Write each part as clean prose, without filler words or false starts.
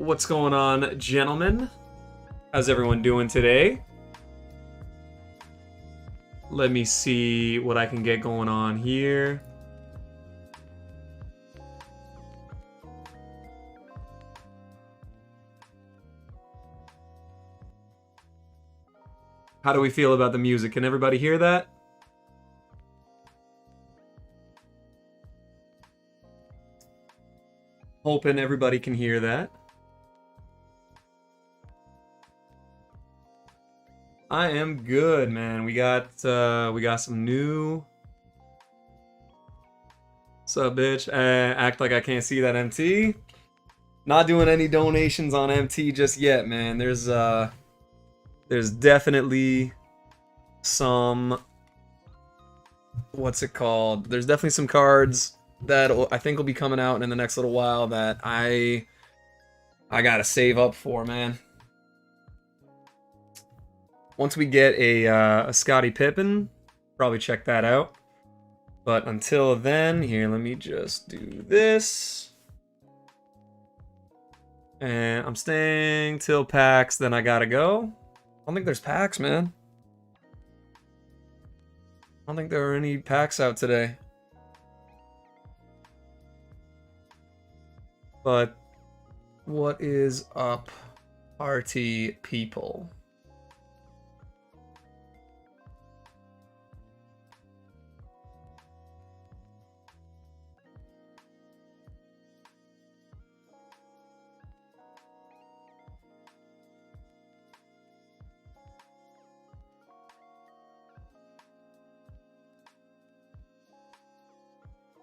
What's going on, gentlemen? How's everyone doing today? Let me see what I can get going on here. How do we feel about the music? Can everybody hear that? Hoping everybody can hear that. I am good, man. We got some new. What's up, bitch? Act like I can't see that, MT. Not doing any donations on MT just yet, man. There's definitely some. What's it called? There's definitely some cards that I think will be coming out in the next little while that I gotta save up for, man. Once we get a Scottie Pippen, probably check that out. But until then, here, let me just do this. And I'm staying till packs, then I gotta go. I don't think there's packs, man. I don't think there are any packs out today. But what is up, party people?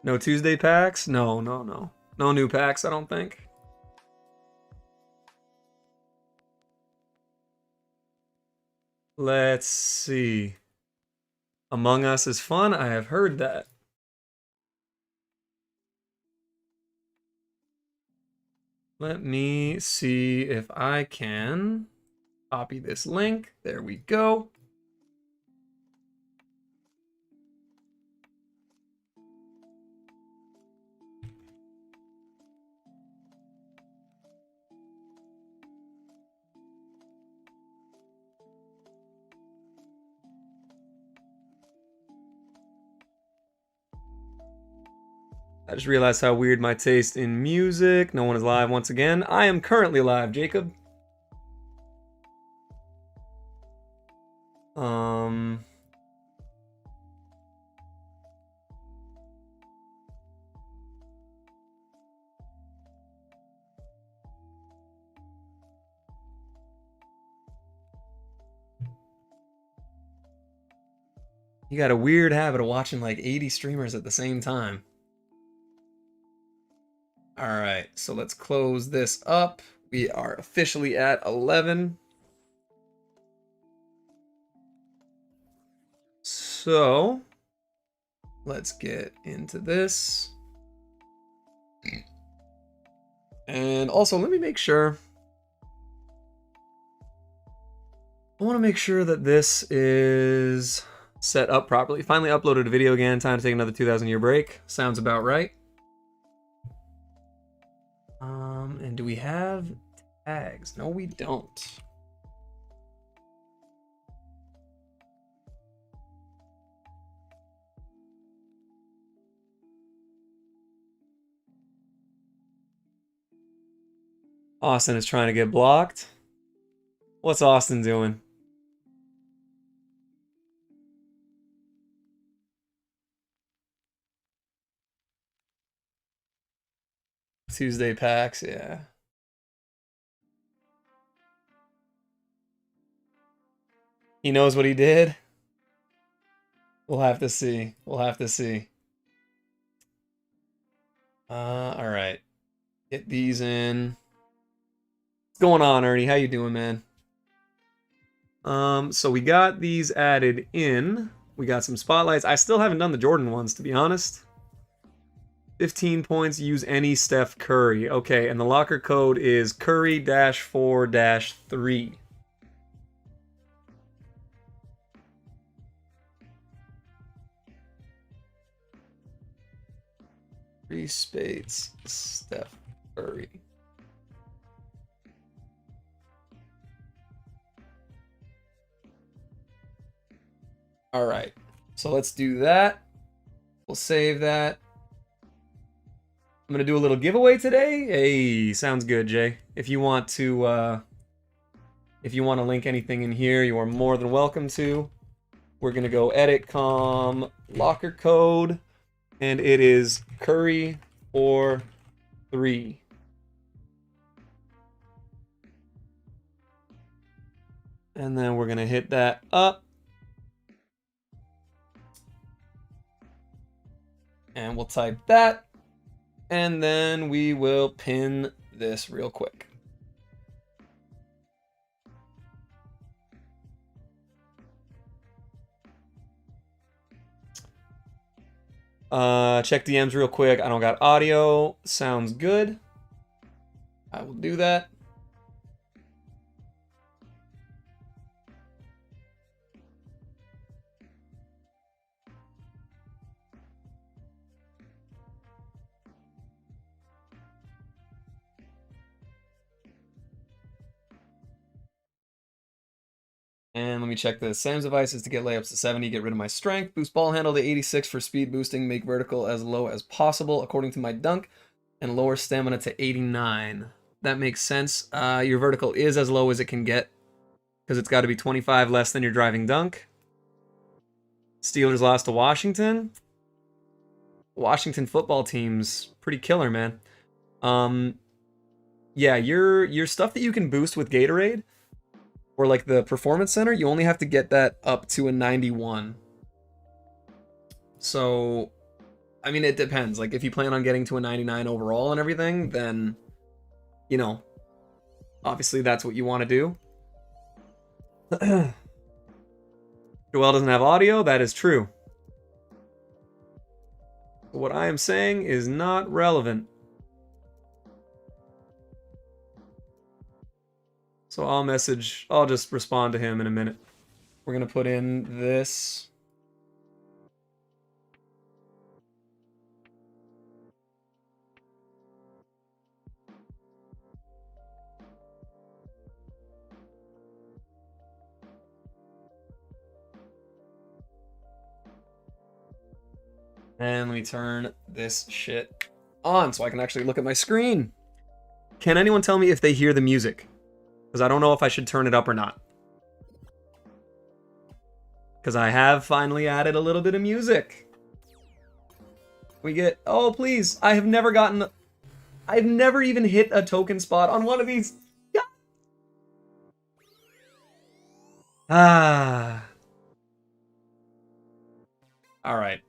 No Tuesday packs? No. No new packs, I don't think. Let's see. Among Us is fun. I have heard that. Let me see if I can copy this link. There we go. I just realized how weird my taste in music. No one is live once again. I am currently live, Jacob. You got a weird habit of watching like 80 streamers at the same time. All right, so let's close this up. We are officially at 11. So let's get into this. And also, let me make sure. I want to make sure that this is set up properly. Finally uploaded a video again. Time to take another 2,000 year break. Sounds about right. And do we have tags? No, we don't. Austin is trying to get blocked. What's Austin doing? Tuesday packs, yeah. He knows what he did. We'll have to see. We'll have to see. All right. Get these in. What's going on, Ernie? How you doing, man? So we got these added in. We got some spotlights. I still haven't done the Jordan ones, to be honest. 15 points, use any Steph Curry. Okay, and the locker code is Curry-4-3. Speights, Steph Curry. All right. So let's do that. We'll save that. I'm gonna do a little giveaway today. Hey, sounds good, Jay. If you want to link anything in here, you are more than welcome to. We're gonna go edit com locker code, and it is Curry or 3. And then we're gonna hit that up. And we'll type that. And then we will pin this real quick. Check DMs real quick. I don't got audio. Sounds good. I will do that. And let me check the Sam's devices to get layups to 70, get rid of my strength, boost ball handle to 86 for speed boosting, make vertical as low as possible according to my dunk, and lower stamina to 89. That makes sense. Your vertical is as low as it can get because it's got to be 25 less than your driving dunk. Steelers lost to Washington. Washington football team's pretty killer, man. Yeah, your stuff that you can boost with Gatorade, or like the Performance Center, you only have to get that up to a 91. So, I mean, it depends. Like, if you plan on getting to a 99 overall and everything, then, you know, obviously that's what you want to do. Joel doesn't have audio. That is true. What I am saying is not relevant. So I'll just respond to him in a minute. We're going to put in this. And let me turn this shit on so I can actually look at my screen. Can anyone tell me if they hear the music? Because I don't know if I should turn it up or not. Because I have finally added a little bit of music. We get... Oh, please. I've never even hit a token spot on one of these. Ah. All right.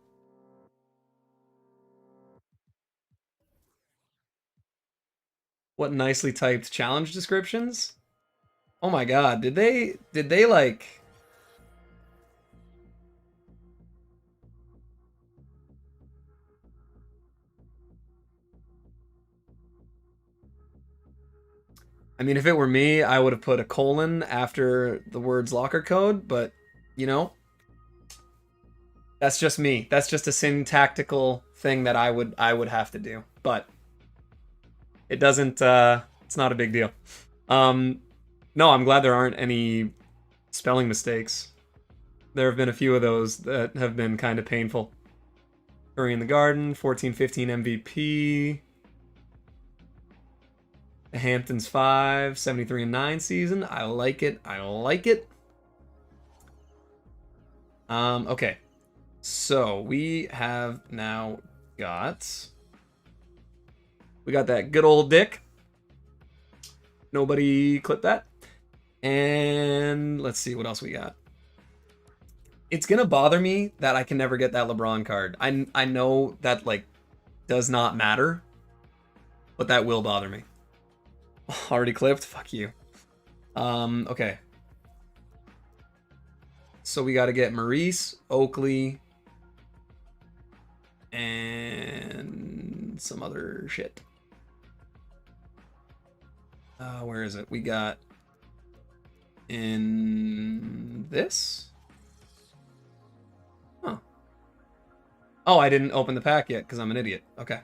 What nicely typed challenge descriptions? Oh my god, did they like... I mean, if it were me, I would have put a colon after the words locker code, but, you know, that's just me. That's just a syntactical thing that I would have to do. But it doesn't, it's not a big deal. No, I'm glad there aren't any spelling mistakes. There have been a few of those that have been kind of painful. Curry in the Garden, 14-15 MVP. The Hamptons 5, 73-9 season. I like it. I like it. Okay. So we have now got... We got that good old dick. Nobody clip that. And let's see what else we got. It's gonna bother me that I can never get that LeBron card. I know that, like, does not matter, but that will bother me. Already clipped? Fuck you. Okay. So we gotta get Marreese, Oakley, and some other shit. Where is it? We got in this? Huh. Oh, I didn't open the pack yet because I'm an idiot. Okay.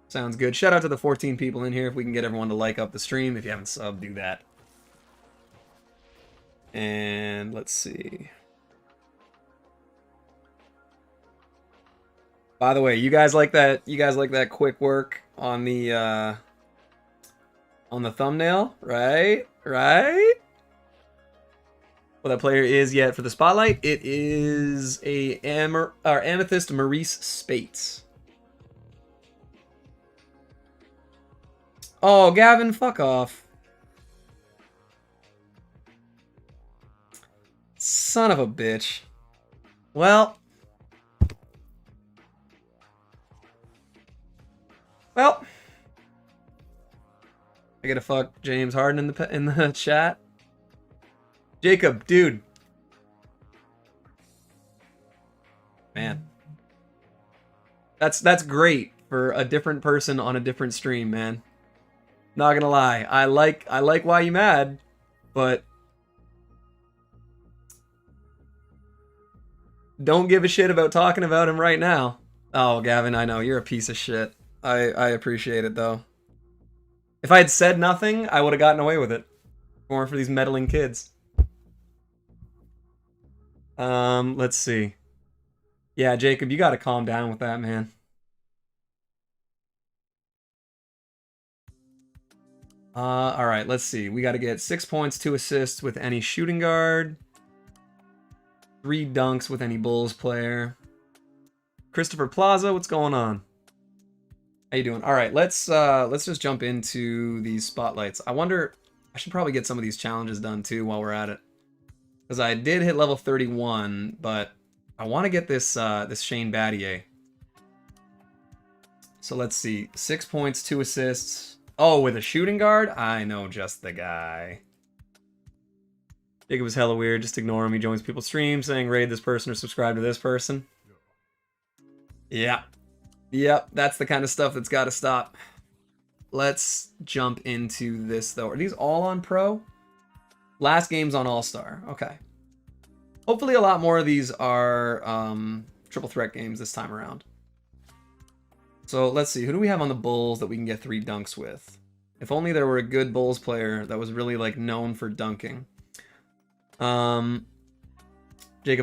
Sounds good. Shout out to the 14 people in here. If we can get everyone to like up the stream. If you haven't subbed, do that. And let's see. By the way, you guys like that? You guys like that quick work on the thumbnail, right? Right? What that player is yet for the spotlight? It is a Amethyst Marreese Speights. Oh, Gavin, fuck off. Son of a bitch. Well, I gotta fuck James Harden in the chat. Jacob, dude. Man. That's great for a different person on a different stream, man. Not gonna lie. I like why you mad, but don't give a shit about talking about him right now. Oh, Gavin, I know you're a piece of shit. I appreciate it though. If I had said nothing, I would have gotten away with it. More for these meddling kids. Let's see. Yeah, Jacob, you gotta calm down with that, man. All right, let's see. We got to get 6 points, 2 assists with any shooting guard, 3 dunks with any Bulls player. Christopher Plaza, what's going on? How you doing? All right, let's just jump into these spotlights. I wonder, I should probably get some of these challenges done too while we're at it, because I did hit level 31, but I want to get this this Shane Battier. So let's see, 6 points, 2 assists. Oh, with a shooting guard? I know just the guy. Jacob was hella weird. Just ignore him. He joins people's streams saying raid this person or subscribe to this person. Yeah. Yep, that's the kind of stuff that's got to stop. Let's jump into this, though. Are these all on Pro? Last game's on All-Star. Okay. Hopefully a lot more of these are triple threat games this time around. So let's see, who do we have on the Bulls that we can get 3 dunks with? If only there were a good Bulls player that was really like known for dunking. Jacob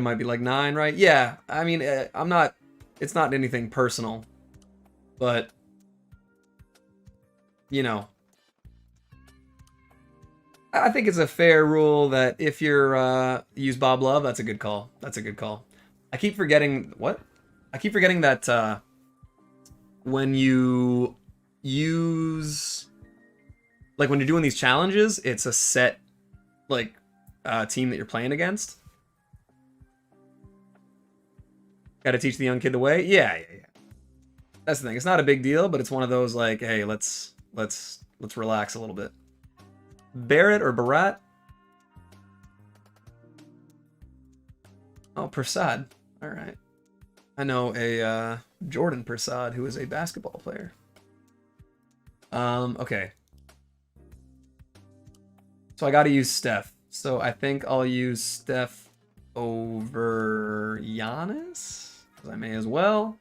might be like 9, right? Yeah, I mean, I'm not, it's not anything personal, but you know, I think it's a fair rule that if you're use Bob Love, that's a good call. That's a good call. I keep forgetting what? I keep forgetting that when you use, like when you're doing these challenges, it's a set like team that you're playing against. Got to teach the young kid the way. Yeah. That's the thing. It's not a big deal, but it's one of those like, hey, let's relax a little bit. Barrett or Barat? Oh, Prasad. All right. I know a Jordan Prasad who is a basketball player. Okay. So I got to use Steph. So I think I'll use Steph over Giannis, because I may as well.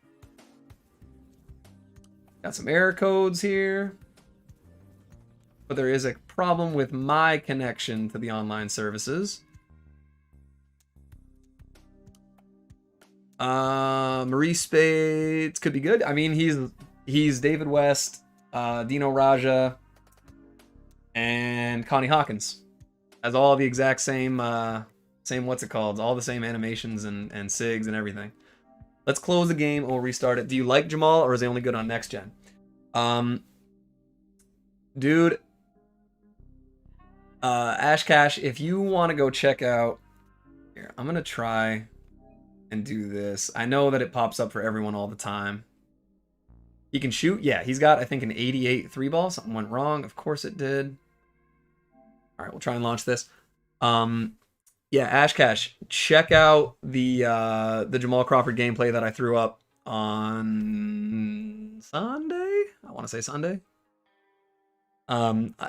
Got some error codes here. But there is a problem with my connection to the online services. Marreese Speights could be good. I mean, he's David West, Dino Raja, and Connie Hawkins. Has all the exact same what's it called? All the same animations and SIGs and everything. Let's close the game and we'll restart it. Do you like Jamal or is he only good on next gen? Dude, Ash Cash, if you want to go check out here, I'm gonna try and do this. I know that it pops up for everyone all the time. He can shoot? Yeah, he's got, I think, an 88 3-ball. Something went wrong. Of course it did. All right, we'll try and launch this. Yeah, Ash Cash, check out the Jamal Crawford gameplay that I threw up on Sunday. I want to say Sunday.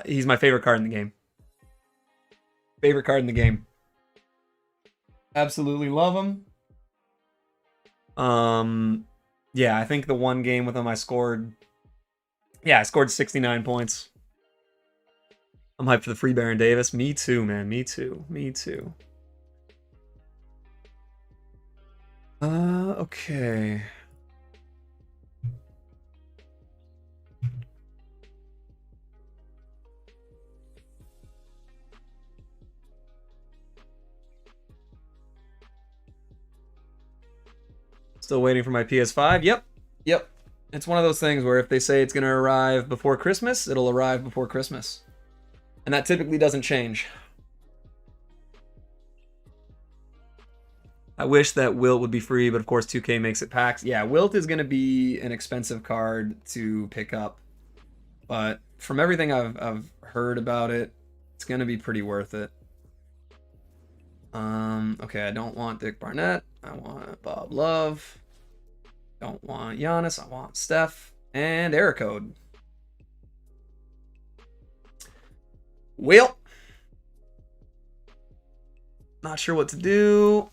He's my favorite card in the game. Favorite card in the game. Absolutely love him. Yeah, I think the one game with him I scored 69 points. I'm hyped for the free Baron Davis. Me too, man. Me too. Okay. Still waiting for my PS5. Yep. Yep. It's one of those things where if they say it's going to arrive before Christmas, it'll arrive before Christmas. And that typically doesn't change. I wish that Wilt would be free, but of course 2K makes it packs. Yeah, Wilt is going to be an expensive card to pick up. But from everything I've heard about it, it's going to be pretty worth it. Okay, I don't want Dick Barnett. I want Bob Love. Don't want Giannis. I want Steph. And error code. Well, not sure what to do.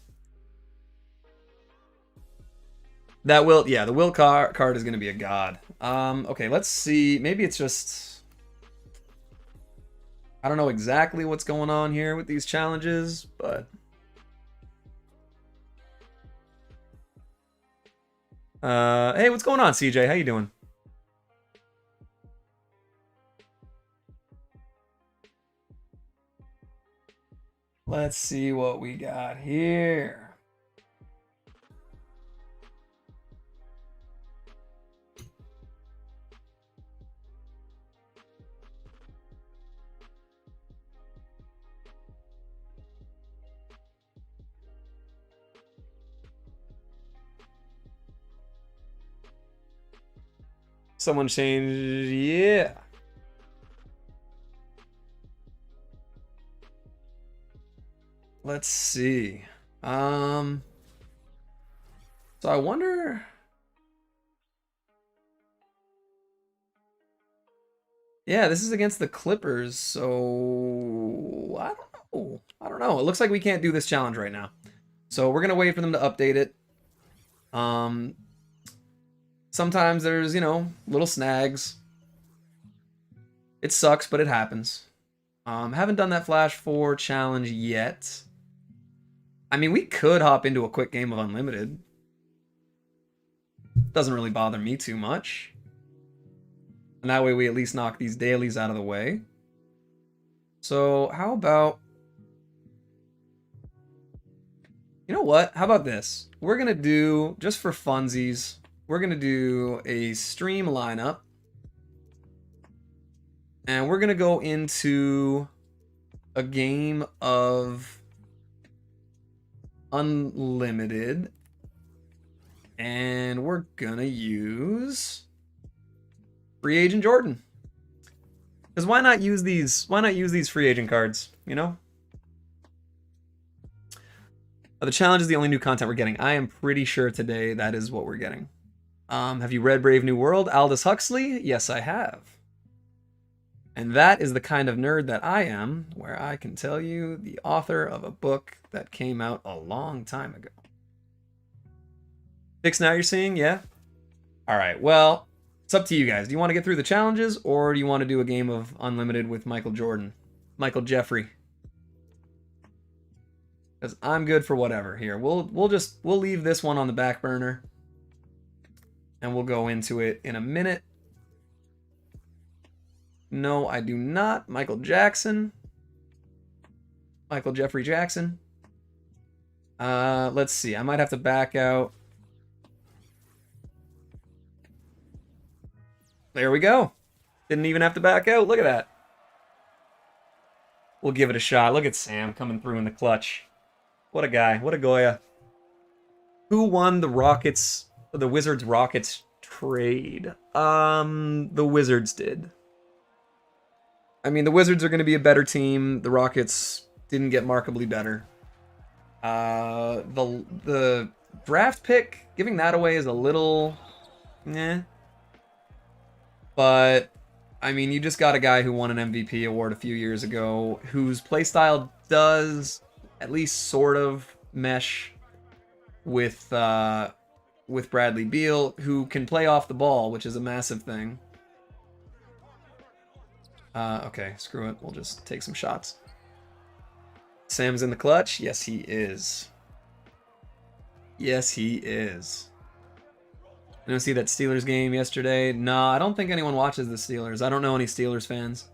That Wilt, yeah, the Wilt card is going to be a god. Okay, let's see. Maybe it's just... I don't know exactly what's going on here with these challenges, but... hey, what's going on, CJ? How you doing? Let's see what we got here. Someone changed, yeah. Let's see. So I wonder. Yeah, this is against the Clippers, so I don't know. I don't know. It looks like we can't do this challenge right now. So we're gonna wait for them to update it. Sometimes there's, you know, little snags. It sucks, but it happens. Haven't done that Flash 4 challenge yet. I mean, we could hop into a quick game of Unlimited. Doesn't really bother me too much. And that way we at least knock these dailies out of the way. So how about... You know what? How about this? We're going to do, just for funsies, we're going to do a stream lineup. And we're going to go into a game of Unlimited. And we're going to use Free Agent Jordan. Because why not use these free agent cards, you know? The challenge is the only new content we're getting. I am pretty sure today that is what we're getting. Have you read Brave New World? Aldous Huxley? Yes, I have. And that is the kind of nerd that I am, where I can tell you the author of a book that came out a long time ago. Picks now you're seeing? Yeah? Alright, well, it's up to you guys. Do you want to get through the challenges, or do you want to do a game of Unlimited with Michael Jordan? Michael Jeffrey. Because I'm good for whatever here. We'll leave this one on the back burner. And we'll go into it in a minute. No, I do not. Michael Jackson. Michael Jeffrey Jackson. Let's see. I might have to back out. There we go. Didn't even have to back out. Look at that. We'll give it a shot. Look at Sam coming through in the clutch. What a guy. What a Goya. Who won the Wizards Rockets trade? The Wizards did. I mean, the Wizards are going to be a better team. The Rockets didn't get markedly better. The draft pick, giving that away is a little... But, I mean, you just got a guy who won an MVP award a few years ago, whose playstyle does at least sort of mesh with Bradley Beal, who can play off the ball, which is a massive thing. Okay, screw it. We'll just take some shots. Sam's in the clutch. Yes, he is. Yes, he is. You don't see that Steelers game yesterday? No, I don't think anyone watches the Steelers. I don't know any Steelers fans.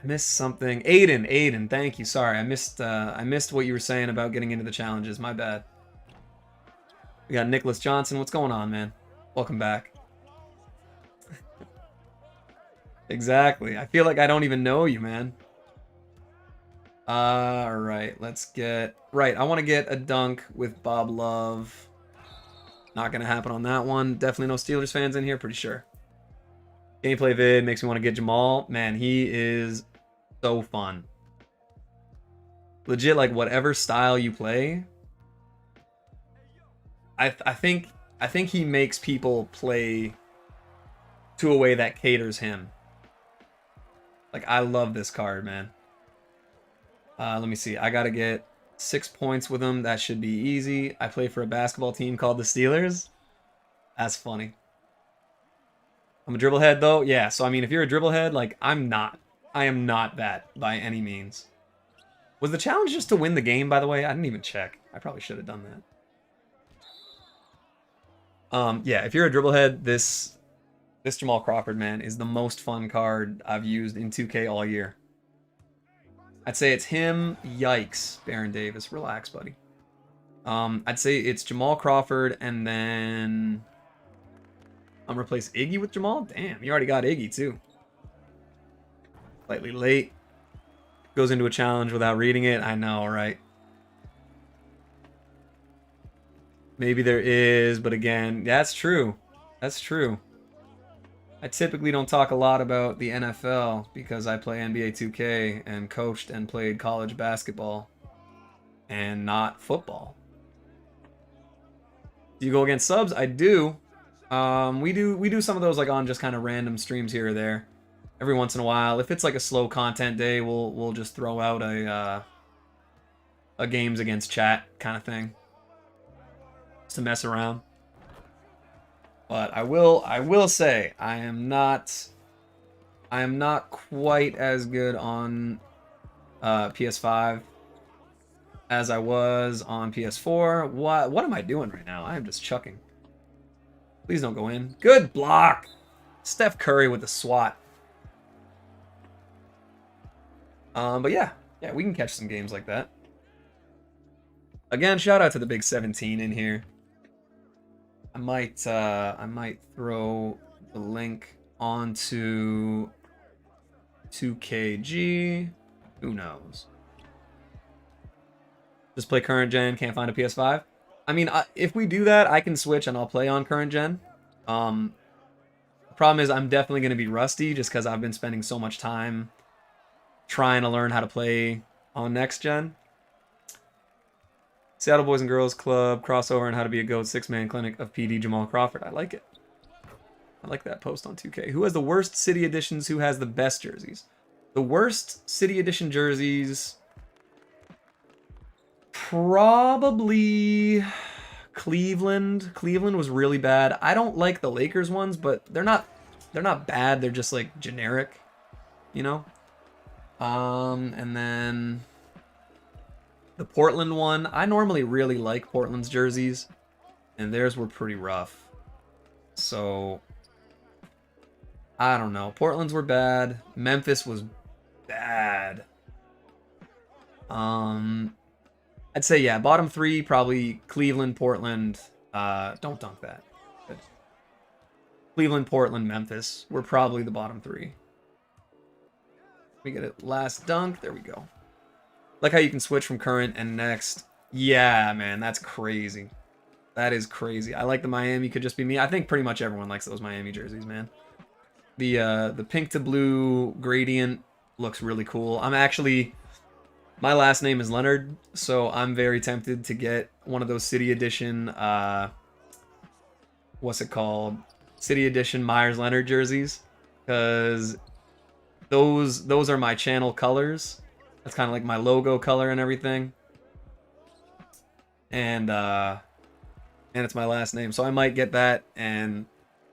I missed something. Aiden, thank you. Sorry, I missed what you were saying about getting into the challenges. My bad. We got Nicholas Johnson. What's going on, man? Welcome back. Exactly. I feel like I don't even know you, man. All right, let's get... Right, I want to get a dunk with Bob Love. Not going to happen on that one. Definitely no Steelers fans in here, pretty sure. Gameplay vid makes me want to get Jamal. Man, he is so fun. Legit, like, whatever style you play, I think he makes people play to a way that caters him. Like, I love this card, man. Let me see. I gotta get 6 points with him. That should be easy. I play for a basketball team called the Steelers. That's funny. I'm a dribblehead, though. Yeah, so, I mean, if you're a dribblehead, like, I'm not. I am not that by any means. Was the challenge just to win the game, by the way? I didn't even check. I probably should have done that. Yeah, if you're a dribblehead, this Jamal Crawford, man, is the most fun card I've used in 2K all year. I'd say it's him. Yikes, Baron Davis. Relax, buddy. I'd say it's Jamal Crawford, and then I'm gonna replace Iggy with Jamal. Damn, you already got Iggy too. Slightly late. Goes into a challenge without reading it. I know, right? Maybe there is, but again, that's true. That's true. I typically don't talk a lot about the NFL because I play NBA 2K and coached and played college basketball and not football. Do you go against subs? I do. We do some of those like on just kind of random streams here or there. Every once in a while, if it's like a slow content day, we'll just throw out a games against chat kind of thing just to mess around. But I will say I am not quite as good on PS5 as I was on PS4. What am I doing right now? I am just chucking. Please don't go in. Good block. Steph Curry with the swat. But yeah, we can catch some games like that. Again, shout out to the big 17 in here. I might throw the link onto 2KG. Who knows? Just play current gen. Can't find a PS5. I mean, if we do that, I can switch and I'll play on current gen. The problem is I'm definitely going to be rusty just because I've been spending so much time trying to learn how to play on next gen. Seattle Boys and Girls Club crossover and how to be a GOAT 6-man clinic of PD Jamal Crawford. I like it. I like that post on 2K. Who has the worst City Editions? Who has the best jerseys? The worst City Edition jerseys, probably Cleveland. Cleveland was really bad. I don't like the Lakers ones, but they're not bad. They're just like generic, you know? And then the Portland one, I normally really like Portland's jerseys, and theirs were pretty rough. So, I don't know. Portland's were bad. Memphis was bad. I'd say, yeah, bottom three, probably Cleveland, Portland. Don't dunk that. Good. Cleveland, Portland, Memphis were probably the bottom three. We get it. Last dunk. There we go. Like how you can switch from current and next. Yeah, man, that's crazy. That is crazy. I like the Miami could just be me. I think pretty much everyone likes those Miami jerseys, man. The pink to blue gradient looks really cool. My last name is Leonard, so I'm very tempted to get one of those City Edition, what's it called? City Edition Myers Leonard jerseys, because those are my channel colors. That's kind of like my logo color and everything. And it's my last name. So I might get that and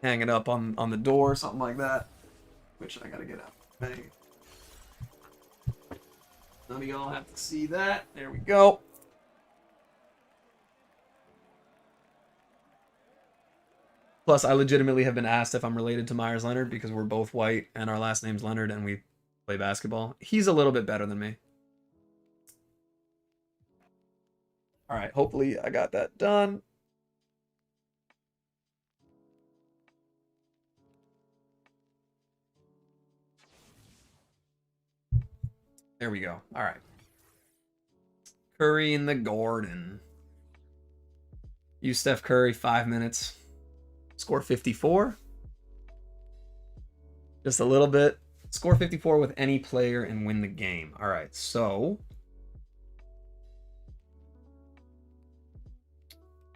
hang it up on the door or something like that. Which I gotta get out. Bang. None of y'all have to see that. There we go. Plus, I legitimately have been asked if I'm related to Myers Leonard because we're both white and our last name's Leonard and we play basketball. He's a little bit better than me. All right, hopefully I got that done. There we go. All right. Curry in the Garden. Use Steph Curry, 5 minutes. Score 54. Just a little bit. Score 54 with any player and win the game. All right, so...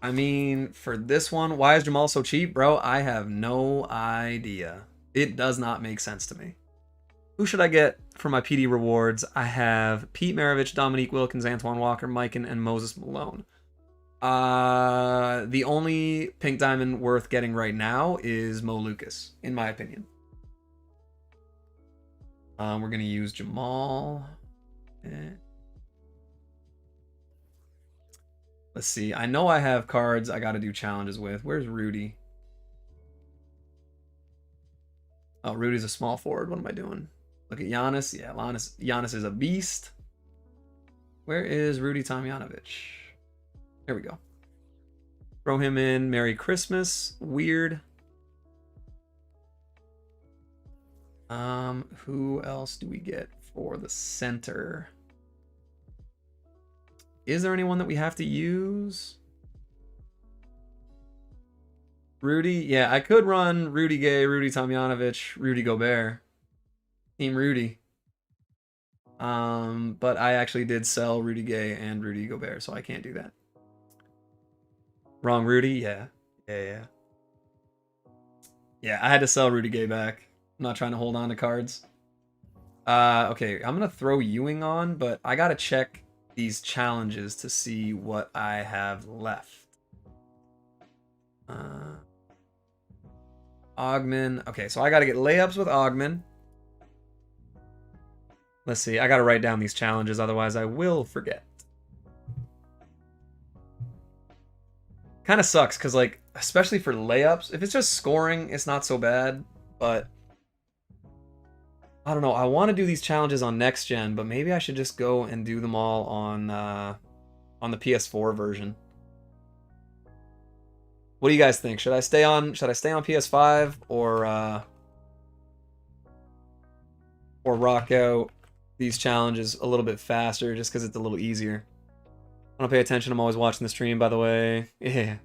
I mean, for this one, why is Jamal so cheap? Bro, I have no idea. It does not make sense to me. Who should I get for my PD rewards? I have Pete Maravich, Dominique Wilkins, Antoine Walker, Mikan, and Moses Malone. The only pink diamond worth getting right now is Mo Lucas, in my opinion. We're going to use Jamal. Let's see. I know I have cards I got to do challenges with. Where's Rudy? Oh, Rudy's a small forward. What am I doing? Look at Giannis. Yeah, Giannis is a beast. Where is Rudy Tomjanovich? There we go. Throw him in. Merry Christmas. Weird. Who else do we get for the center? Is there anyone that we have to use? Rudy? Yeah, I could run Rudy Gay, Rudy Tomjanovich, Rudy Gobert. Team Rudy. But I actually did sell Rudy Gay and Rudy Gobert, so I can't do that. Wrong Rudy? Yeah. Yeah, I had to sell Rudy Gay back. I'm not trying to hold on to cards. Okay, I'm gonna throw Ewing on, but I gotta check these challenges to see what I have left. Ogman. Okay, so I gotta get layups with Ogman. Let's see, I gotta write down these challenges, otherwise I will forget. Kind of sucks, because, like, especially for layups, if it's just scoring, it's not so bad, but I don't know. I want to do these challenges on next gen, but maybe I should just go and do them all on the PS4 version. What do you guys think? Should I stay on PS5 or rock out these challenges a little bit faster just because it's a little easier? I don't pay attention. I'm always watching the stream, by the way. Yeah.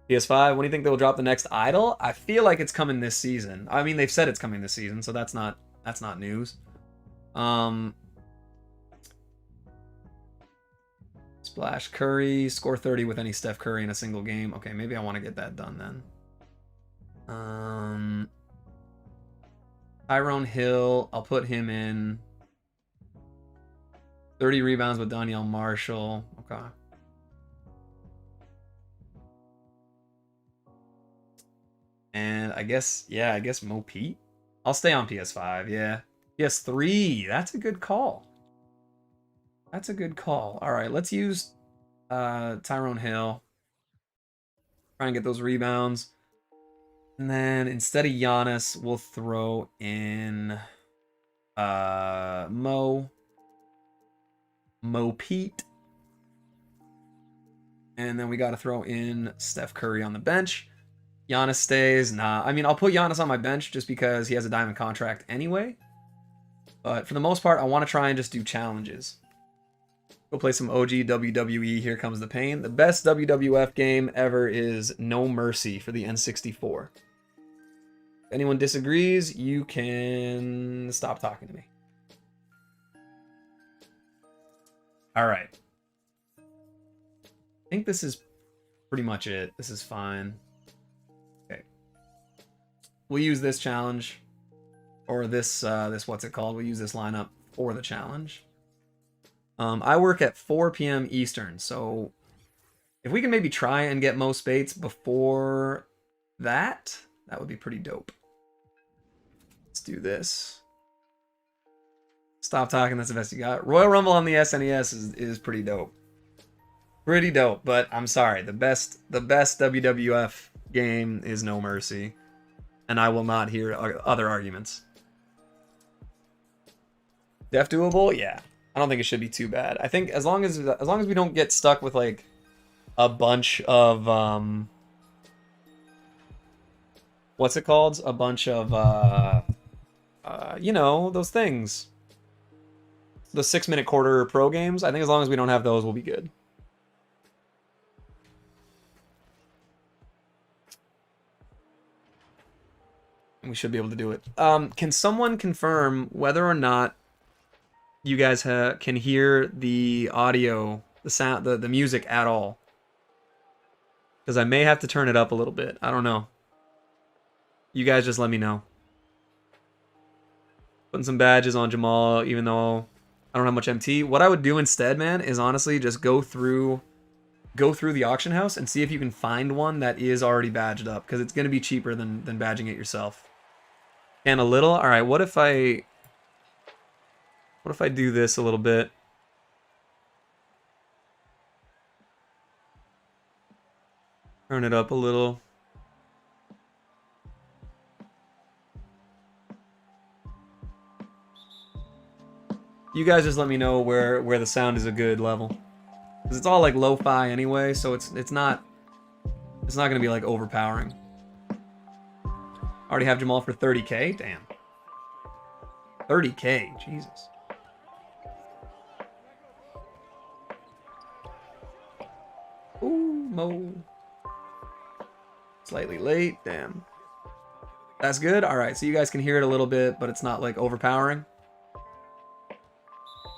PS5, when do you think they'll drop the next Idol? I feel like it's coming this season. I mean, they've said it's coming this season, so that's not news. Splash Curry, score 30 with any Steph Curry in a single game. Okay, maybe I want to get that done then. Tyrone Hill, I'll put him in. 30 rebounds with Danielle Marshall. Okay. And I guess Mo Pete. I'll stay on PS5, yeah. PS3, that's a good call. That's a good call. All right, let's use Tyrone Hill. Try and get those rebounds. And then instead of Giannis, we'll throw in Mo Pete. And then we got to throw in Steph Curry on the bench. Giannis stays. Nah, I mean, I'll put Giannis on my bench just because he has a diamond contract anyway. But for the most part, I want to try and just do challenges. Go play some OG WWE. Here Comes the Pain. The best WWF game ever is No Mercy for the N64. If anyone disagrees, you can stop talking to me. All right. I think this is pretty much it. This is fine. Okay. We'll use this challenge. Or this what's it called? We'll use this lineup for the challenge. I work at 4 p.m. Eastern, so if we can maybe try and get Mo Speights before that would be pretty dope. Let's do this. Stop talking, that's the best you got. Royal Rumble on the SNES is pretty dope. Pretty dope, but I'm sorry, the best WWF game is No Mercy, and I will not hear other arguments. Def doable? Yeah. I don't think it should be too bad. I think as long as we don't get stuck with like a bunch of what's it called? A bunch of you know, those things. The 6-minute quarter pro games. I think as long as we don't have those, we'll be good. We should be able to do it. Can someone confirm whether or not you guys can hear the audio, the sound, the music at all? Because I may have to turn it up a little bit. I don't know. You guys just let me know. Putting some badges on Jamal, even though I don't have much MT. What I would do instead, man, is honestly just go through the auction house and see if you can find one that is already badged up, because it's going to be cheaper than badging it yourself. And a little. All right, what if I do this a little bit? Turn it up a little. You guys just let me know where the sound is a good level, because it's all like lo-fi anyway, so it's not gonna be like overpowering. Already have Jamal for 30K. Damn. 30K. Jesus. Ooh, Mo. Slightly late. Damn. That's good. All right, so you guys can hear it a little bit, but it's not like overpowering.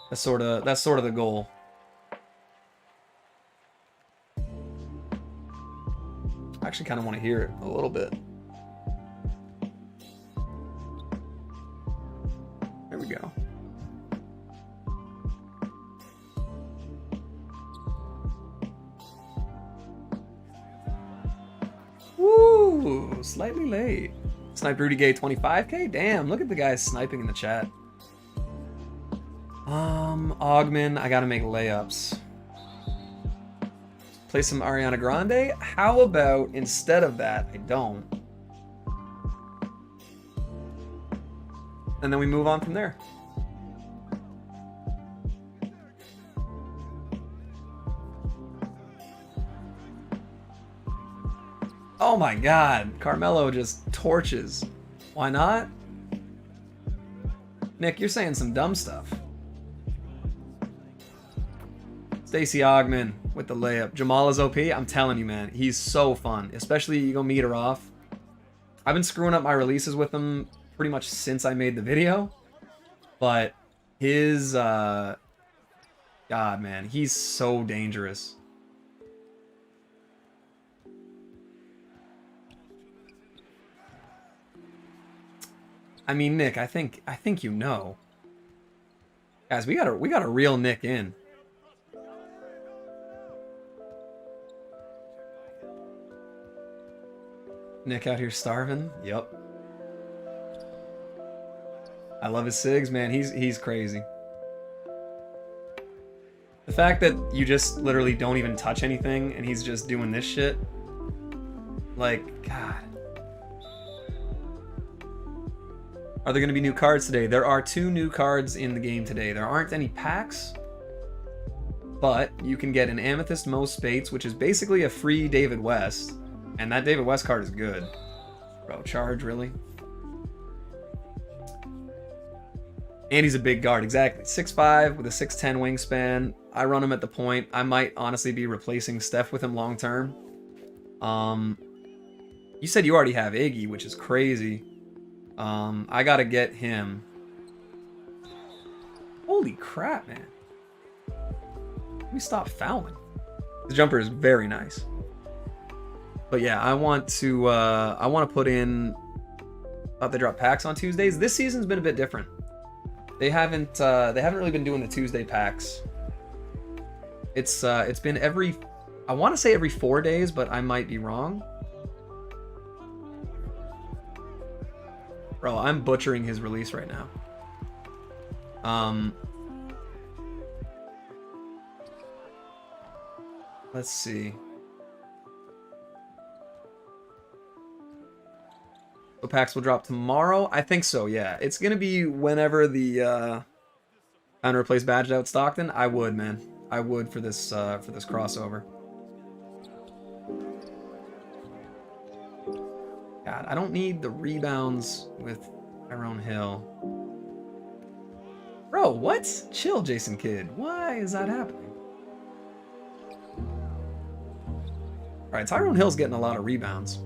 That's sort of the goal. I actually kind of want to hear it a little bit. There we go. Woo! Slightly late. Snipe Rudy Gay 25K? Damn, look at the guys sniping in the chat. Augmen, I gotta make layups. Play some Ariana Grande? How about instead of that, I don't. And then we move on from there. Oh my god, Carmelo just torches. Why not? Nick, you're saying some dumb stuff. Stacey Augmen with the layup. Jamal is OP. I'm telling you, man, he's so fun. Especially you go meet her off. I've been screwing up my releases with him pretty much since I made the video. But his God, man, he's so dangerous. I mean, Nick, I think you know. Guys, we got a real Nick in. Nick out here starving? Yep. I love his SIGs, man. He's crazy. The fact that you just literally don't even touch anything and he's just doing this shit. Like, God. Are there going to be new cards today? There are 2 new cards in the game today. There aren't any packs, but you can get an Amethyst Marreese Speights, which is basically a free David West. And that David West card is good. Bro, charge, really? And he's a big guard, exactly. 6'5" with a 6'10" wingspan. I run him at the point. I might honestly be replacing Steph with him long term. You said you already have Iggy, which is crazy. I gotta get him. Holy crap, man. Let me stop fouling. The jumper is very nice. But yeah, I want to put in. Thought they drop packs on Tuesdays. This season's been a bit different. They haven't really been doing the Tuesday packs. It's been every, I want to say every 4 days, but I might be wrong. Bro, I'm butchering his release right now. Let's see. The packs will drop tomorrow? I think so, yeah. It's gonna be whenever the And replace badged out Stockton? I would, man. I would for this crossover. God, I don't need the rebounds with Tyrone Hill. Bro, what? Chill, Jason Kidd. Why is that happening? Alright, Tyrone Hill's getting a lot of rebounds.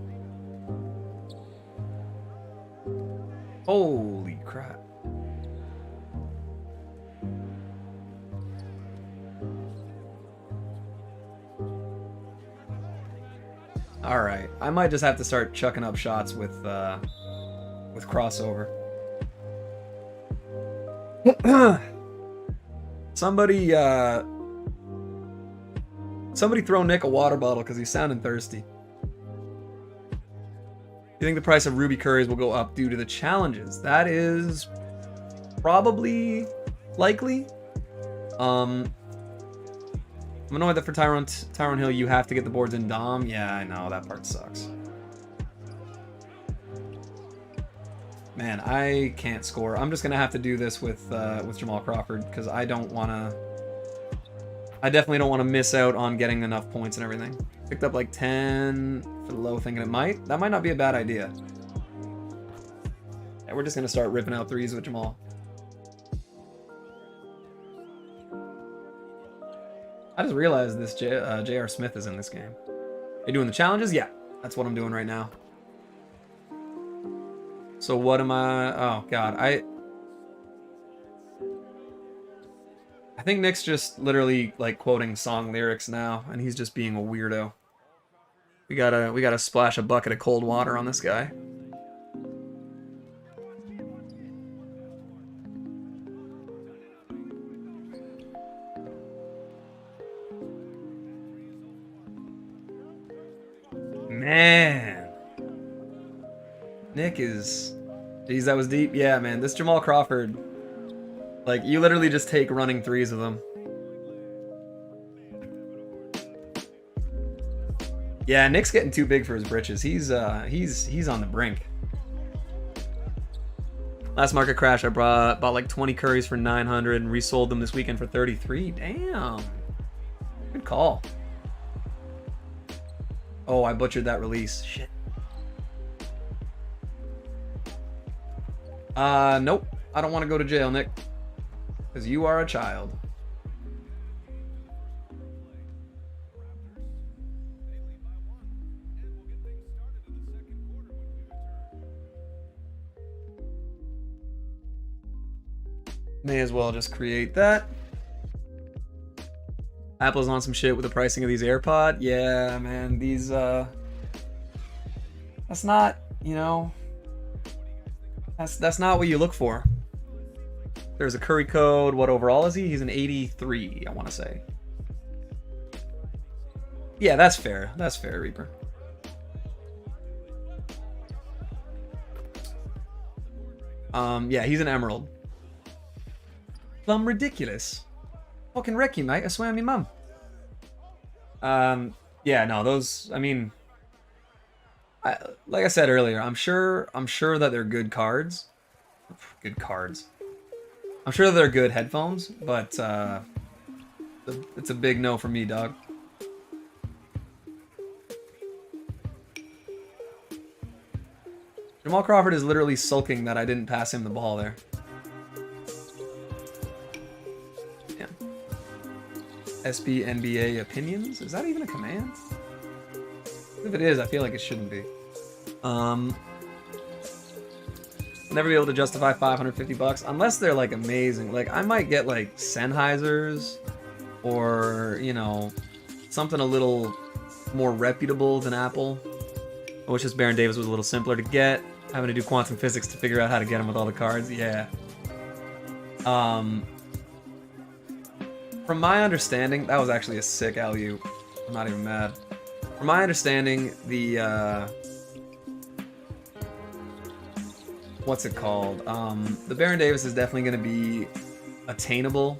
Holy crap. Alright, I might just have to start chucking up shots with crossover. Somebody throw Nick a water bottle because he's sounding thirsty. You think the price of Ruby Curries will go up due to the challenges? That is probably likely. I'm annoyed that for Tyrone Hill you have to get the boards in Dom. Yeah, I know, that part sucks. Man, I can't score. I'm just gonna have to do this with Jamal Crawford because I definitely don't want to miss out on getting enough points and everything. Picked up like 10 for the low, thinking that might not be a bad idea. Yeah, we're just gonna start ripping out threes with Jamal. I just realized this J.R. Smith is in this game. Are you doing the challenges? Yeah, that's what I'm doing right now. So what am I... Oh, God. I think Nick's just literally, like, quoting song lyrics now, and he's just being a weirdo. We gotta splash a bucket of cold water on this guy. Man. Nick is... Jeez, that was deep. Yeah, man. This Jamal Crawford... Like, you literally just take running threes of them. Yeah, Nick's getting too big for his britches. He's on the brink. Last market crash, I bought like 20 curries for 900 and resold them this weekend for 33. Damn. Good call. Oh, I butchered that release. Shit. Nope. I don't want to go to jail, Nick. Because you are a child. May as well just create that. Apple's on some shit with the pricing of these AirPod. Yeah, man, these, that's not, you know, that's not what you look for. There's a Curry code. What overall is he? He's an 83, I want to say. Yeah, that's fair. That's fair, Reaper. Yeah, he's an Emerald. Plum ridiculous. Fucking wreck you, mate. I swear on me mum. Yeah, no, those, I mean, like I said earlier, I'm sure that they're good cards. Good cards. I'm sure they're good headphones, but it's a big no for me, dog. Jamal Crawford is literally sulking that I didn't pass him the ball there. Yeah. SB NBA opinions? Is that even a command? If it is, I feel like it shouldn't be. Never be able to justify 550 bucks unless they're like amazing. Like I might get like Sennheisers or, you know, something a little more reputable than Apple. I wish this Baron Davis was a little simpler to get. Having to do quantum physics to figure out how to get them with all the cards. Yeah. From my understanding, that was actually a sick alley-oop. I'm not even mad. From my understanding, the what's it called? The Baron Davis is definitely going to be attainable,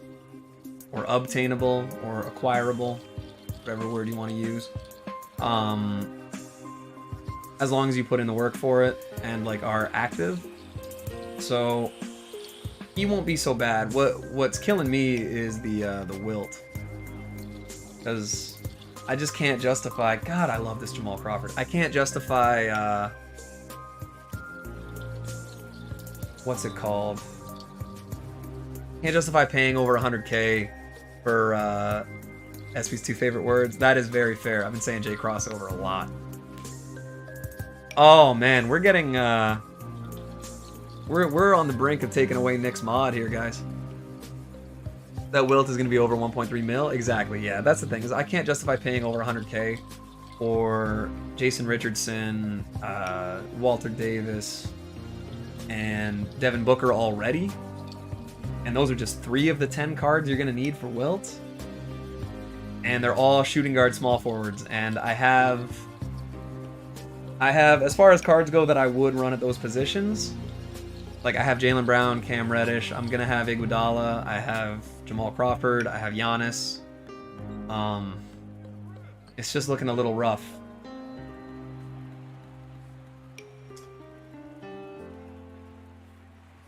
or obtainable, or acquirable, whatever word you want to use. As long as you put in the work for it and like are active. So he won't be so bad. What's killing me is the wilt, because I just can't justify. God, I love this Jamal Crawford. I can't justify. What's it called? Can't justify paying over 100K for SP's 2 favorite words. That is very fair. I've been saying J crossover a lot. Oh man, we're getting we're on the brink of taking away Nick's mod here, guys. That wilt is going to be over 1.3 mil. Exactly. Yeah, that's the thing, is I can't justify paying over 100K for Jason Richardson, Walter Davis, and Devin Booker already. And those are just 3 of the 10 cards you're going to need for wilt. And they're all shooting guard small forwards. And I have, as far as cards go that I would run at those positions, like I have Jaylen Brown, Cam Reddish, I'm going to have Iguodala, I have Jamal Crawford, I have Giannis. It's just looking a little rough.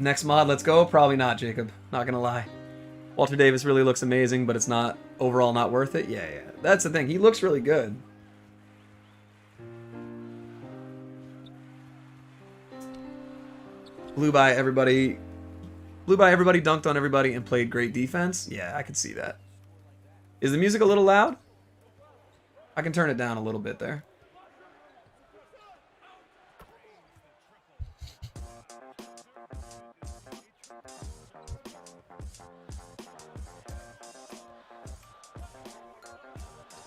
Next mod, let's go? Probably not, Jacob. Not gonna lie. Walter Davis really looks amazing, but it's not overall not worth it. Yeah. That's the thing. He looks really good. Blew by everybody, dunked on everybody, and played great defense. Yeah, I could see that. Is the music a little loud? I can turn it down a little bit there.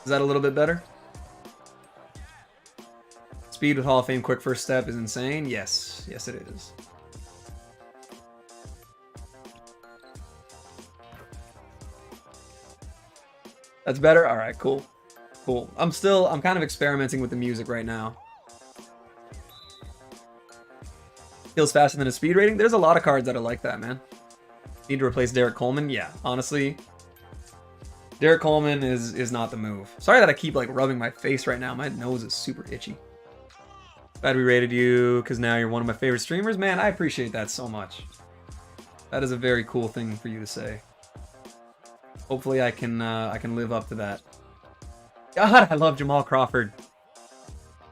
Is that a little bit better? Speed with Hall of Fame quick first step is insane. Yes, it is. That's better? All right, cool. I'm kind of experimenting with the music right now. Feels faster than a speed rating. There's a lot of cards that are like that, man. Need to replace Derek Coleman? Yeah, honestly, Derek Coleman is not the move. Sorry that I keep like rubbing my face right now. My nose is super itchy. Glad we rated you because now you're one of my favorite streamers. Man, I appreciate that so much. That is a very cool thing for you to say. Hopefully I can live up to that. God, I love Jamal Crawford.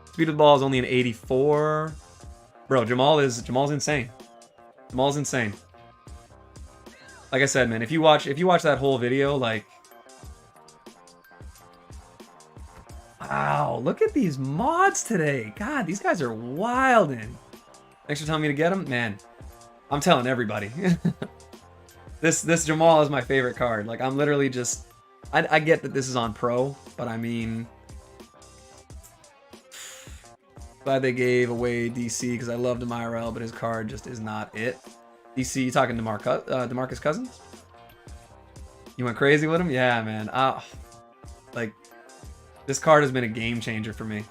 Speed of the ball is only an 84. Bro, Jamal's insane. Jamal's insane. Like I said, man, if you watch that whole video, like, wow, look at these mods today. God, these guys are wildin'. Thanks for telling me to get them. Man, I'm telling everybody. This Jamal is my favorite card. Like, I'm literally just... I get that this is on Pro, but I mean... Glad they gave away DC because I love DeMirel, but his card just is not it. DC, you talking to DeMarcus Cousins? You went crazy with him? Yeah, man. Like... This card has been a game changer for me.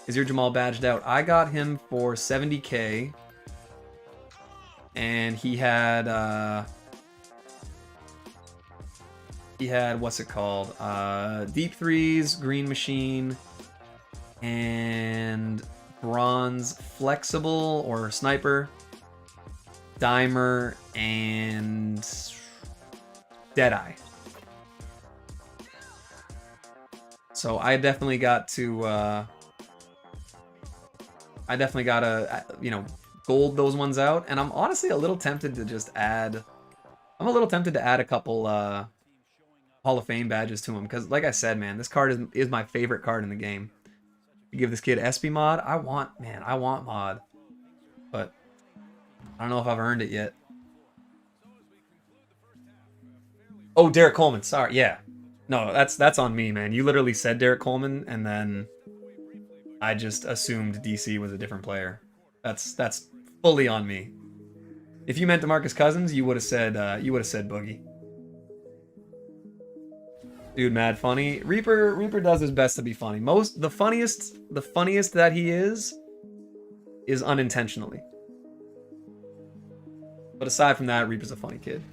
Is your Jamal badged out? I got him for 70K. And he had, what's it called? Deep Threes, Green Machine, and Bronze Flexible or Sniper, Dimer, and Deadeye. So I definitely got to, gold those ones out, and I'm honestly a little tempted to just add, a couple Hall of Fame badges to him, because like I said, man, this card is my favorite card in the game. You give this kid SP mod, I want mod, but I don't know if I've earned it yet. Oh, Derek Coleman, sorry, yeah. No, that's on me, man. You literally said Derek Coleman, and then I just assumed DC was a different player. That's fully on me. If you meant DeMarcus Cousins, you would have said Boogie. Dude, mad funny. Reaper does his best to be funny. The funniest that he is unintentionally. But aside from that, Reaper's a funny kid.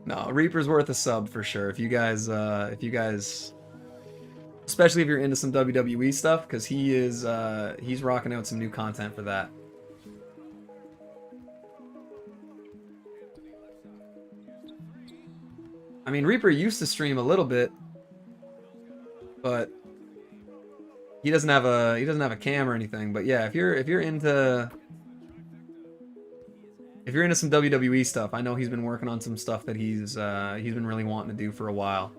No, Reaper's worth a sub for sure. If you guys Especially if you're into some WWE stuff, because he's rocking out some new content for that. I mean, Reaper used to stream a little bit, but he doesn't have a cam or anything. But yeah, if you're into some WWE stuff, I know he's been working on some stuff that he's been really wanting to do for a while.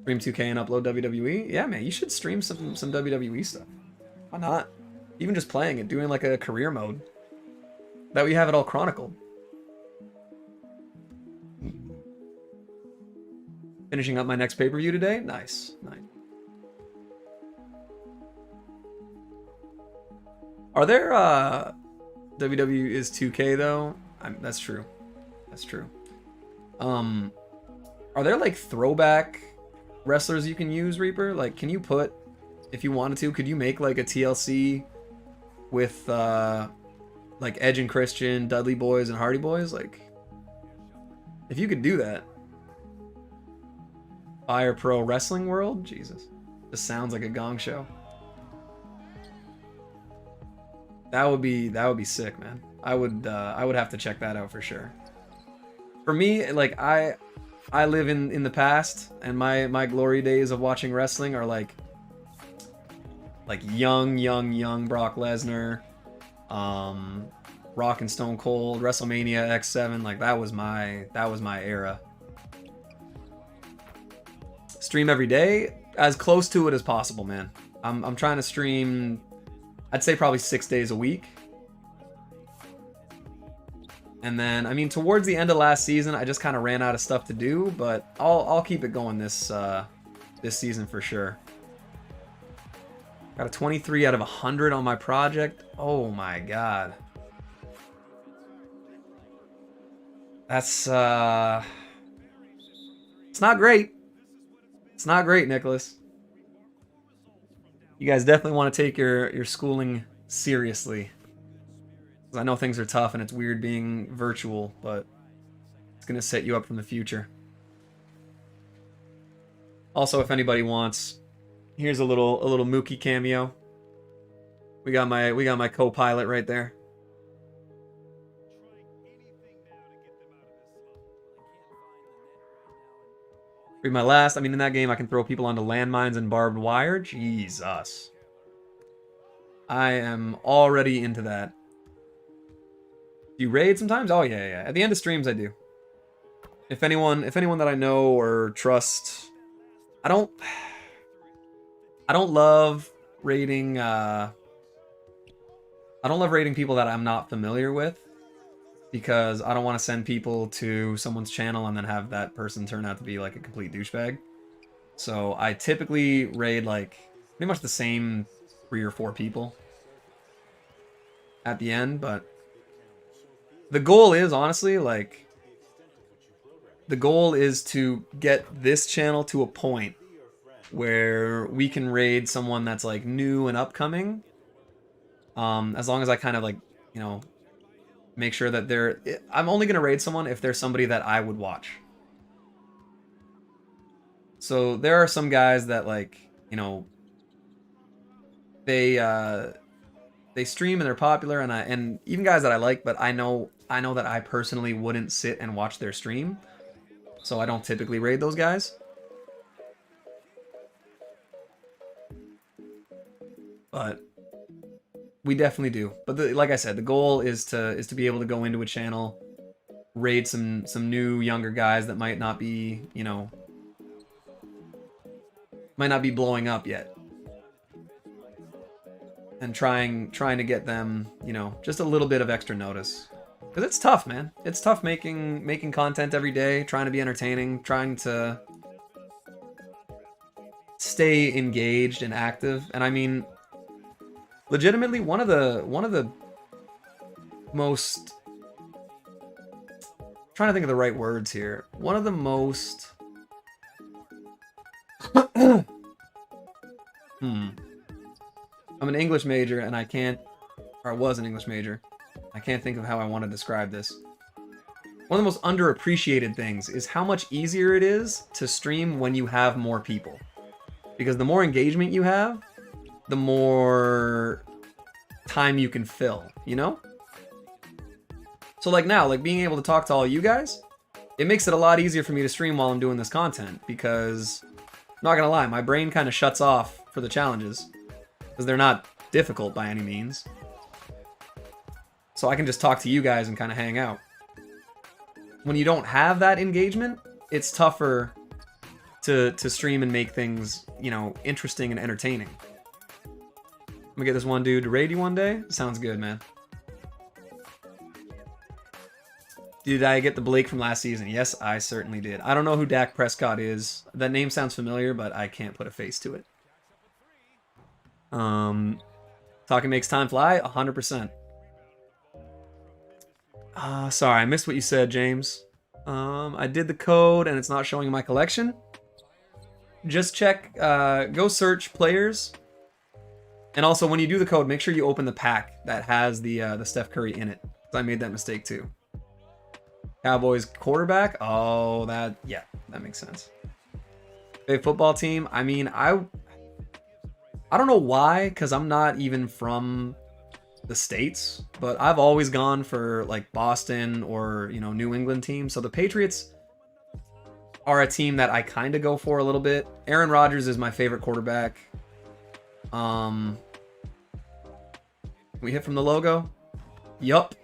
Stream 2K and upload WWE? Yeah, man, you should stream some WWE stuff. Why not? Even just playing it, doing like a career mode. That way you have it all chronicled. Finishing up my next pay-per-view today? Nice, nice. Are there, WWE is 2K though? That's true. That's true. Are there like throwback wrestlers you can use, Reaper? Like, can you put, if you wanted to, could you make like a TLC with, like Edge and Christian, Dudley Boys, and Hardy Boys? Like, if you could do that. Fire Pro Wrestling World? Jesus. This sounds like a Gong Show. That would be sick, man. I would have to check that out for sure. For me, like I live in the past, and my glory days of watching wrestling are like young Brock Lesnar, Rock and Stone Cold, WrestleMania X7. Like that was my era. Stream every day, as close to it as possible, man. I'm trying to stream, I'd say probably 6 days a week. And then, I mean, towards the end of last season, I just kind of ran out of stuff to do, but I'll keep it going this season for sure. Got a 23 out of 100 on my project. Oh my god. That's it's not great. It's not great, Nicholas. You guys definitely want to take your schooling seriously. I know things are tough and it's weird being virtual, but it's going to set you up for the future. Also, if anybody wants, here's a little Mookie cameo. We got my co-pilot right there. Read my last. I mean, in that game, I can throw people onto landmines and barbed wire. Jesus. I am already into that. Do you raid sometimes? Oh, yeah. At the end of streams, I do. If anyone that I know or trust... I don't love raiding... I don't love raiding people that I'm not familiar with, because I don't want to send people to someone's channel and then have that person turn out to be like a complete douchebag. So I typically raid like pretty much the same 3 or 4 people at the end, but the goal is honestly like the goal is to get this channel to a point where we can raid someone that's like new and upcoming. As long as I kind of like, you know, make sure that I'm only going to raid someone if there's somebody that I would watch. So there are some guys that like, you know, they stream and they're popular, and even guys that I like, but I know that I personally wouldn't sit and watch their stream. So I don't typically raid those guys. But we definitely do. But like I said, the goal is to be able to go into a channel, raid some new younger guys that might not be, you know, might not be blowing up yet, and trying to get them, you know, just a little bit of extra notice. Because it's tough, man. It's tough making content every day, trying to be entertaining, trying to stay engaged and active. And I mean, legitimately, one of the most, I'm trying to think of the right words here. One of the most I'm an English major and I can't, or I was an English major. I can't think of how I want to describe this. One of the most underappreciated things is how much easier it is to stream when you have more people. Because the more engagement you have, the more time you can fill, you know? So like now, like being able to talk to all you guys, it makes it a lot easier for me to stream while I'm doing this content, because I'm not gonna lie, my brain kind of shuts off for the challenges because they're not difficult by any means. So I can just talk to you guys and kind of hang out. When you don't have that engagement, it's tougher to stream and make things, you know, interesting and entertaining. I'm gonna get this one dude to raid you one day. Sounds good, man. Did I get the Blake from last season? Yes, I certainly did. I don't know who Dak Prescott is. That name sounds familiar, but I can't put a face to it. Talking makes time fly? 100%. Sorry, I missed what you said, James. I did the code and it's not showing in my collection. Just check, go search players. And also, when you do the code, make sure you open the pack that has the Steph Curry in it. I made that mistake too. Cowboys quarterback? Oh, that makes sense. Hey, football team? I mean, I don't know why, because I'm not even from the States, but I've always gone for like Boston or, you know, New England teams. So the Patriots are a team that I kind of go for a little bit. Aaron Rodgers is my favorite quarterback. We hit from the logo? Yup.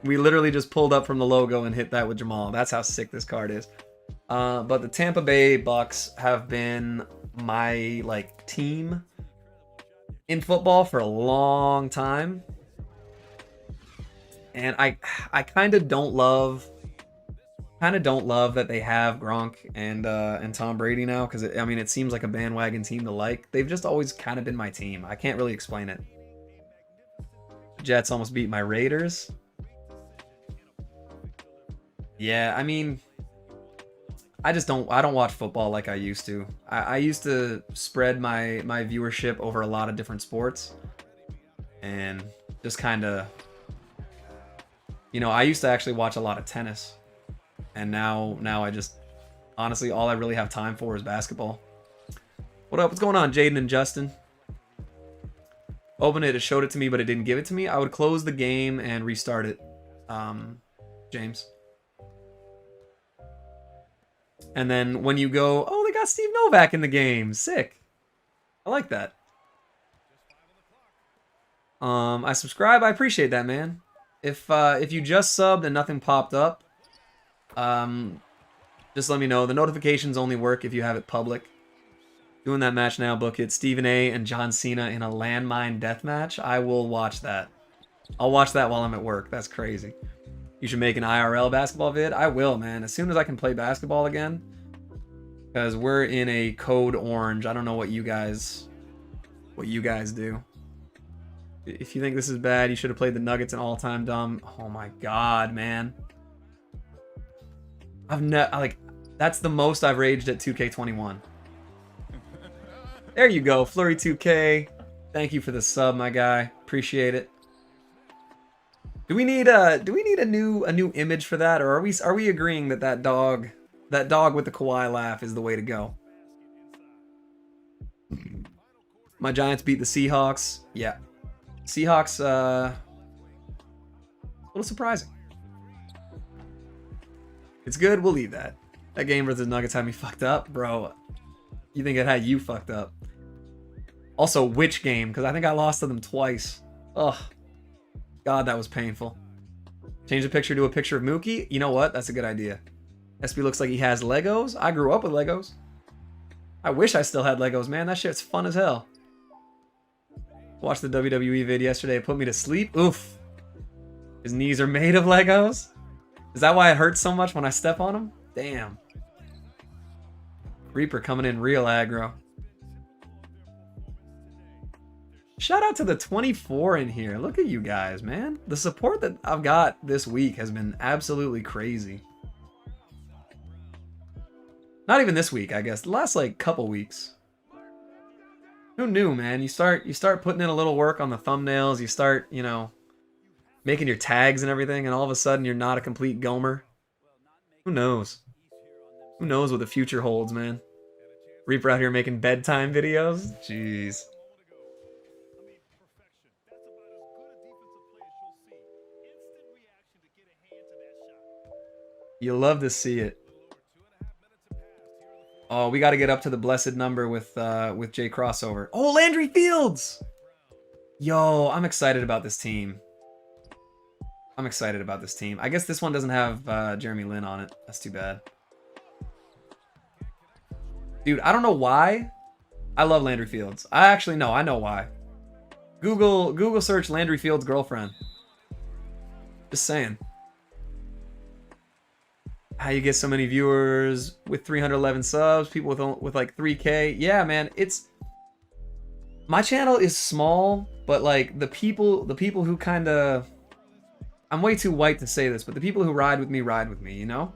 We literally just pulled up from the logo and hit that with Jamal. That's how sick this card is. But the Tampa Bay Bucks have been my like team in football for a long time. And I kind of don't love that they have Gronk and Tom Brady now, because I mean, it seems like a bandwagon team to like. They've just always kind of been my team. I can't really explain it. Jets almost beat my Raiders. Yeah, I mean, I don't watch football like I used to. I used to spread my viewership over a lot of different sports, and just kind of, you know, I used to actually watch a lot of tennis, and now I just, honestly, all I really have time for is basketball. What up? What's going on, Jaden and Justin? Open it, it showed it to me, but it didn't give it to me. I would close the game and restart it, James. And then when you go, oh, they got Steve Novak in the game. Sick. I like that. I subscribe. I appreciate that, man. If you just subbed and nothing popped up, just let me know. The notifications only work if you have it public. Doing that match now, book it. Stephen A. and John Cena in a landmine death match. I will watch that. I'll watch that while I'm at work. That's crazy. You should make an IRL basketball vid. I will, man. As soon as I can play basketball again. Because we're in a code orange. I don't know what you guys do. If you think this is bad, you should have played the Nuggets in all-time dumb. Oh my god, man. That's the most I've raged at 2K21. There you go, Flurry 2K. Thank you for the sub, my guy. Appreciate it. Do we need a new image for that, or are we agreeing that dog with the Kawhi laugh is the way to go? My Giants beat the Seahawks. Yeah. Seahawks a little surprising. It's good, we'll leave that. That game versus Nuggets had me fucked up, bro. You think it had you fucked up? Also, which game? Because I think I lost to them twice. Ugh. God, that was painful. Change the picture to a picture of Mookie. You know what? That's a good idea. SB looks like he has Legos. I grew up with Legos. I wish I still had Legos, man. That shit's fun as hell. Watched the WWE vid yesterday. It put me to sleep. Oof. His knees are made of Legos? Is that why it hurts so much when I step on them? Damn. Reaper coming in real aggro. Shout out to the 24 in here. Look at you guys, man. The support that I've got this week has been absolutely crazy. Not even this week, I guess. The last like couple weeks. Who knew, man? You start putting in a little work on the thumbnails. You start, you know, making your tags and everything, and all of a sudden you're not a complete gomer. Who knows? Who knows what the future holds, man? Reaper out here making bedtime videos. Jeez. You love to see it. Oh, we got to get up to the blessed number with Jay Crossover. Oh, Landry Fields! Yo, I'm excited about this team. I'm excited about this team. I guess this one doesn't have Jeremy Lin on it. That's too bad. Dude, I don't know why. I love Landry Fields. I know why. Google search Landry Fields girlfriend. Just saying. How you get so many viewers with 311 subs, people with like 3K. Yeah, man, my channel is small, but like the people who kind of, I'm way too white to say this, but the people who ride with me, you know?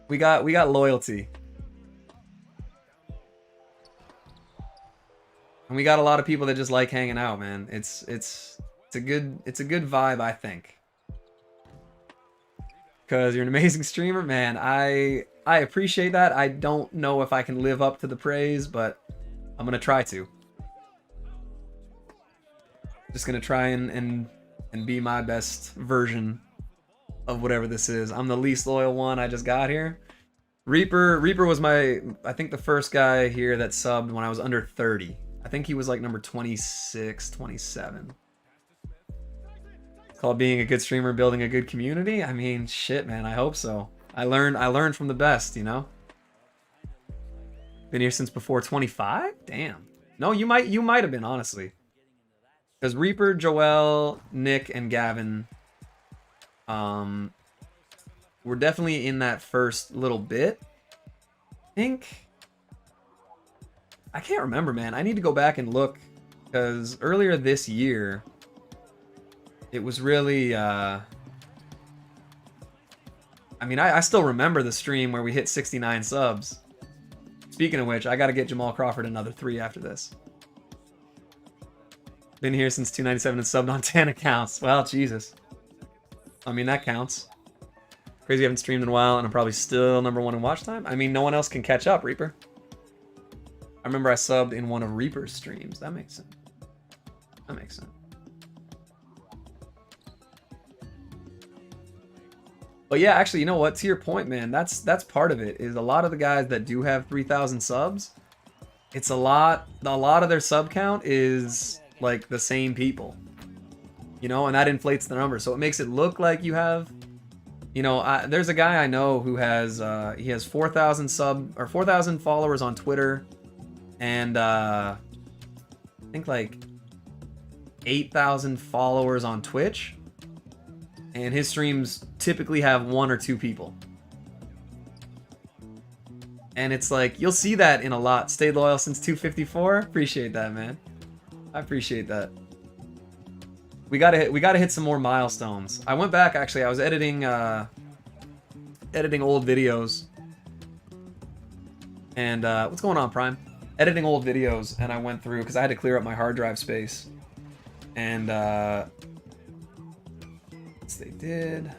We got loyalty. And we got a lot of people that just like hanging out, man. It's a good vibe, I think. Because you're an amazing streamer, man. I appreciate that. I don't know if I can live up to the praise, but I'm gonna try to. Just gonna try and be my best version of whatever this is. I'm the least loyal one. I just got here. Reaper was I think the first guy here that subbed when I was under 30. I think he was like number 26, 27. Called being a good streamer, building a good community. I mean, shit, man. I hope so. I learned from the best, you know. Been here since before 25. Damn. No, you might have been, honestly. Because Reaper, Joel, Nick, and Gavin, were definitely in that first little bit. I think. I can't remember, man. I need to go back and look, because earlier this year, it was really, I mean, I still remember the stream where we hit 69 subs. Speaking of which, I got to get Jamal Crawford another 3 after this. Been here since 297 and subbed on 10 accounts. Well, Jesus. I mean, that counts. Crazy, I haven't streamed in a while, and I'm probably still #1 in watch time. I mean, no one else can catch up, Reaper. I remember I subbed in one of Reaper's streams. That makes sense. That makes sense. But yeah, actually, you know what? To your point, man, that's part of it. Is a lot of the guys that do have 3,000 subs, it's a lot of their sub count is like the same people, you know, and that inflates the number. So it makes it look like you have, you know, there's a guy I know who has he has 4,000 followers on Twitter, and I think like 8,000 followers on Twitch. And his streams typically have 1 or 2 people. And it's like, you'll see that in a lot. Stayed loyal since 254. Appreciate that, man. I appreciate that. We gotta hit some more milestones. I went back, actually. I was editing old videos. And what's going on, Prime? Editing old videos, and I went through because I had to clear up my hard drive space. And they did.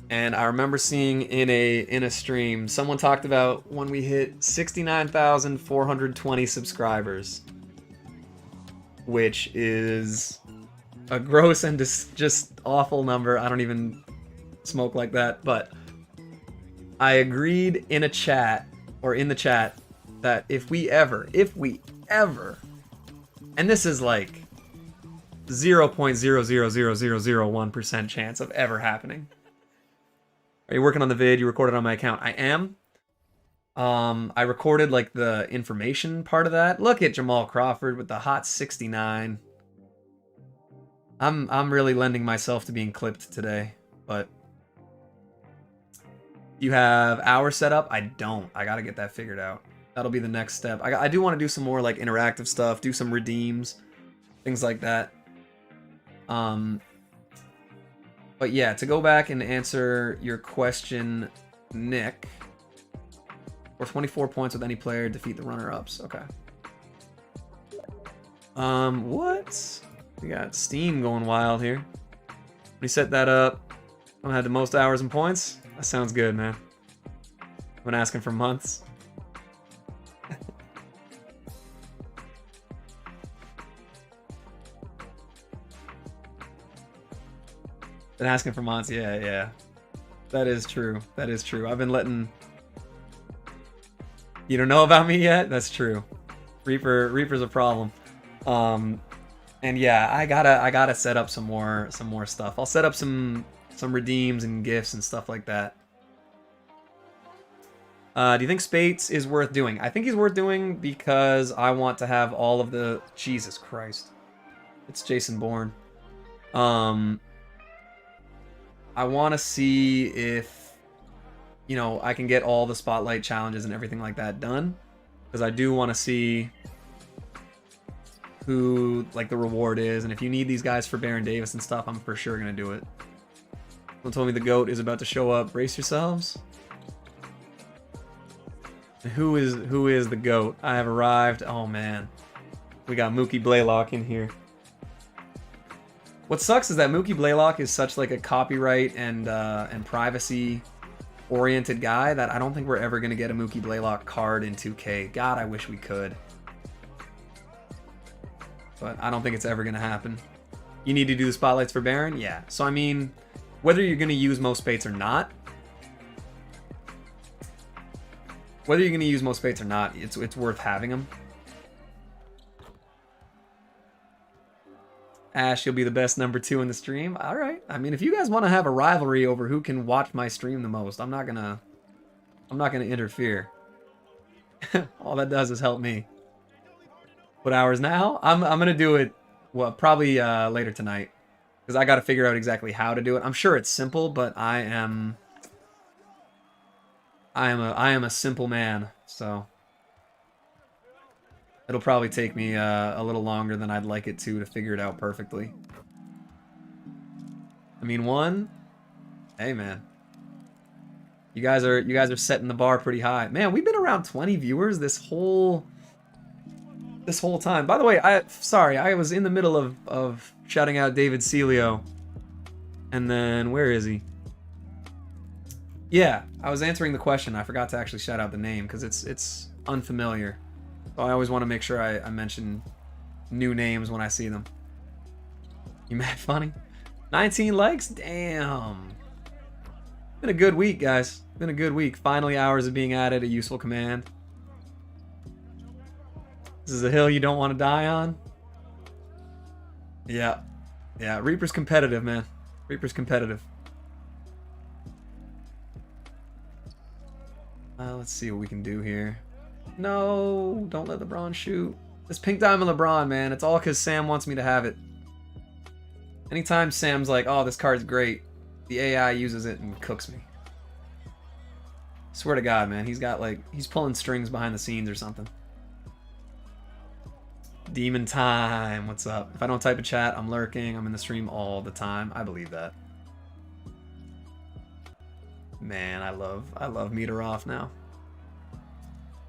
And I remember seeing in a stream, someone talked about when we hit 69,420 subscribers, which is a gross and just awful number. I don't even smoke like that, but I agreed in a chat, or in the chat, that if we ever, and this is like 0.00001% chance of ever happening. Are you working on the vid you recorded on my account? I am. I recorded like the information part of that. Look at Jamal Crawford with the hot 69. I'm really lending myself to being clipped today, but you have hours set up? I don't. I gotta get that figured out. That'll be the next step. I do want to do some more like interactive stuff, do some redeems, things like that. But yeah, to go back and answer your question, Nick, or 24 points with any player, defeat the runner-ups. Okay. What? We got Steam going wild here. We set that up. I have the most hours and points. That sounds good, man. I've been asking for months. Been asking for months. Yeah, yeah. That is true. That is true. I've been letting... You don't know about me yet? That's true. Reaper's a problem. And yeah, I gotta set up some more stuff. I'll set up some redeems and gifts and stuff like that. Do you think Speights is worth doing? I think he's worth doing because I want to have all of the... Jesus Christ. It's Jason Bourne. I want to see if, you know, I can get all the spotlight challenges and everything like that done. Because I do want to see who, like, the reward is. And if you need these guys for Baron Davis and stuff, I'm for sure going to do it. Someone told me the GOAT is about to show up. Brace yourselves. Who is the GOAT? I have arrived. Oh, man. We got Mookie Blaylock in here. What sucks is that Mookie Blaylock is such like a copyright and privacy oriented guy that I don't think we're ever going to get a Mookie Blaylock card in 2K. God, I wish we could. But I don't think it's ever going to happen. You need to do the spotlights for Baron? Yeah. So, I mean, whether you're going to use most Speights or not, it's worth having them. Ash, you'll be the best number 2 in the stream. All right. I mean, if you guys want to have a rivalry over who can watch my stream the most, I'm not gonna interfere. All that does is help me. What hours now? I'm gonna do it. Well, probably later tonight, because I got to figure out exactly how to do it. I'm sure it's simple, but I am a simple man, so. It'll probably take me a little longer than I'd like it to figure it out perfectly. I mean, hey man, you guys are setting the bar pretty high. Man, we've been around 20 viewers this whole time. By the way, I was in the middle of shouting out David Celio, and then where is he? Yeah, I was answering the question. I forgot to actually shout out the name because it's unfamiliar. So I always want to make sure I mention new names when I see them. You mad funny? 19 likes? Damn. Been a good week, guys. Been a good week. Finally, hours of being added, a useful command. This is a hill you don't want to die on? Yeah. Yeah, Reaper's competitive, man. Reaper's competitive. Let's see what we can do here. No, don't let LeBron shoot. This pink diamond LeBron, man. It's all because Sam wants me to have it. Anytime Sam's like, oh, this card's great, the AI uses it and cooks me. Swear to God, man. He's got like, he's pulling strings behind the scenes or something. Demon time. What's up? If I don't type a chat, I'm lurking. I'm in the stream all the time. I believe that. Man, I love meter off now.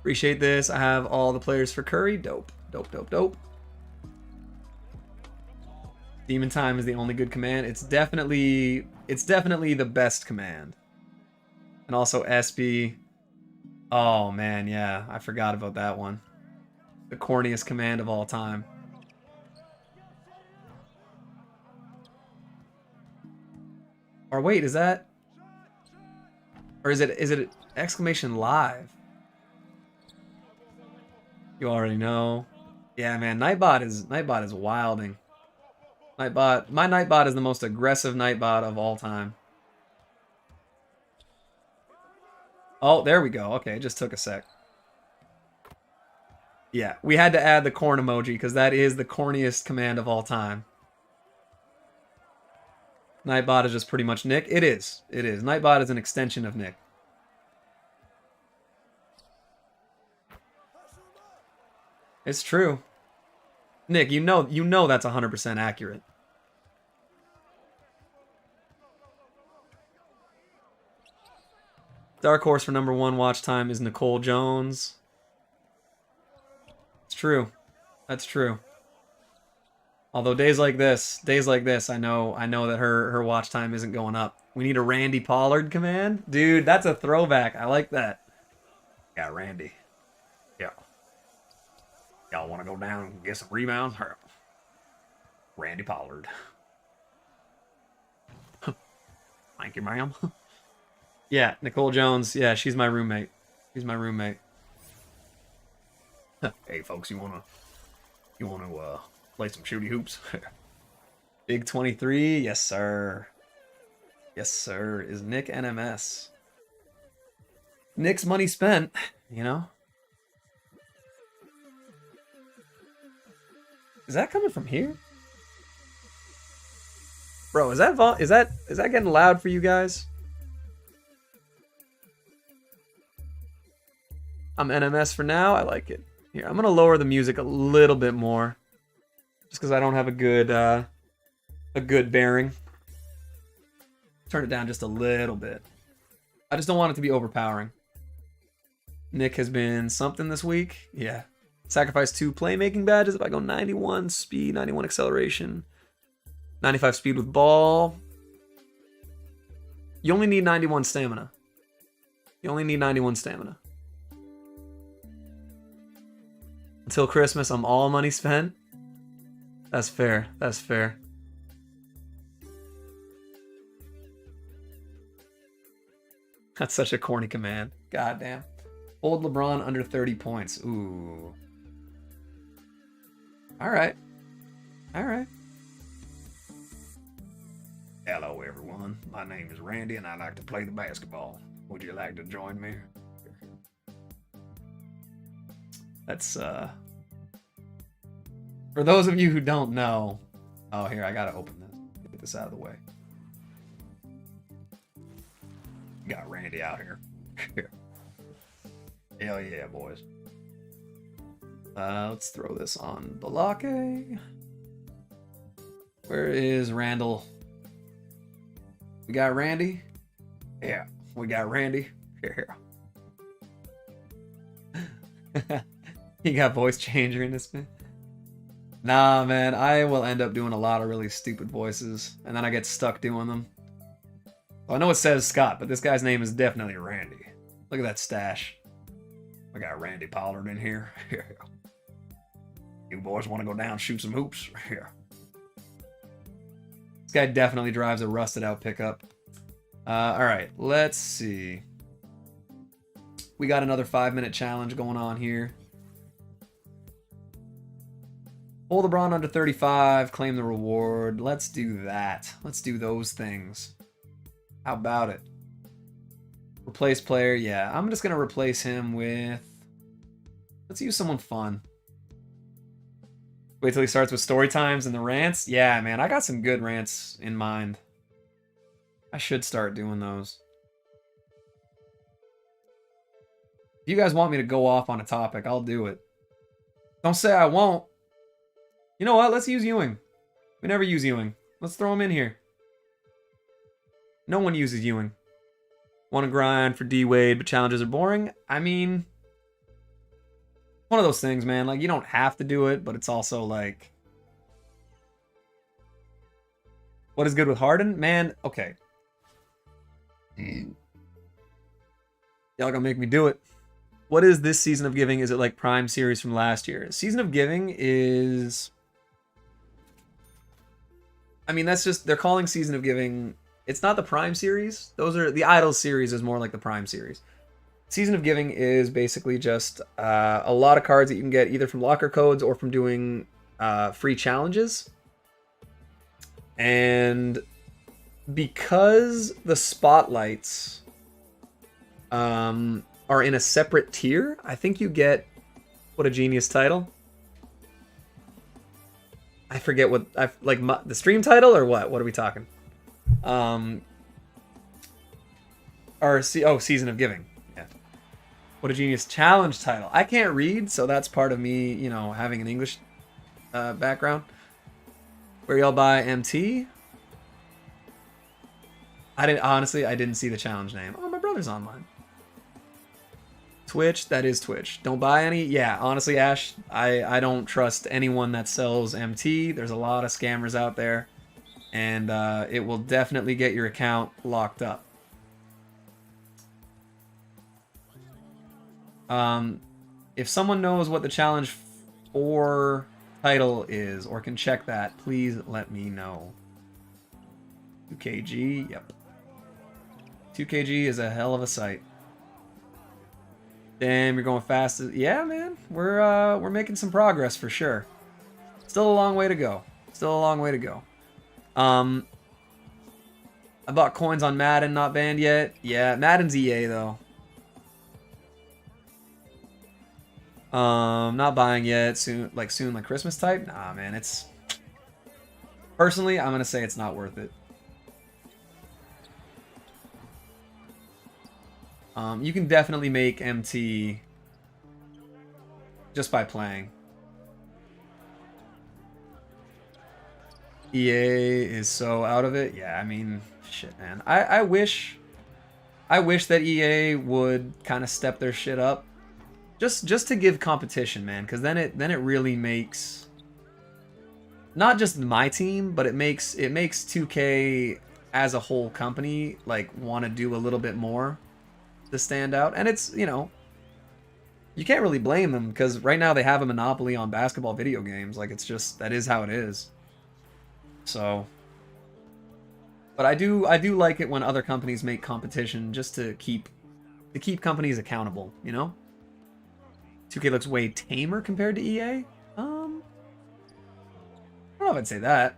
Appreciate this. I have all the players for Curry. Dope. Dope, dope, dope. Demon time is the only good command. It's definitely the best command. And also SB. Oh man, yeah. I forgot about that one. The corniest command of all time. Or wait, is that? Or is it exclamation live? You already know. Yeah, man, Nightbot is wilding. My Nightbot is the most aggressive Nightbot of all time. Oh, there we go. Okay, it just took a sec. Yeah, we had to add the corn emoji because that is the corniest command of all time. Nightbot is just pretty much Nick. It is. Nightbot is an extension of Nick. It's true. Nick, you know that's 100% accurate. Dark horse for #1 watch time is Nicole Jones. It's true. That's true. Although days like this, I know that her watch time isn't going up. We need a Randy Pollard command? Dude, that's a throwback. I like that. got Randy. Yeah. Y'all want to go down and get some rebounds? Randy Pollard. Thank you, ma'am. Yeah, Nicole Jones. Yeah, she's my roommate. She's my roommate. Hey, folks, you wanna play some shooty hoops? Big 23, yes sir. Yes sir. Is Nick NMS? Nick's money spent, you know. Is that coming from here? Bro, is that getting loud for you guys? I'm NMS for now. I like it. Here, I'm gonna lower the music a little bit more, just because I don't have a good bearing. Turn it down just a little bit. I just don't want it to be overpowering. Nick has been something this week. Yeah. Sacrifice 2 playmaking badges if I go 91 speed, 91 acceleration, 95 speed with ball. You only need 91 stamina. You only need 91 stamina. Until Christmas, I'm all money spent. That's fair. That's fair. That's such a corny command. Goddamn. Hold LeBron under 30 points. Ooh. Alright. Alright. Hello, everyone. My name is Randy, and I like to play the basketball. Would you like to join me? That's, for those of you who don't know... Oh, here, I gotta open this. Get this out of the way. Got Randy out here. Hell yeah, boys. Let's throw this on Balake. Where is Randall? We got Randy? Yeah, we got Randy. Here. He got voice changer in this man. Nah, man, I will end up doing a lot of really stupid voices, and then I get stuck doing them. Well, I know it says Scott, but this guy's name is definitely Randy. Look at that stash. I got Randy Pollard in here. You boys want to go down and shoot some hoops? Here. This guy definitely drives a rusted out pickup. Alright, let's see. We got another 5-minute challenge going on here. Hold LeBron under 35, claim the reward. Let's do that. Let's do those things. How about it? Replace player, yeah. I'm just going to replace him with... Let's use someone fun. Wait till he starts with story times and the rants? Yeah, man, I got some good rants in mind. I should start doing those. If you guys want me to go off on a topic, I'll do it. Don't say I won't. You know what? Let's use Ewing. We never use Ewing. Let's throw him in here. No one uses Ewing. Want to grind for D-Wade, but challenges are boring? I mean, one of those things, man. Like, you don't have to do it, but it's also like... What is good with Harden? Man, okay. Y'all gonna make me do it. What is this Season of Giving? Is it like Prime Series from last year? Season of Giving is... I mean, that's just... They're calling Season of Giving... It's not the Prime Series. Those are... The Idols series is more like the Prime Series. Season of Giving is basically just a lot of cards that you can get either from locker codes or from doing free challenges. And because the spotlights are in a separate tier, I think you get... What a genius title. I forget what... the stream title or what? What are we talking? Season of Giving. Yeah. What a genius challenge title. I can't read, so that's part of me, you know, having an English background. Where y'all buy MT? I didn't see the challenge name. Oh, my brother's online. Twitch, that is Twitch. Don't buy any? Yeah, honestly, Ash, I don't trust anyone that sells MT. There's a lot of scammers out there. And it will definitely get your account locked up. If someone knows what the challenge for title is or can check that, please let me know. 2kg, yep. 2kg is a hell of a sight. Damn, you're going fast. Yeah, man, we're making some progress for sure. Still a long way to go. Still a long way to go. I bought coins on Madden, not banned yet. Yeah, Madden's EA though. Not buying yet. Soon, like Christmas type. Nah, man, it's personally, I'm gonna say it's not worth it. You can definitely make MT just by playing. EA is so out of it. Yeah, I mean, shit, man. I wish that EA would kind of step their shit up, just to give competition, man. Because then it really makes not just MyTEAM, but it makes 2K as a whole company like want to do a little bit more to stand out. And it's, you know, you can't really blame them because right now they have a monopoly on basketball video games. Like, it's just, that is how it is. So, but I do like it when other companies make competition just to keep companies accountable, you know? 2K looks way tamer compared to EA. I don't know if I'd say that.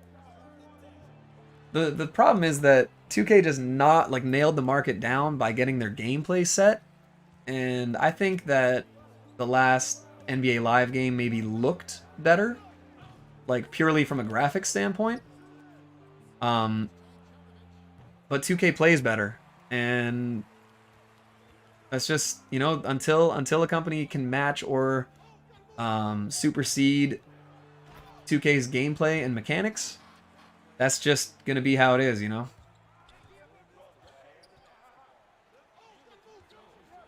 The problem is that 2K just not like nailed the market down by getting their gameplay set, and I think that the last NBA Live game maybe looked better, like purely from a graphics standpoint. But 2K plays better, and that's just, you know, until a company can match or supersede 2K's gameplay and mechanics, that's just gonna be how it is, you know.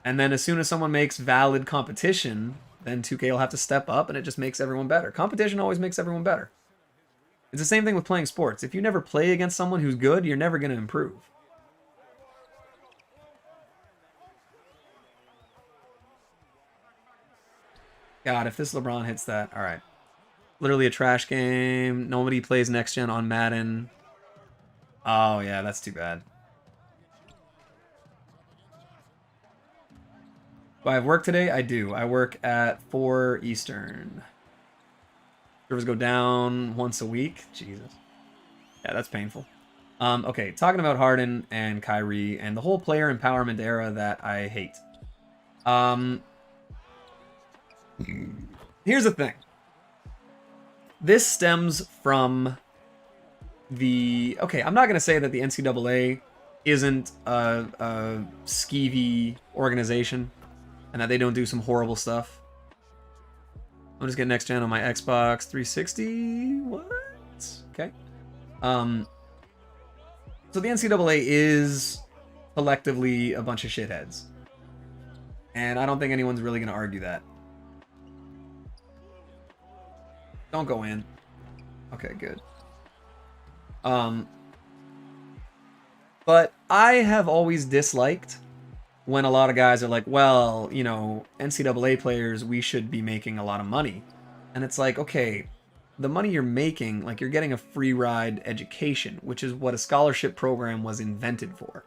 And then as soon as someone makes valid competition, then 2K will have to step up, and it just makes everyone better. Competition always makes everyone better. It's the same thing with playing sports. If you never play against someone who's good, you're never going to improve. God, if this LeBron hits that, all right. Literally a trash game. Nobody plays next gen on Madden. Oh, yeah, that's too bad. Do I have work today? I do. I work at 4 Eastern. Servers go down once a week. Jesus. Yeah, that's painful. Okay, talking about Harden and Kyrie and the whole player empowerment era that I hate. Here's the thing. This stems from the... Okay, I'm not going to say that the NCAA isn't a skeevy organization and that they don't do some horrible stuff. I'm just getting next gen on my Xbox 360. What? Okay. So the NCAA is collectively a bunch of shitheads. And I don't think anyone's really going to argue that. Don't go in. Okay, good. But I have always disliked when a lot of guys are like, well, you know, NCAA players, we should be making a lot of money. And it's like, okay, the money you're making, like, you're getting a free ride education, which is what a scholarship program was invented for.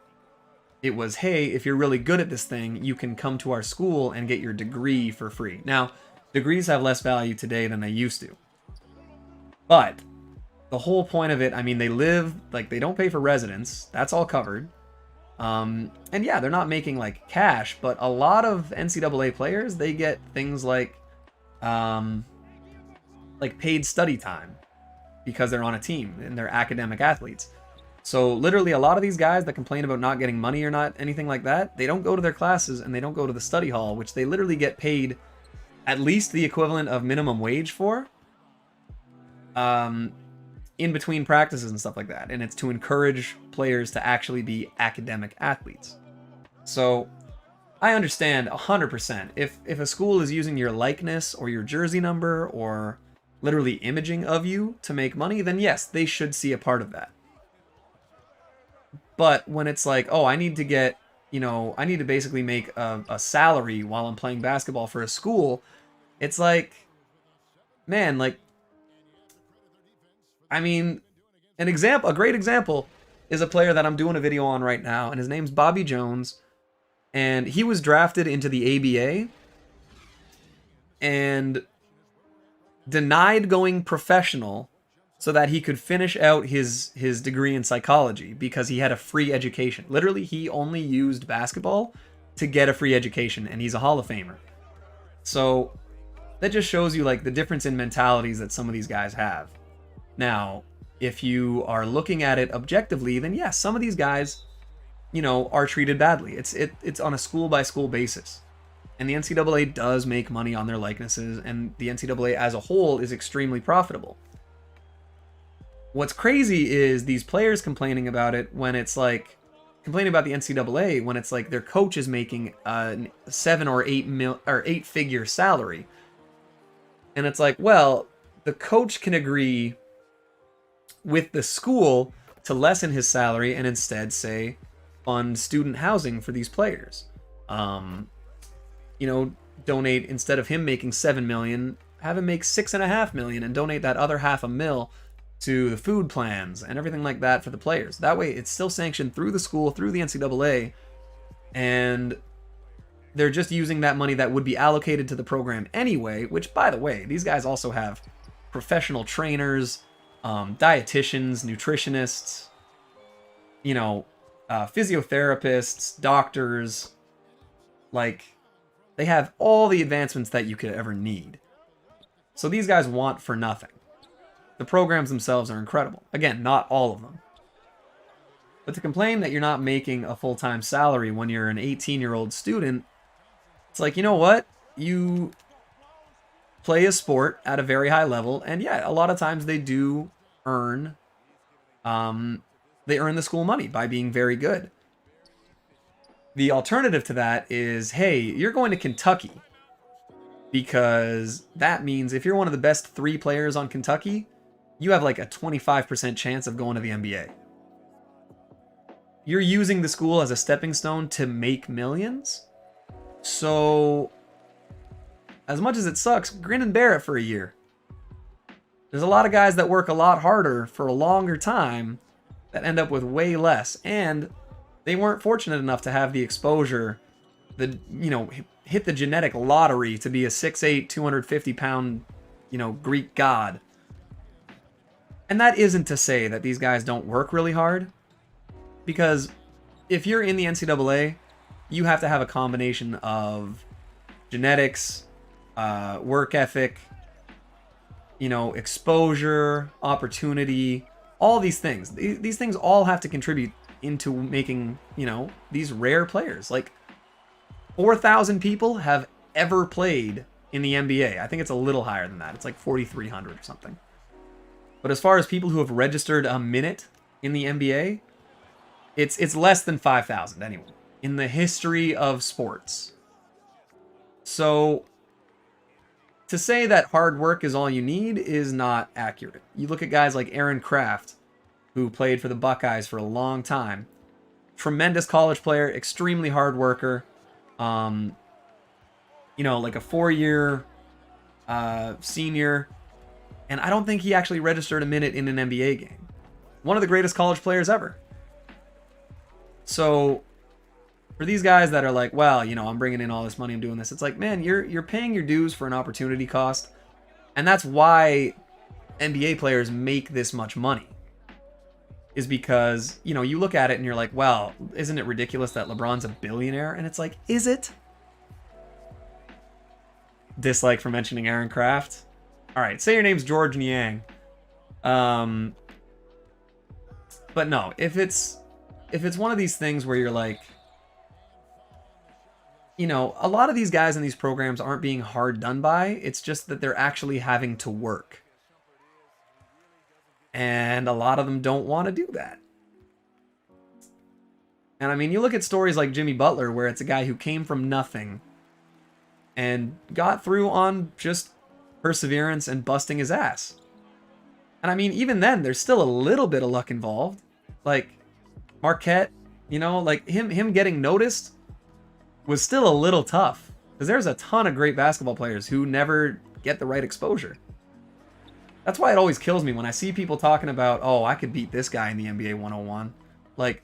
It was, hey, if you're really good at this thing, you can come to our school and get your degree for free. Now, degrees have less value today than they used to. But the whole point of it, I mean, they live, like, they don't pay for residence. That's all covered. And yeah, they're not making like cash, but a lot of NCAA players, they get things like paid study time because they're on a team and they're academic athletes. So literally a lot of these guys that complain about not getting money or not anything like that, they don't go to their classes and they don't go to the study hall, which they literally get paid at least the equivalent of minimum wage for. In between practices and stuff like that, and it's to encourage players to actually be academic athletes. So I understand 100% if a school is using your likeness or your jersey number or literally imaging of you to make money, then yes, they should see a part of that. But when it's like, oh, I need to get you know, I need to basically make a salary while I'm playing basketball for a school. It's like, man, like, I mean, a great example is a player that I'm doing a video on right now, and his name's Bobby Jones, and he was drafted into the ABA and denied going professional so that he could finish out his degree in psychology because he had a free education. Literally, he only used basketball to get a free education, and he's a Hall of Famer. So that just shows you like the difference in mentalities that some of these guys have. Now, if you are looking at it objectively, then yes, some of these guys, you know, are treated badly. It's on a school by school basis. And the NCAA does make money on their likenesses, and the NCAA as a whole is extremely profitable. What's crazy is these players complaining about it when it's like, complaining about the NCAA when it's like their coach is making a 7 or 8 figure salary. And it's like, well, the coach can agree with the school to lessen his salary and instead say fund student housing for these players. You know, donate, instead of him making 7 million, have him make 6.5 million and donate that other $500,000 to the food plans and everything like that for the players. That way it's still sanctioned through the school, through the NCAA, and they're just using that money that would be allocated to the program anyway, which, by the way, these guys also have professional trainers, dietitians, nutritionists, you know, physiotherapists, doctors. Like, they have all the advancements that you could ever need. So these guys want for nothing. The programs themselves are incredible. Again, not all of them. But to complain that you're not making a full-time salary when you're an 18-year-old student, it's like, you know what? You play a sport at a very high level, and yeah, a lot of times they do earn, the school money by being very good. The alternative to that is, hey, you're going to Kentucky, because that means if you're one of the best 3 players on Kentucky, you have like a 25% chance of going to the NBA. You're using the school as a stepping stone to make millions. So, as much as it sucks, grin and bear it for a year. There's a lot of guys that work a lot harder for a longer time that end up with way less, and they weren't fortunate enough to have the exposure, hit the genetic lottery to be a 6'8", 250-pound, Greek god. And that isn't to say that these guys don't work really hard, because if you're in the NCAA, you have to have a combination of genetics, work ethic, exposure, opportunity, all these things. These things all have to contribute into making, these rare players. Like, 4,000 people have ever played in the NBA. I think it's a little higher than that. It's like 4,300 or something. But as far as people who have registered a minute in the NBA, it's less than 5,000 anyway, in the history of sports. So, to say that hard work is all you need is not accurate. You look at guys like Aaron Kraft, who played for the Buckeyes for a long time. Tremendous college player, extremely hard worker. Like a 4-year senior. And I don't think he actually registered a minute in an NBA game. One of the greatest college players ever. So, for these guys that are like, well, I'm bringing in all this money, I'm doing this. It's like, man, you're paying your dues for an opportunity cost. And that's why NBA players make this much money. Is because, you look at it and you're like, well, isn't it ridiculous that LeBron's a billionaire? And it's like, is it? Dislike for mentioning Aaron Kraft. All right, say your name's George Niang. But no, if it's one of these things where you're like, a lot of these guys in these programs aren't being hard done by. It's just that they're actually having to work. And a lot of them don't want to do that. And I mean, you look at stories like Jimmy Butler, where it's a guy who came from nothing and got through on just perseverance and busting his ass. And I mean, even then, there's still a little bit of luck involved. Like, Marquette, You know, like him getting noticed was still a little tough because there's a ton of great basketball players who never get the right exposure. That's why it always kills me when I see people talking about, oh, I could beat this guy in the NBA 101. Like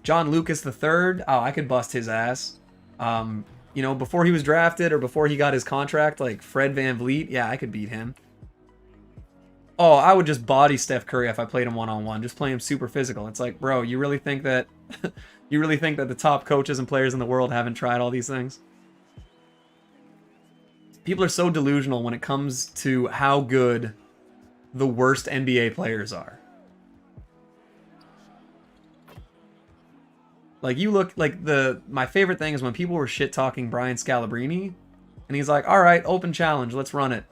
John Lucas III, oh, I could bust his ass. You know, before he was drafted or before he got his contract, like Fred VanVleet, yeah, I could beat him. Oh, I would just body Steph Curry if I played him one-on-one. Just play him super physical. It's like, bro, you really think that you really think that the top coaches and players in the world haven't tried all these things? People are so delusional when it comes to how good the worst NBA players are. Like, you look like my favorite thing is when people were shit talking Brian Scalabrine, and he's like, all right, open challenge, let's run it.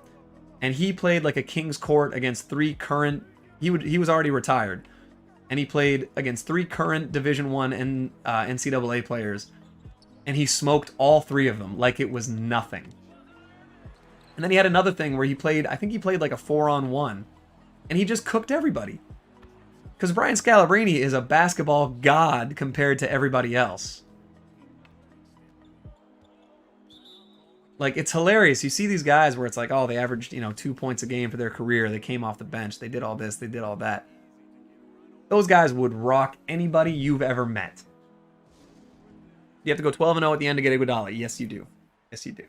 And he played like a king's court against three current, he was already retired, and he played against three current Division I and NCAA players, and he smoked all three of them like it was nothing. And then he had another thing where he played, I think he played like a 4-on-1, and he just cooked everybody. Because Brian Scalabrine is a basketball god compared to everybody else. Like, it's hilarious. You see these guys where it's like, oh, they averaged, 2 points a game for their career. They came off the bench. They did all this. They did all that. Those guys would rock anybody you've ever met. You have to go 12-0 at the end to get Iguodala. Yes, you do. Yes, you do.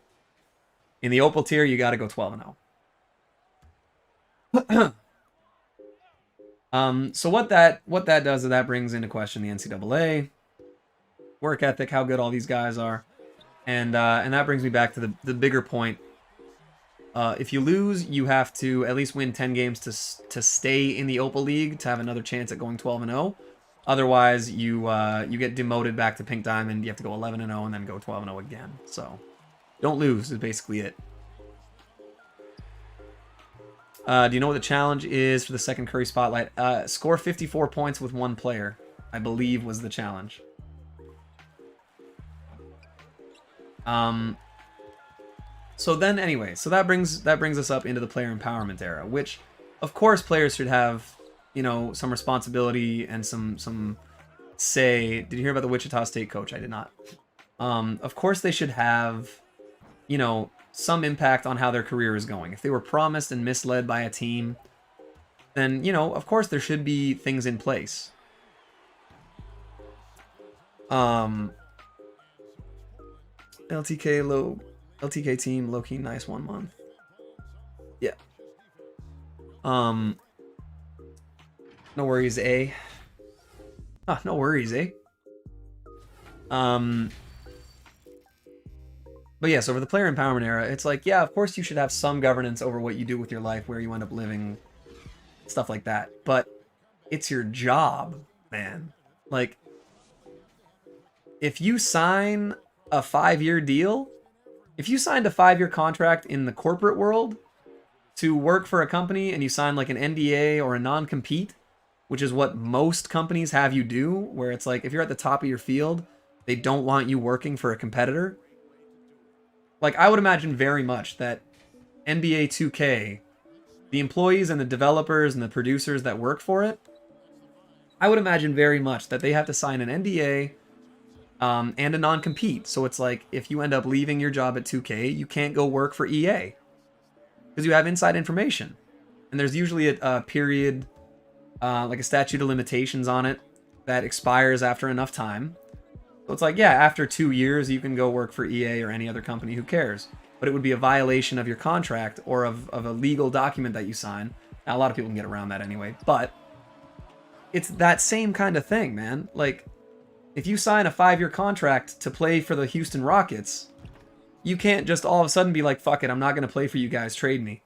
In the Opal tier, you got to go 12-0. So what that does is that brings into question the NCAA, work ethic, how good all these guys are, and that brings me back to the bigger point. If you lose, you have to at least win 10 games to stay in the Opal League to have another chance at going 12-0. Otherwise, you get demoted back to Pink Diamond. You have to go 11-0 and then go 12-0 again. So don't lose is basically it. Do you know what the challenge is for the second Curry Spotlight? Score 54 points with one player, I believe was the challenge. So then anyway, so that brings us up into the player empowerment era, which of course players should have, some responsibility and some say. Did you hear about the Wichita State coach? I did not. Of course they should have, some impact on how their career is going. If they were promised and misled by a team, then, of course there should be things in place. LTK team, low-key nice 1 month. Yeah. No worries, eh? No worries, eh? But yeah, so for the player empowerment era, it's like, yeah, of course you should have some governance over what you do with your life, where you end up living, stuff like that. But it's your job, man. Like, if you sign a 5-year deal, if you signed a 5-year contract in the corporate world to work for a company and you sign like an NDA or a non-compete, which is what most companies have you do, where it's like, if you're at the top of your field, they don't want you working for a competitor. Like, I would imagine very much that NBA 2K, the employees and the developers and the producers that work for it, I would imagine very much that they have to sign an NDA and a non-compete. So it's like, if you end up leaving your job at 2K, you can't go work for EA because you have inside information. And there's usually a period, like a statute of limitations on it that expires after enough time. So it's like, yeah, after 2 years, you can go work for EA or any other company, who cares? But it would be a violation of your contract or of a legal document that you sign. Now, a lot of people can get around that anyway, but it's that same kind of thing, man. Like, if you sign a 5-year contract to play for the Houston Rockets, you can't just all of a sudden be like, fuck it, I'm not going to play for you guys, trade me.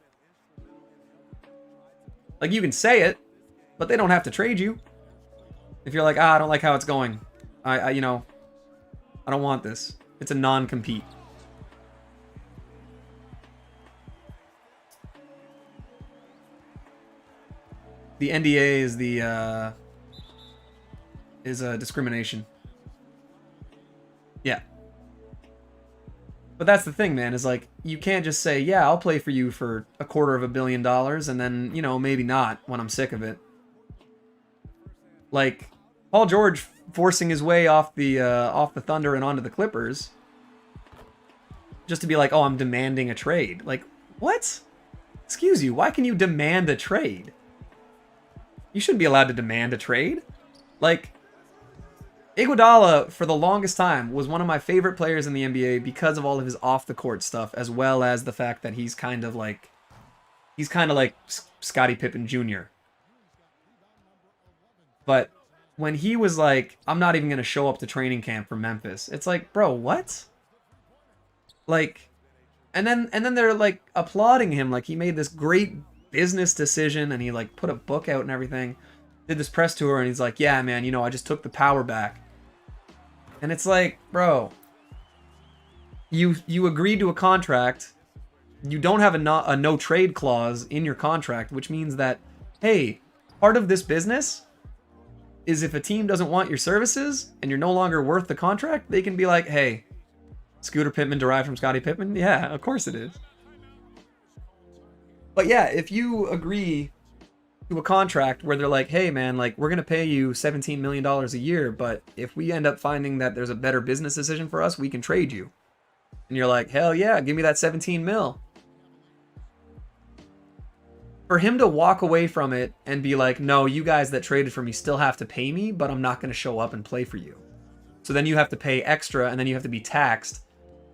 Like, you can say it, but they don't have to trade you. If you're like, I don't like how it's going. I don't want this. It's a non-compete. The NDA is a discrimination. Yeah. But that's the thing, man, is like, you can't just say, yeah, I'll play for you for $250 million and then, maybe not when I'm sick of it. Like, Paul George forcing his way off the Thunder and onto the Clippers, just to be like, oh, I'm demanding a trade. Like, what? Excuse you, why can you demand a trade? You shouldn't be allowed to demand a trade. Like, Iguodala, for the longest time, was one of my favorite players in the NBA because of all of his off-the-court stuff, as well as the fact that he's kind of like Scottie Pippen Jr. But when he was like, I'm not even going to show up to training camp for Memphis, it's like, bro, what? Like, and then they're like applauding him like he made this great business decision and he like put a book out and everything, did this press tour, and he's like, yeah, man, you know, I just took the power back. And it's like, bro, you agreed to a contract. You don't have a no trade clause in your contract, which means that, hey, part of this business is if a team doesn't want your services and you're no longer worth the contract, they can be like, hey, Scooter Pittman derived from Scottie Pippen? Yeah, of course it is. But yeah, if you agree to a contract where they're like, hey man, like we're going to pay you $17 million a year, but if we end up finding that there's a better business decision for us, we can trade you. And you're like, hell yeah, give me that 17 mil. For him to walk away from it and be like, no, you guys that traded for me still have to pay me, but I'm not going to show up and play for you. So then you have to pay extra and then you have to be taxed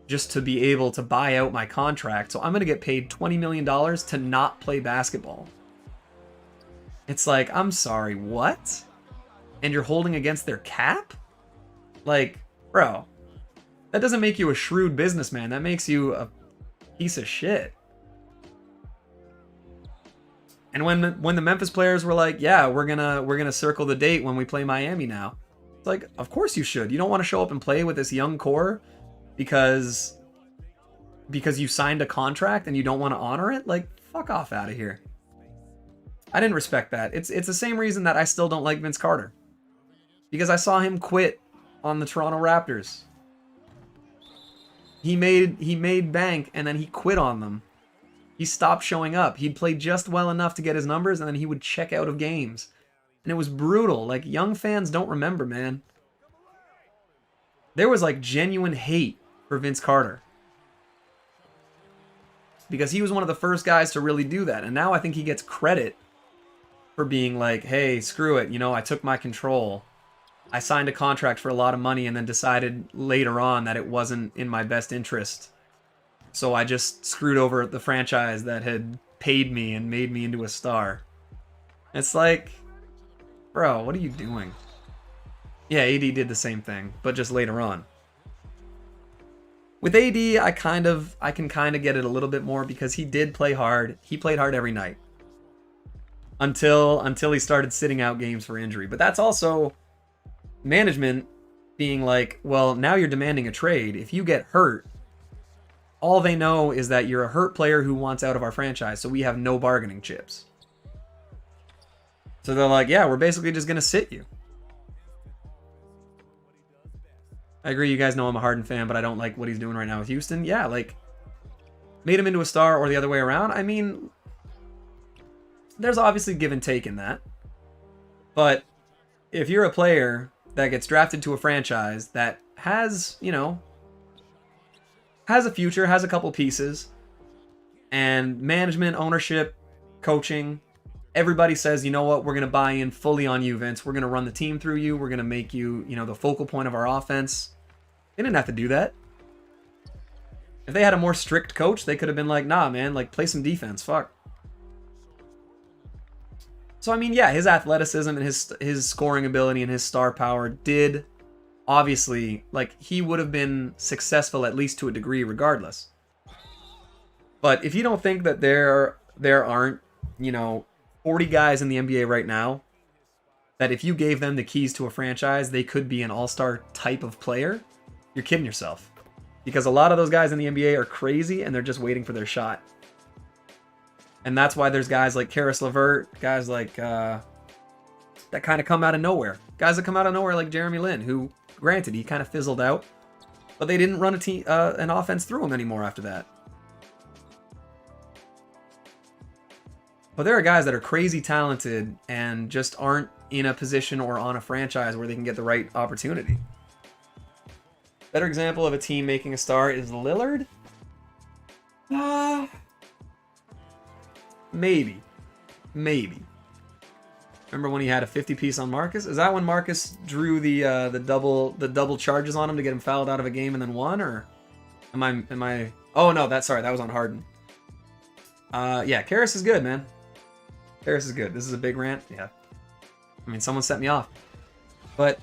just to be able to buy out my contract. So I'm going to get paid $20 million to not play basketball. It's like, I'm sorry, what? And you're holding against their cap? Like, bro, that doesn't make you a shrewd businessman. That makes you a piece of shit. And when the Memphis players were like, yeah, we're gonna circle the date when we play Miami now. It's like, of course you should. You don't want to show up and play with this young core because you signed a contract and you don't want to honor it? Like, fuck off out of here. I didn't respect that. It's the same reason that I still don't like Vince Carter. Because I saw him quit on the Toronto Raptors. He made bank and then he quit on them. He stopped showing up. He'd play just well enough to get his numbers and then he would check out of games. And it was brutal. Like, young fans don't remember, man. There was like genuine hate for Vince Carter. Because he was one of the first guys to really do that. And now I think he gets credit for being like, hey, screw it. You know, I took my control. I signed a contract for a lot of money and then decided later on that it wasn't in my best interest. So I just screwed over the franchise that had paid me and made me into a star. It's like, bro, what are you doing? Yeah, AD did the same thing, but just later on. With AD, I can kind of get it a little bit more because he did play hard. He played hard every night. Until he started sitting out games for injury. But that's also management being like, well, now you're demanding a trade. If you get hurt, all they know is that you're a hurt player who wants out of our franchise, so we have no bargaining chips. So they're like, yeah, we're basically just going to sit you. I agree, you guys know I'm a Harden fan, but I don't like what he's doing right now with Houston. Yeah, like, made him into a star or the other way around. I mean, there's obviously give and take in that. But if you're a player that gets drafted to a franchise that has, you know, has a future, has a couple pieces, and management, ownership, coaching, everybody says, you know what, we're going to buy in fully on you, Vince. We're going to run the team through you. We're going to make you, you know, the focal point of our offense. They didn't have to do that. If they had a more strict coach, they could have been like, nah, man, like, play some defense. Fuck. So, I mean, yeah, his athleticism and his scoring ability and his star power did, obviously, like, he would have been successful at least to a degree regardless. But if you don't think that there aren't, you know, 40 guys in the NBA right now that if you gave them the keys to a franchise, they could be an all-star type of player, you're kidding yourself. Because a lot of those guys in the NBA are crazy and they're just waiting for their shot. And that's why there's guys like Karis LeVert, guys like that kind of come out of nowhere. Guys that come out of nowhere like Jeremy Lin, who, granted, he kind of fizzled out, but they didn't run an offense through him anymore after that. But there are guys that are crazy talented and just aren't in a position or on a franchise where they can get the right opportunity. Better example of a team making a star is Lillard? Maybe. Maybe. Remember when he had a 50-piece on Marcus? Is that when Marcus drew the double charges on him to get him fouled out of a game and then won? Or am I? Oh no, that was on Harden. Yeah, Karras is good, man. Karras is good. This is a big rant. Yeah. I mean, someone set me off. But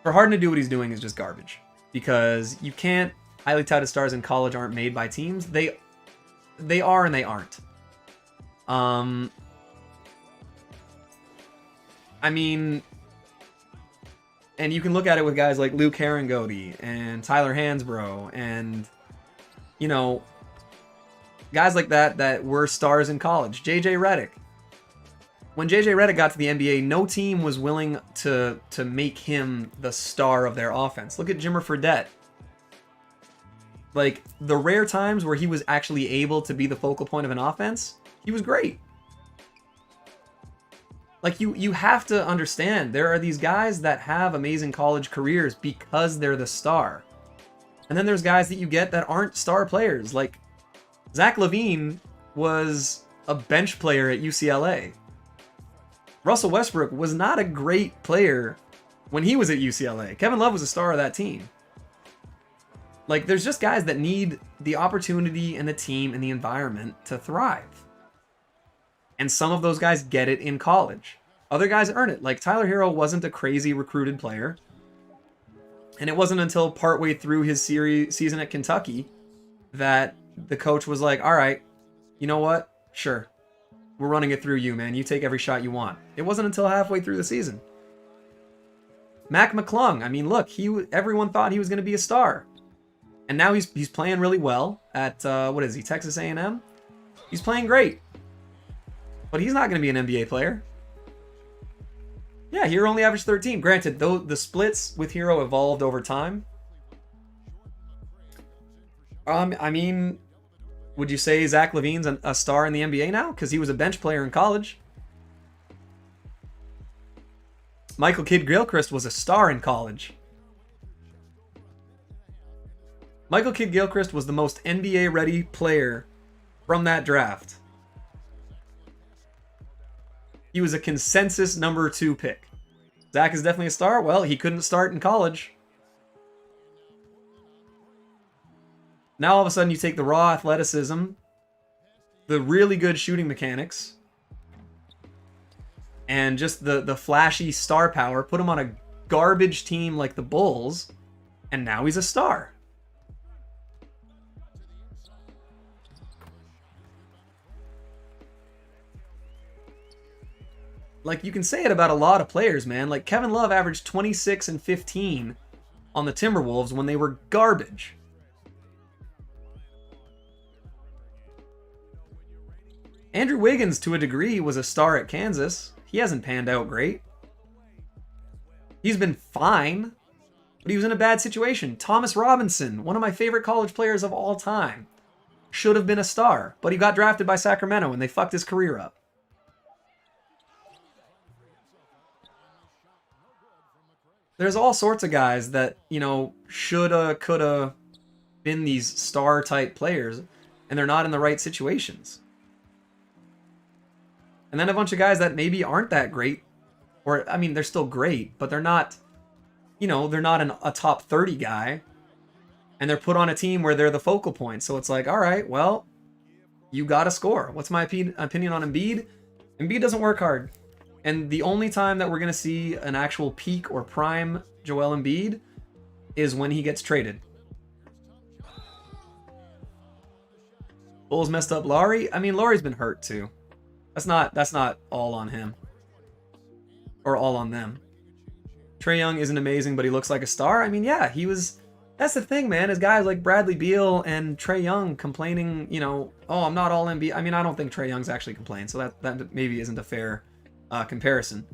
for Harden to do what he's doing is just garbage. Because you can't. Highly touted stars in college aren't made by teams. They are and they aren't. I mean, and you can look at it with guys like Luke Herringody and Tyler Hansbrough and, you know, guys like that were stars in college. JJ Redick. When JJ Redick got to the NBA, no team was willing to make him the star of their offense. Look at Jimmer Fredette. Like, the rare times where he was actually able to be the focal point of an offense, he was great. Like, you have to understand, there are these guys that have amazing college careers because they're the star. And then there's guys that you get that aren't star players. Like, Zach LaVine was a bench player at UCLA. Russell Westbrook was not a great player when he was at UCLA. Kevin Love was a star of that team. Like, there's just guys that need the opportunity and the team and the environment to thrive. And some of those guys get it in college. Other guys earn it. Like, Tyler Hero wasn't a crazy recruited player. And it wasn't until partway through his season at Kentucky that the coach was like, all right, you know what? Sure. We're running it through you, man. You take every shot you want. It wasn't until halfway through the season. Mac McClung. I mean, look, everyone thought he was going to be a star. And now he's playing really well at, what is he, Texas A&M? He's playing great. But he's not going to be an NBA player. Yeah, Hero only averaged 13. Granted, though the splits with Hero evolved over time. I mean, would you say Zach LaVine's a star in the NBA now? Because he was a bench player in college. Michael Kidd-Gilchrist was a star in college. Michael Kidd-Gilchrist was the most NBA-ready player from that draft. He was a consensus number 2 pick. Zach is definitely a star. Well, he couldn't start in college. Now all of a sudden you take the raw athleticism, the really good shooting mechanics, and just the flashy star power, put him on a garbage team like the Bulls, and now he's a star. Like, you can say it about a lot of players, man. Like, Kevin Love averaged 26 and 15 on the Timberwolves when they were garbage. Andrew Wiggins, to a degree, was a star at Kansas. He hasn't panned out great. He's been fine, but he was in a bad situation. Thomas Robinson, one of my favorite college players of all time, should have been a star, but he got drafted by Sacramento and they fucked his career up. There's all sorts of guys that, you know, shoulda, coulda been these star-type players, and they're not in the right situations. And then a bunch of guys that maybe aren't that great, or, I mean, they're still great, but they're not, you know, they're not a top 30 guy, and they're put on a team where they're the focal point. So it's like, all right, well, you gotta score. What's my opinion on Embiid? Embiid doesn't work hard. And the only time that we're going to see an actual peak or prime Joel Embiid is when he gets traded. Bulls messed up Laurie. I mean, Laurie's been hurt too. That's not all on him. Or all on them. Trae Young isn't amazing, but he looks like a star. I mean, yeah, he was... That's the thing, man, is guys like Bradley Beal and Trae Young complaining, you know, oh, I'm not all NBA. I mean, I don't think Trae Young's actually complained, so that maybe isn't a fair... comparison.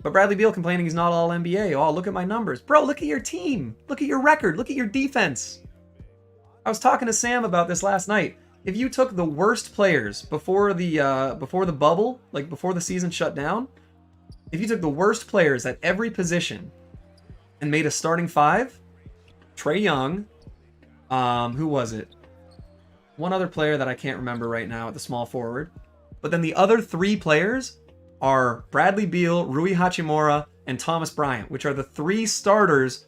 But Bradley Beal complaining he's not all NBA. Oh, look at my numbers. Bro, look at your team. Look at your record. Look at your defense. I was talking to Sam about this last night. if you took the worst players before the bubble, like before the season shut down, if you took the worst players at every position and made a starting five, Trae Young, who was it? One other player that I can't remember right now at the small forward. But then the other three players are Bradley Beal, Rui Hachimura, and Thomas Bryant, which are the three starters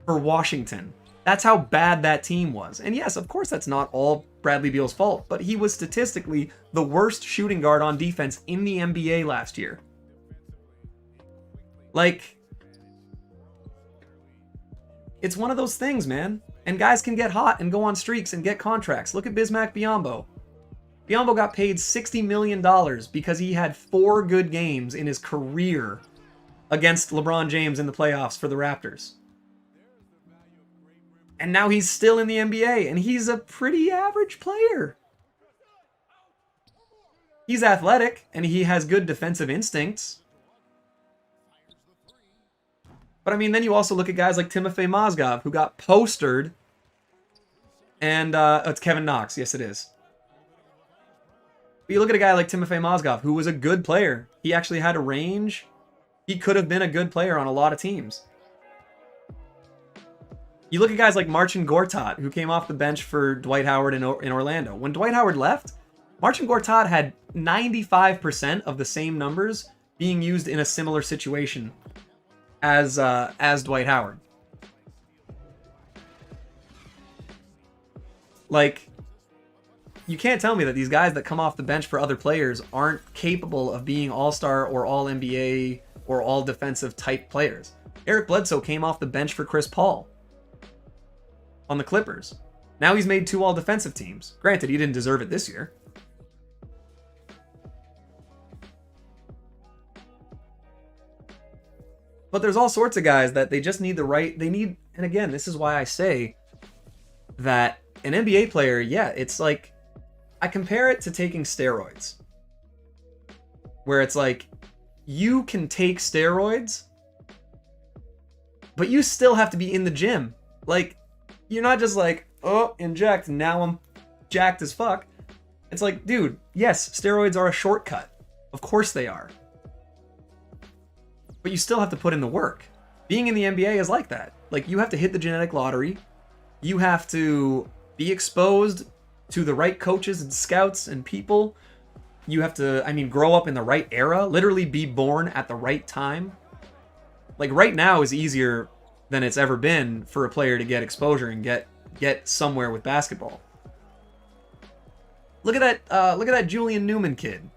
for Washington. That's how bad that team was. And yes, of course, that's not all Bradley Beal's fault, but he was statistically the worst shooting guard on defense in the NBA last year. Like, it's one of those things, man. And guys can get hot and go on streaks and get contracts. Look at Bismack Biyombo. Biyombo got paid $60 million because he had 4 good games in his career against LeBron James in the playoffs for the Raptors. And now he's still in the NBA, and he's a pretty average player. He's athletic, and he has good defensive instincts. But I mean, then you also look at guys like Timofey Mozgov, who got postered. And it's Kevin Knox. Yes, it is. But you look at a guy like Timofey Mozgov, who was a good player. He actually had a range. He could have been a good player on a lot of teams. You look at guys like Marcin Gortat, who came off the bench for Dwight Howard in Orlando. When Dwight Howard left, Marcin Gortat had 95% of the same numbers being used in a similar situation as Dwight Howard. Like, you can't tell me that these guys that come off the bench for other players aren't capable of being all-star or all-NBA or all-defensive type players. Eric Bledsoe came off the bench for Chris Paul on the Clippers. Now he's made 2 all-defensive teams. Granted, he didn't deserve it this year. But there's all sorts of guys that they just need and again, this is why I say that an NBA player, yeah, it's like, I compare it to taking steroids. Where it's like, you can take steroids, but you still have to be in the gym. Like, you're not just like, oh, inject, now I'm jacked as fuck. It's like, dude, yes, steroids are a shortcut. Of course they are. But you still have to put in the work. Being in the NBA is like that. Like, you have to hit the genetic lottery. You have to be exposed to the right coaches and scouts and people. You have to, grow up in the right era. Literally be born at the right time. Like, right now is easier than it's ever been for a player to get exposure and get somewhere with basketball. Look at that Julian Newman kid.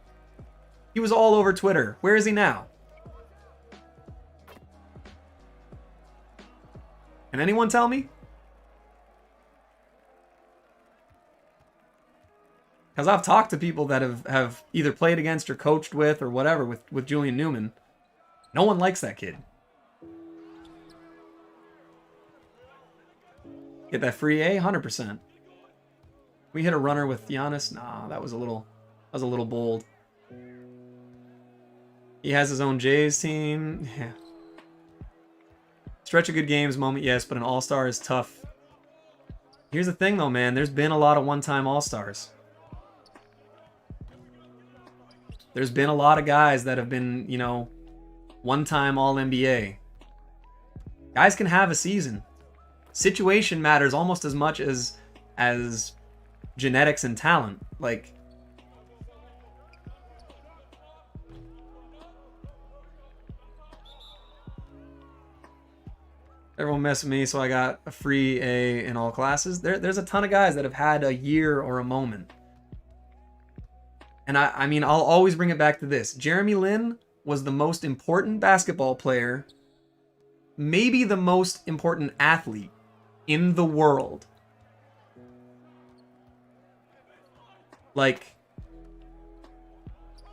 He was all over Twitter. Where is he now? Can anyone tell me? Because I've talked to people that have either played against or coached with or whatever with Julian Newman. No one likes that kid. Get that free A? 100%. We hit a runner with Giannis? Nah, that was a little bold. He has his own Jays team. Yeah. Stretch of good games moment, yes, but an all-star is tough. Here's the thing, though, man. There's been a lot of one-time all-stars. There's been a lot of guys that have been, one-time All-NBA. Guys can have a season. Situation matters almost as much as genetics and talent. Like, everyone messed with me, so I got a free A in all classes. There's a ton of guys that have had a year or a moment. And I'll always bring it back to this. Jeremy Lin was the most important basketball player, maybe the most important athlete in the world. Like,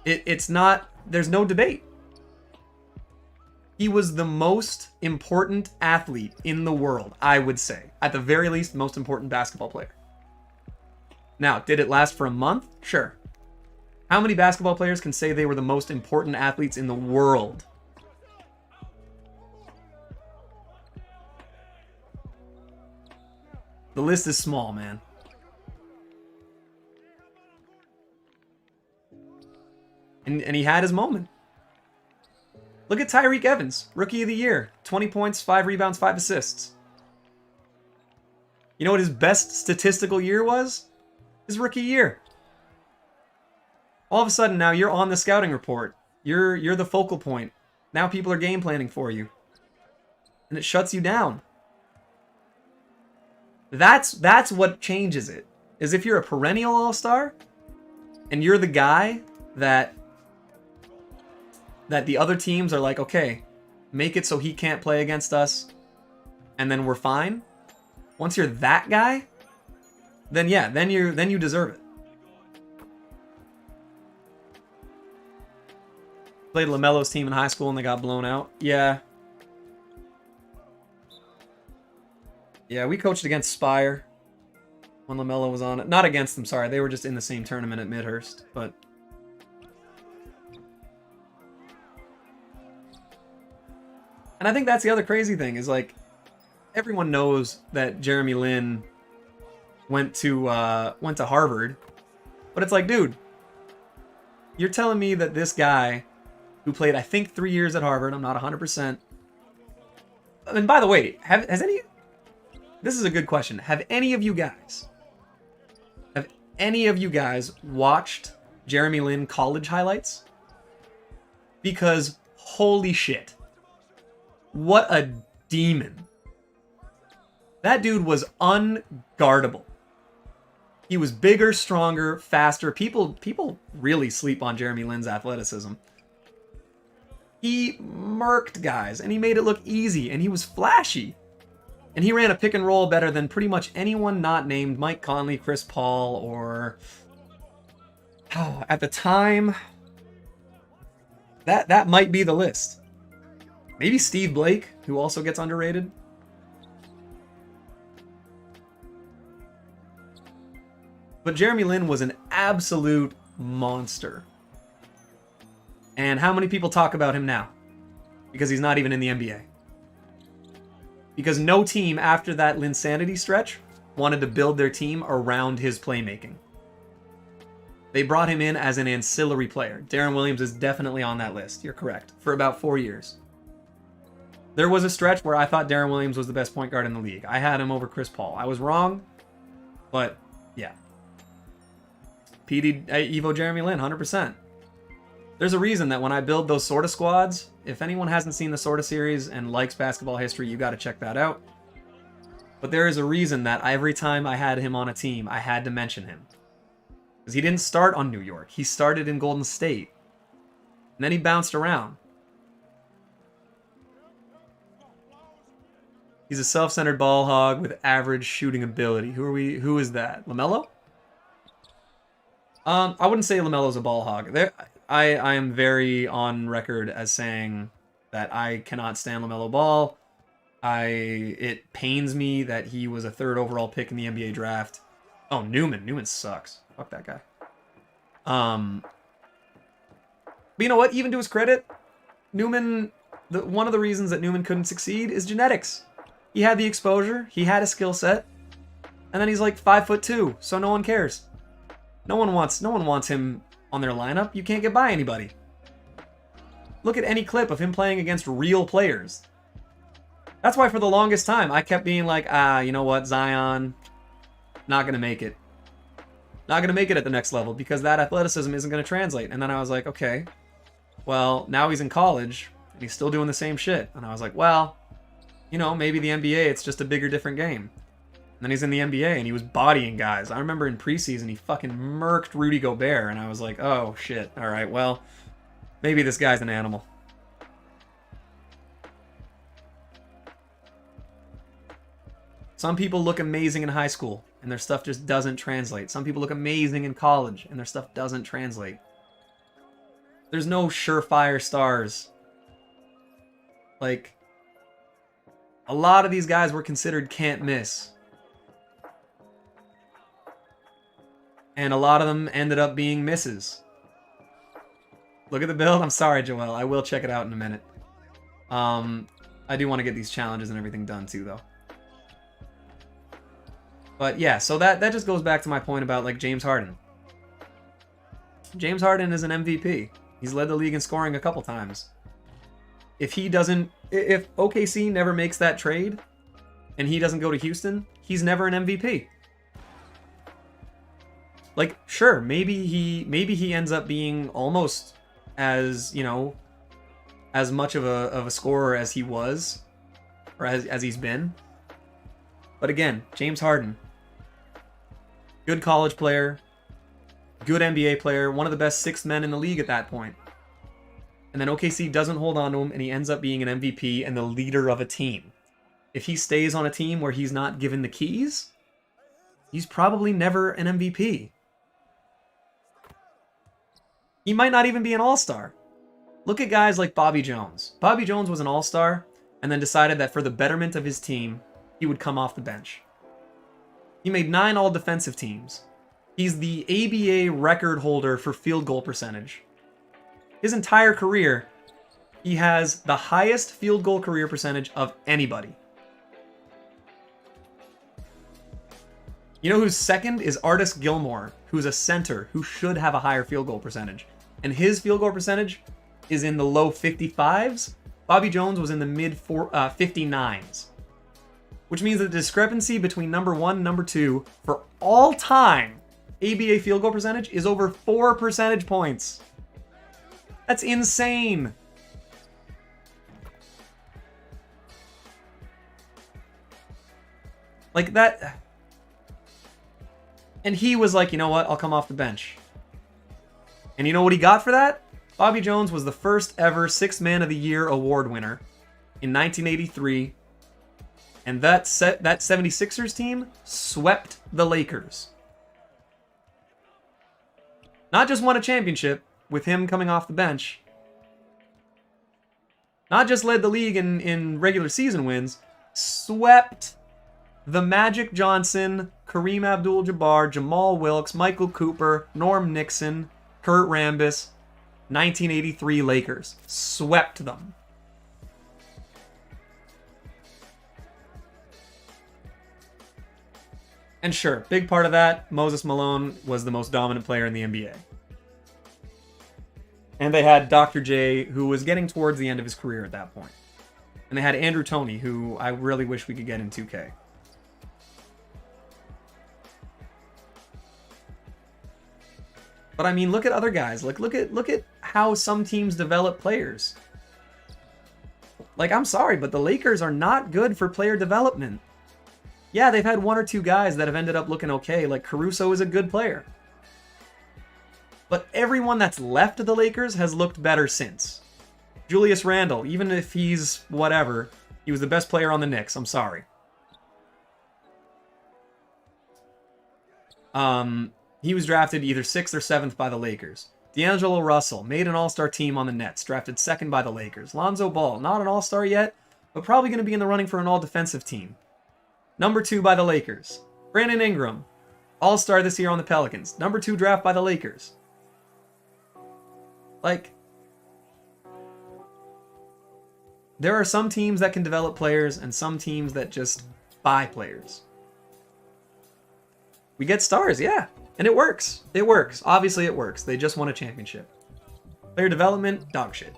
it's not, there's no debate. He was the most important athlete in the world, I would say. At the very least, most important basketball player. Now, did it last for a month? Sure. How many basketball players can say they were the most important athletes in the world? The list is small, man. And he had his moment. Look at Tyreek Evans, Rookie of the Year. 20 points, 5 rebounds, 5 assists. You know what his best statistical year was? His rookie year. All of a sudden now you're on the scouting report. You're the focal point. Now people are game planning for you. And it shuts you down. That's what changes it. Is if you're a perennial all-star and you're the guy that the other teams are like, okay, make it so he can't play against us and then we're fine. Once you're that guy, then yeah, then you deserve it. Played LaMelo's team in high school and they got blown out. Yeah. Yeah, we coached against Spire when LaMelo was on it. Not against them, sorry. They were just in the same tournament at Midhurst, but and I think that's the other crazy thing is like everyone knows that Jeremy Lin went to Harvard, but it's like, dude, you're telling me that this guy who played I think 3 years at Harvard, I'm not 100%. And by the way, this is a good question. Have any of you guys watched Jeremy Lin college highlights? Because holy shit. What a demon. That dude was unguardable. He was bigger, stronger, faster. People really sleep on Jeremy Lin's athleticism. He murked guys, and he made it look easy, and he was flashy. And he ran a pick and roll better than pretty much anyone not named Mike Conley, Chris Paul, or at the time, that might be the list. Maybe Steve Blake, who also gets underrated. But Jeremy Lin was an absolute monster. And how many people talk about him now? Because he's not even in the NBA. Because no team after that Linsanity stretch wanted to build their team around his playmaking. They brought him in as an ancillary player. Darren Williams is definitely on that list. You're correct. For about 4 years. There was a stretch where I thought Darren Williams was the best point guard in the league. I had him over Chris Paul. I was wrong, but yeah. PD Evo Jeremy Lin, 100%. There's a reason that when I build those sorta squads, if anyone hasn't seen the sorta series and likes basketball history, you gotta check that out. But there is a reason that every time I had him on a team, I had to mention him. Because he didn't start on New York. He started in Golden State. And then he bounced around. He's a self-centered ball hog with average shooting ability. Who is that? LaMelo? I wouldn't say LaMelo's a ball hog. I am very on record as saying that I cannot stand LaMelo Ball. It pains me that he was a 3rd overall pick in the NBA draft. Oh, Newman. Newman sucks. Fuck that guy. But you know what? Even to his credit, Newman, one of the reasons that Newman couldn't succeed is genetics. He had the exposure, he had a skill set, and then he's like 5'2", so no one cares. No one wants him on their lineup. You can't get by anybody. Look at any clip of him playing against real players. That's why for the longest time I kept being like, you know what, Zion, not gonna make it. Not gonna make it at the next level because that athleticism isn't gonna translate. And then I was like, okay, well, now he's in college and he's still doing the same shit. And I was like, well, you know, maybe the NBA, it's just a bigger, different game. And then he's in the NBA and he was bodying guys. I remember in preseason he fucking murked Rudy Gobert and I was like, oh shit, alright, well, maybe this guy's an animal. Some people look amazing in high school and their stuff just doesn't translate. Some people look amazing in college and their stuff doesn't translate. There's no surefire stars. Like, a lot of these guys were considered can't miss. And a lot of them ended up being misses. Look at the build. I'm sorry, Joel. I will check it out in a minute. I do want to get these challenges and everything done too, though. But yeah, so that just goes back to my point about like James Harden. James Harden is an MVP. He's led the league in scoring a couple times. If OKC never makes that trade and he doesn't go to Houston, he's never an MVP. Like, sure, maybe he ends up being almost as, as much of a scorer as he was, or as he's been. But again, James Harden, good college player, good NBA player, one of the best sixth men in the league at that point. And then OKC doesn't hold on to him, and he ends up being an MVP and the leader of a team. If he stays on a team where he's not given the keys, he's probably never an MVP. He might not even be an all-star. Look at guys like Bobby Jones. Bobby Jones was an all-star and then decided that for the betterment of his team, he would come off the bench. He made 9 all-defensive teams. He's the ABA record holder for field goal percentage. His entire career, he has the highest field goal career percentage of anybody. You know who's second is Artis Gilmore, who's a center who should have a higher field goal percentage. And his field goal percentage is in the low 55s. Bobby Jones was in the mid 59s. Which means the discrepancy between number 1 and number 2 for all time ABA field goal percentage is over 4 percentage points. That's insane. Like that. And he was like, you know what? I'll come off the bench. And you know what he got for that? Bobby Jones was the first ever Sixth Man of the Year award winner in 1983. And that 76ers team swept the Lakers. Not just won a championship with him coming off the bench. Not just led the league in regular season wins. Swept the Magic Johnson, Kareem Abdul-Jabbar, Jamal Wilkes, Michael Cooper, Norm Nixon, Kurt Rambis, 1983 Lakers. Swept them. And sure, big part of that, Moses Malone was the most dominant player in the NBA. And they had Dr. J, who was getting towards the end of his career at that point. And they had Andrew Toney, who I really wish we could get in 2K. But I mean, look at other guys. Like, look at how some teams develop players. Like, I'm sorry, but the Lakers are not good for player development. Yeah, they've had 1 or 2 guys that have ended up looking okay. Like, Caruso is a good player. But everyone that's left the Lakers has looked better since. Julius Randle, even if he's whatever, he was the best player on the Knicks. I'm sorry. He was drafted either 6th or 7th by the Lakers. D'Angelo Russell made an all-star team on the Nets, drafted 2nd by the Lakers. Lonzo Ball, not an all-star yet, but probably going to be in the running for an all-defensive team. Number 2 by the Lakers. Brandon Ingram, all-star this year on the Pelicans. Number 2 draft by the Lakers. Like, there are some teams that can develop players and some teams that just buy players. We get stars, yeah. And it works. It works. Obviously it works. They just won a championship. Player development, dog shit.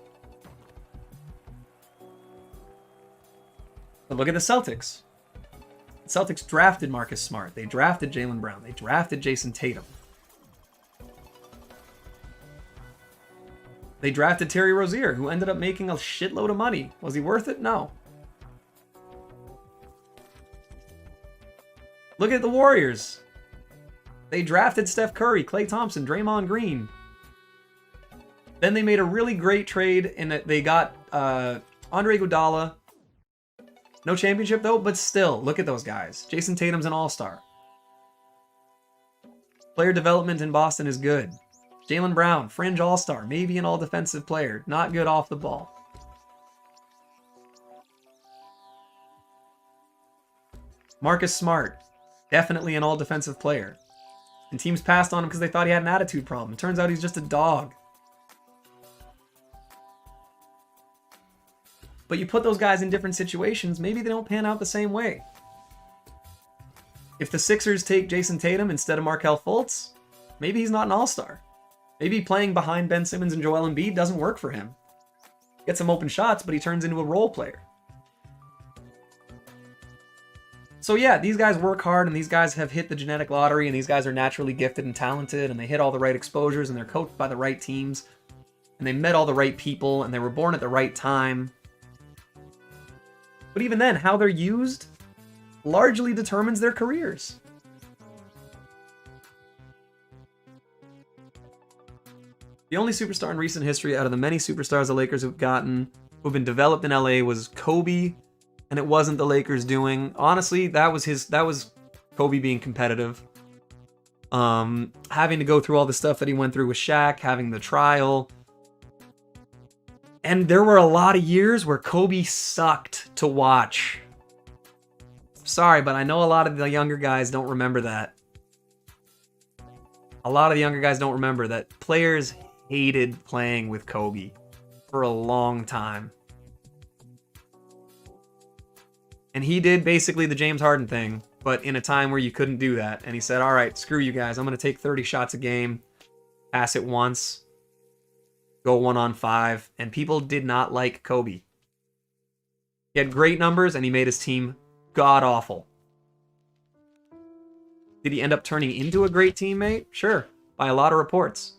But look at the Celtics. The Celtics drafted Marcus Smart. They drafted Jaylen Brown. They drafted Jason Tatum. They drafted Terry Rozier, who ended up making a shitload of money. Was he worth it? No. Look at the Warriors. They drafted Steph Curry, Klay Thompson, Draymond Green. Then they made a really great trade in that they got Andre Iguodala. No championship though, but still, look at those guys. Jason Tatum's an all-star. Player development in Boston is good. Jaylen Brown, fringe all-star, maybe an all-defensive player, not good off the ball. Marcus Smart, definitely an all-defensive player. And teams passed on him because they thought he had an attitude problem. It turns out he's just a dog. But you put those guys in different situations, maybe they don't pan out the same way. If the Sixers take Jason Tatum instead of Markelle Fultz, maybe he's not an all-star. Maybe playing behind Ben Simmons and Joel Embiid doesn't work for him. Gets some open shots, but he turns into a role player. So yeah, these guys work hard, and these guys have hit the genetic lottery, and these guys are naturally gifted and talented, and they hit all the right exposures, and they're coached by the right teams, and they met all the right people, and they were born at the right time. But even then, how they're used largely determines their careers. The only superstar in recent history out of the many superstars the Lakers have gotten who've been developed in LA was Kobe, and it wasn't the Lakers' doing. Honestly, that was Kobe being competitive. Having to go through all the stuff that he went through with Shaq, having the trial. And there were a lot of years where Kobe sucked to watch. Sorry, but I know a lot of the younger guys don't remember that. A lot of the younger guys don't remember that players hated playing with Kobe for a long time. And he did basically the James Harden thing, but in a time where you couldn't do that. And he said, all right, screw you guys. I'm going to take 30 shots a game, pass it once, go 1-on-5. And people did not like Kobe. He had great numbers, and he made his team god-awful. Did he end up turning into a great teammate? Sure, by a lot of reports.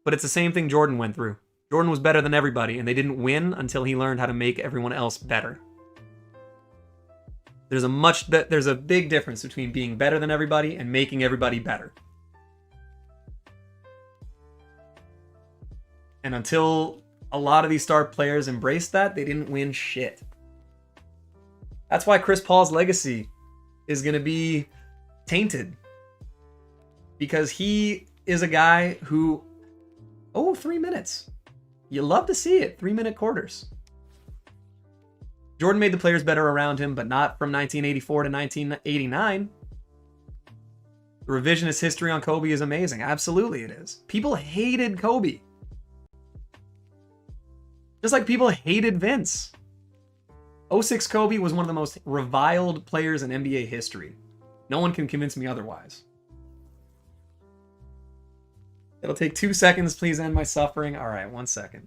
But it's the same thing Jordan went through. Jordan was better than everybody, and they didn't win until he learned how to make everyone else better. There's a big difference between being better than everybody and making everybody better. And until a lot of these star players embraced that, they didn't win shit. That's why Chris Paul's legacy is going to be tainted. Because he is a guy who... 3 minutes. You love to see it. 3-minute quarters. Jordan made the players better around him, but not from 1984 to 1989. The revisionist history on Kobe is amazing. Absolutely it is. People hated Kobe. Just like people hated Vince. 06 Kobe was one of the most reviled players in NBA history. No one can convince me otherwise. It'll take 2 seconds. Please end my suffering. All right, 1 second.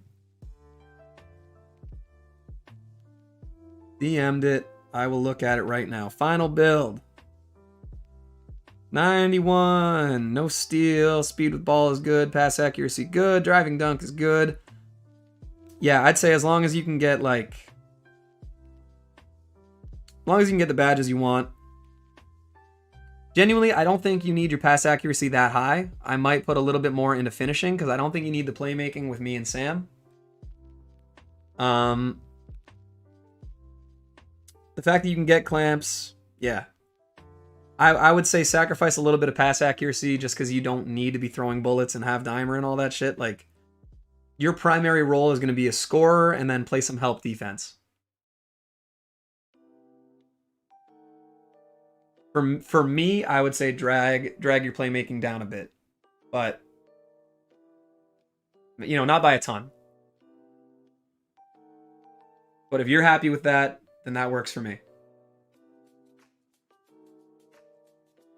DM'd it. I will look at it right now. Final build. 91. No steal. Speed with ball is good. Pass accuracy good. Driving dunk is good. Yeah, I'd say as long as you can get as long as you can get the badges you want. Genuinely, I don't think you need your pass accuracy that high. I might put a little bit more into finishing because I don't think you need the playmaking with me and Sam. The fact that you can get clamps, yeah. I would say sacrifice a little bit of pass accuracy just because you don't need to be throwing bullets and have dimer and all that shit. Like, your primary role is going to be a scorer and then play some help defense. For me, I would say drag your playmaking down a bit. But, not by a ton. But if you're happy with that, then that works for me.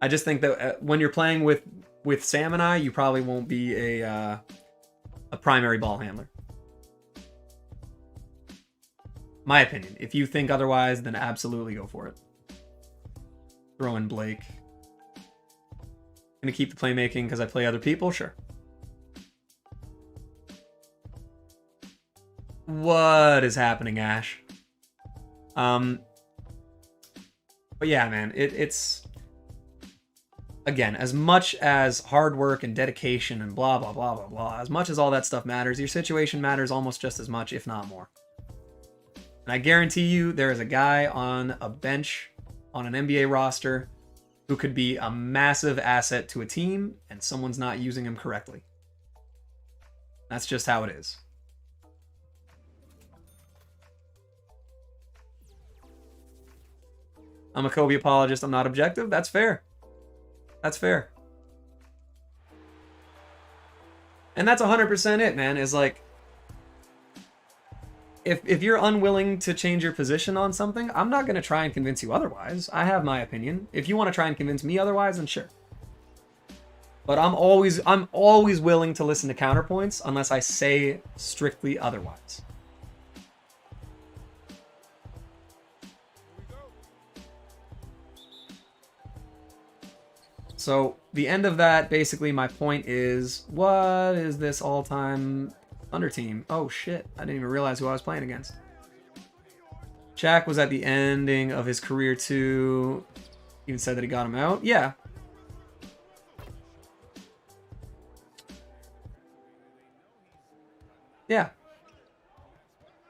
I just think that when you're playing with Sam and I, you probably won't be a primary ball handler. My opinion. If you think otherwise, then absolutely go for it. Throw in Blake. Gonna keep the playmaking because I play other people? Sure. What is happening, Ash? But yeah, man, it's again, as much as hard work and dedication and blah blah blah blah blah, as much as all that stuff matters, your situation matters almost just as much, if not more. And I guarantee you there is a guy on a bench on an NBA roster who could be a massive asset to a team, and someone's not using him correctly. That's just how it is. I'm a Kobe apologist. I'm not objective. That's fair. That's fair. And that's 100% it, man. Is like, if you're unwilling to change your position on something, I'm not going to try and convince you otherwise. I have my opinion. If you want to try and convince me otherwise, then sure. But I'm always willing to listen to counterpoints unless I say strictly otherwise. So the end of that, basically, my point is, what is this all-time Thunder team? Oh shit, I didn't even realize who I was playing against. Shaq was at the ending of his career too. Even said that he got him out. Yeah. Yeah.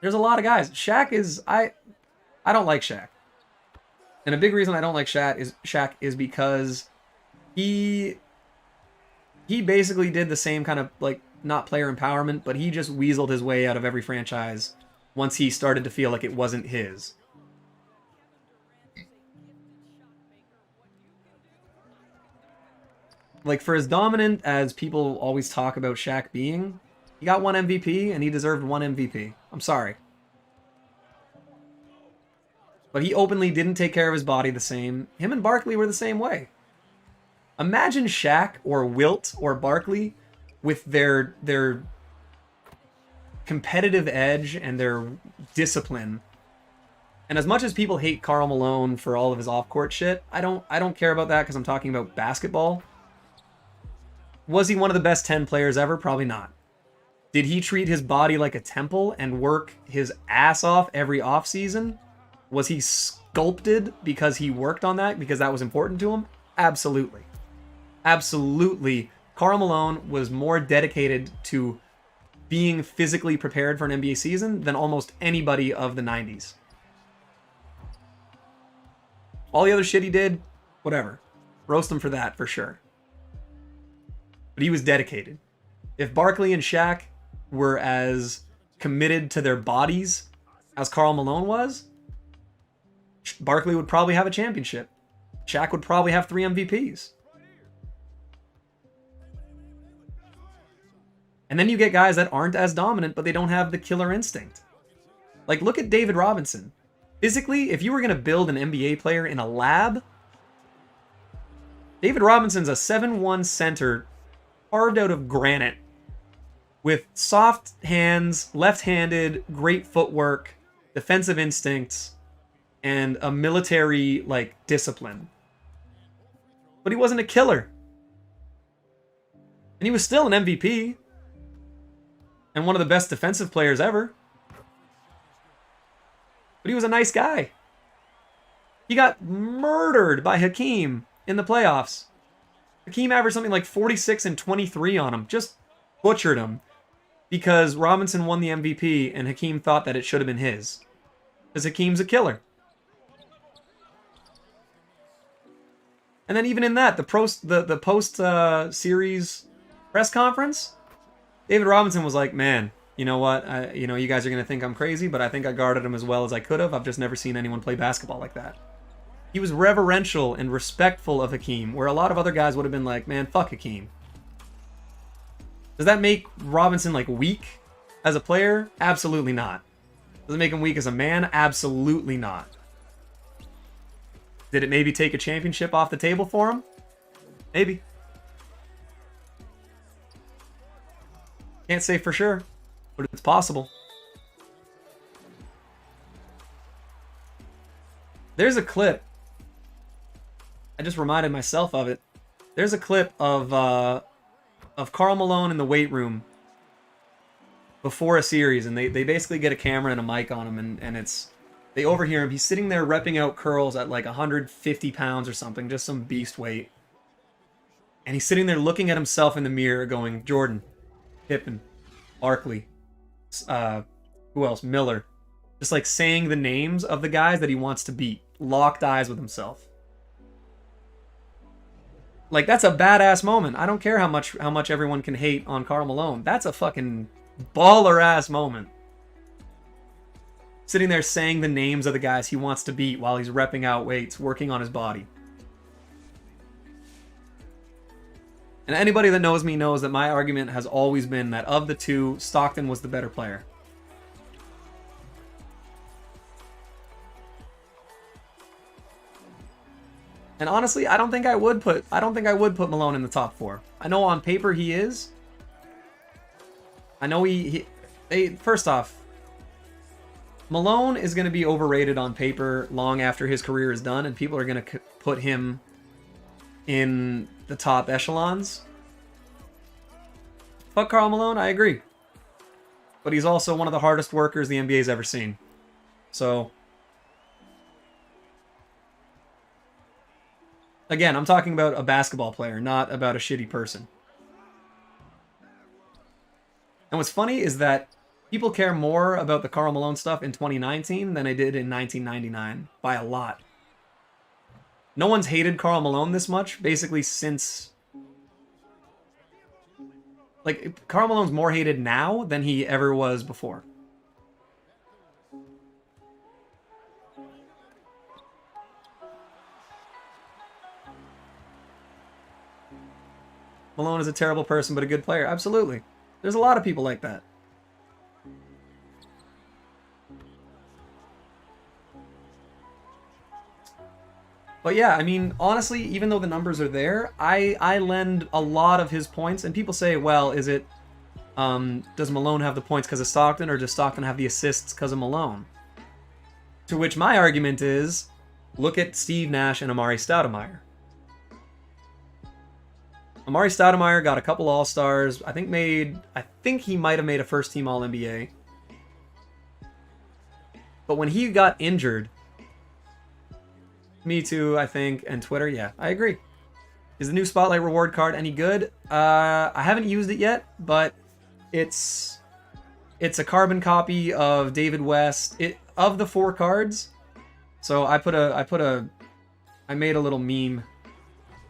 There's a lot of guys. Shaq is I don't like Shaq. And a big reason I don't like Shaq is because he basically did the same kind of, like, not player empowerment, but he just weaseled his way out of every franchise once he started to feel like it wasn't his. Like, for as dominant as people always talk about Shaq being, he got one MVP and he deserved one MVP. I'm sorry. But he openly didn't take care of his body the same. Him and Barkley were the same way. Imagine Shaq or Wilt or Barkley with their competitive edge and their discipline. And as much as people hate Karl Malone for all of his off-court shit, I don't care about that because I'm talking about basketball. Was he one of the best 10 players ever? Probably not. Did he treat his body like a temple and work his ass off every offseason? Was he sculpted because he worked on that, because that was important to him? Absolutely. Absolutely. Karl Malone was more dedicated to being physically prepared for an NBA season than almost anybody of the 90s. All the other shit he did, whatever. Roast him for that, for sure. But he was dedicated. If Barkley and Shaq were as committed to their bodies as Karl Malone was, Barkley would probably have a championship. Shaq would probably have 3 MVPs. And then you get guys that aren't as dominant, but they don't have the killer instinct. Like, look at David Robinson. Physically, if you were going to build an NBA player in a lab, David Robinson's a 7'1" center carved out of granite with soft hands, left-handed, great footwork, defensive instincts, and a military, like, discipline. But he wasn't a killer. And he was still an MVP. And one of the best defensive players ever. But he was a nice guy. He got murdered by Hakeem in the playoffs. Hakeem averaged something like 46 and 23 on him. Just butchered him. Because Robinson won the MVP and Hakeem thought that it should have been his. Because Hakeem's a killer. And then even in that, the post-series press conference, David Robinson was like, man, you know what? You guys are going to think I'm crazy, but I think I guarded him as well as I could have. I've just never seen anyone play basketball like that. He was reverential and respectful of Hakeem, where a lot of other guys would have been like, man, fuck Hakeem. Does that make Robinson, like, weak as a player? Absolutely not. Does it make him weak as a man? Absolutely not. Did it maybe take a championship off the table for him? Maybe. Can't say for sure, but it's possible. There's a clip. I just reminded myself of it. There's a clip of Karl Malone in the weight room before a series, and they basically get a camera and a mic on him, and it's, they overhear him. He's sitting there repping out curls at like 150 pounds or something, just some beast weight. And he's sitting there looking at himself in the mirror going, Jordan, Pippen, Barkley, who else? Miller. Just like saying the names of the guys that he wants to beat. Locked eyes with himself. Like, that's a badass moment. I don't care how much everyone can hate on Karl Malone. That's a fucking baller-ass moment. Sitting there saying the names of the guys he wants to beat while he's repping out weights, working on his body. And anybody that knows me knows that my argument has always been that of the two, Stockton was the better player. And honestly, I don't think I would put Malone in the top 4. I know on paper he is. I know first off, Malone is going to be overrated on paper long after his career is done, and people are going to put him in the top echelons. Fuck Karl Malone, I agree. But he's also one of the hardest workers the NBA's ever seen. So, again, I'm talking about a basketball player, not about a shitty person. And what's funny is that people care more about the Karl Malone stuff in 2019 than they did in 1999, by a lot. No one's hated Karl Malone this much, basically, since... Like, Karl Malone's more hated now than he ever was before. Malone is a terrible person, but a good player. Absolutely. There's a lot of people like that. But yeah, I mean, honestly, even though the numbers are there, I lend a lot of his points, and people say, well, is it, does Malone have the points because of Stockton, or does Stockton have the assists because of Malone? To which my argument is, look at Steve Nash and Amari Stoudemire. Amari Stoudemire got a couple All-Stars, I think he might have made a first-team All-NBA. But when he got injured, Me Too, I think, and Twitter, yeah, I agree. Is the new Spotlight reward card any good? I haven't used it yet, but it's a carbon copy of David West of the 4 cards. So I made a little meme.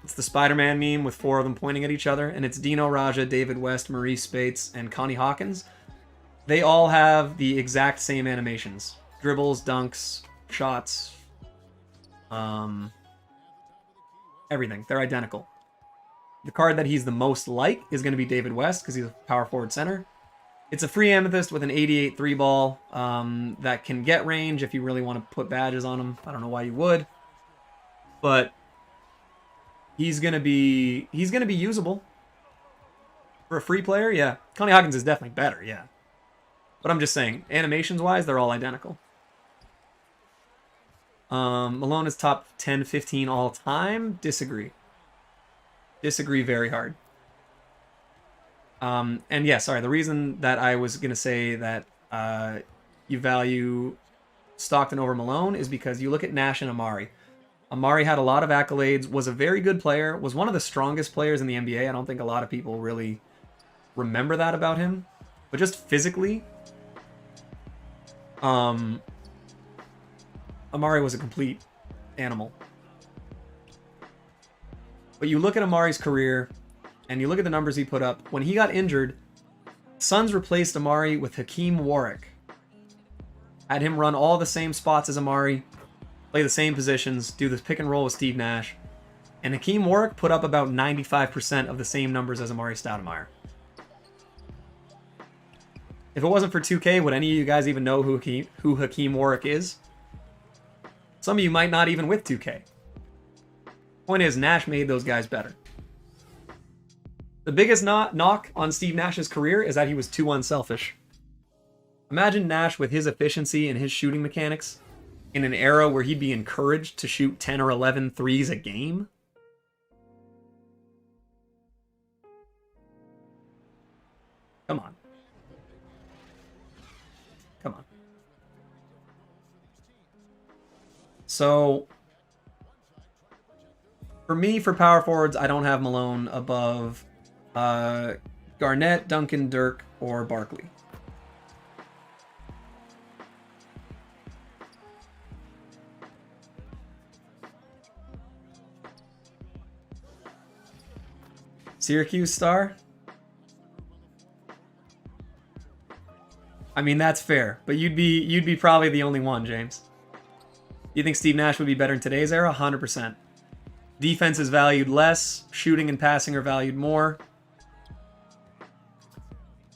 It's the Spider-Man meme with 4 of them pointing at each other, and it's Dino Raja, David West, Marreese Speights, and Connie Hawkins. They all have the exact same animations: dribbles, dunks, shots. Everything. They're identical. The card that he's the most like is going to be David West, because he's a power forward center. It's a free Amethyst with an 88 3-ball that can get range if you really want to put badges on him. I don't know why you would. But he's going to be usable. For a free player, yeah. Connie Hawkins is definitely better, yeah. But I'm just saying, animations-wise, they're all identical. Malone is top 10, 15 all time. Disagree. Disagree very hard. And yeah, sorry. The reason that I was going to say that you value Stockton over Malone is because you look at Nash and Amari. Amari had a lot of accolades, was a very good player, was one of the strongest players in the NBA. I don't think a lot of people really remember that about him. But just physically, Amari was a complete animal. But you look at Amari's career, and you look at the numbers he put up. When he got injured, Suns replaced Amari with Hakeem Warwick. Had him run all the same spots as Amari, play the same positions, do the pick and roll with Steve Nash. And Hakeem Warwick put up about 95% of the same numbers as Amari Stoudemire. If it wasn't for 2K, would any of you guys even know who Hakeem Warwick is? Some of you might not even with 2K. Point is, Nash made those guys better. The biggest knock on Steve Nash's career is that he was too unselfish. Imagine Nash with his efficiency and his shooting mechanics in an era where he'd be encouraged to shoot 10 or 11 threes a game. Come on. Come on. So, for me, for power forwards, I don't have Malone above Garnett, Duncan, Dirk, or Barkley. Syracuse star? I mean, that's fair, but you'd be probably the only one, James. You think Steve Nash would be better in today's era? 100%. Defense is valued less. Shooting and passing are valued more.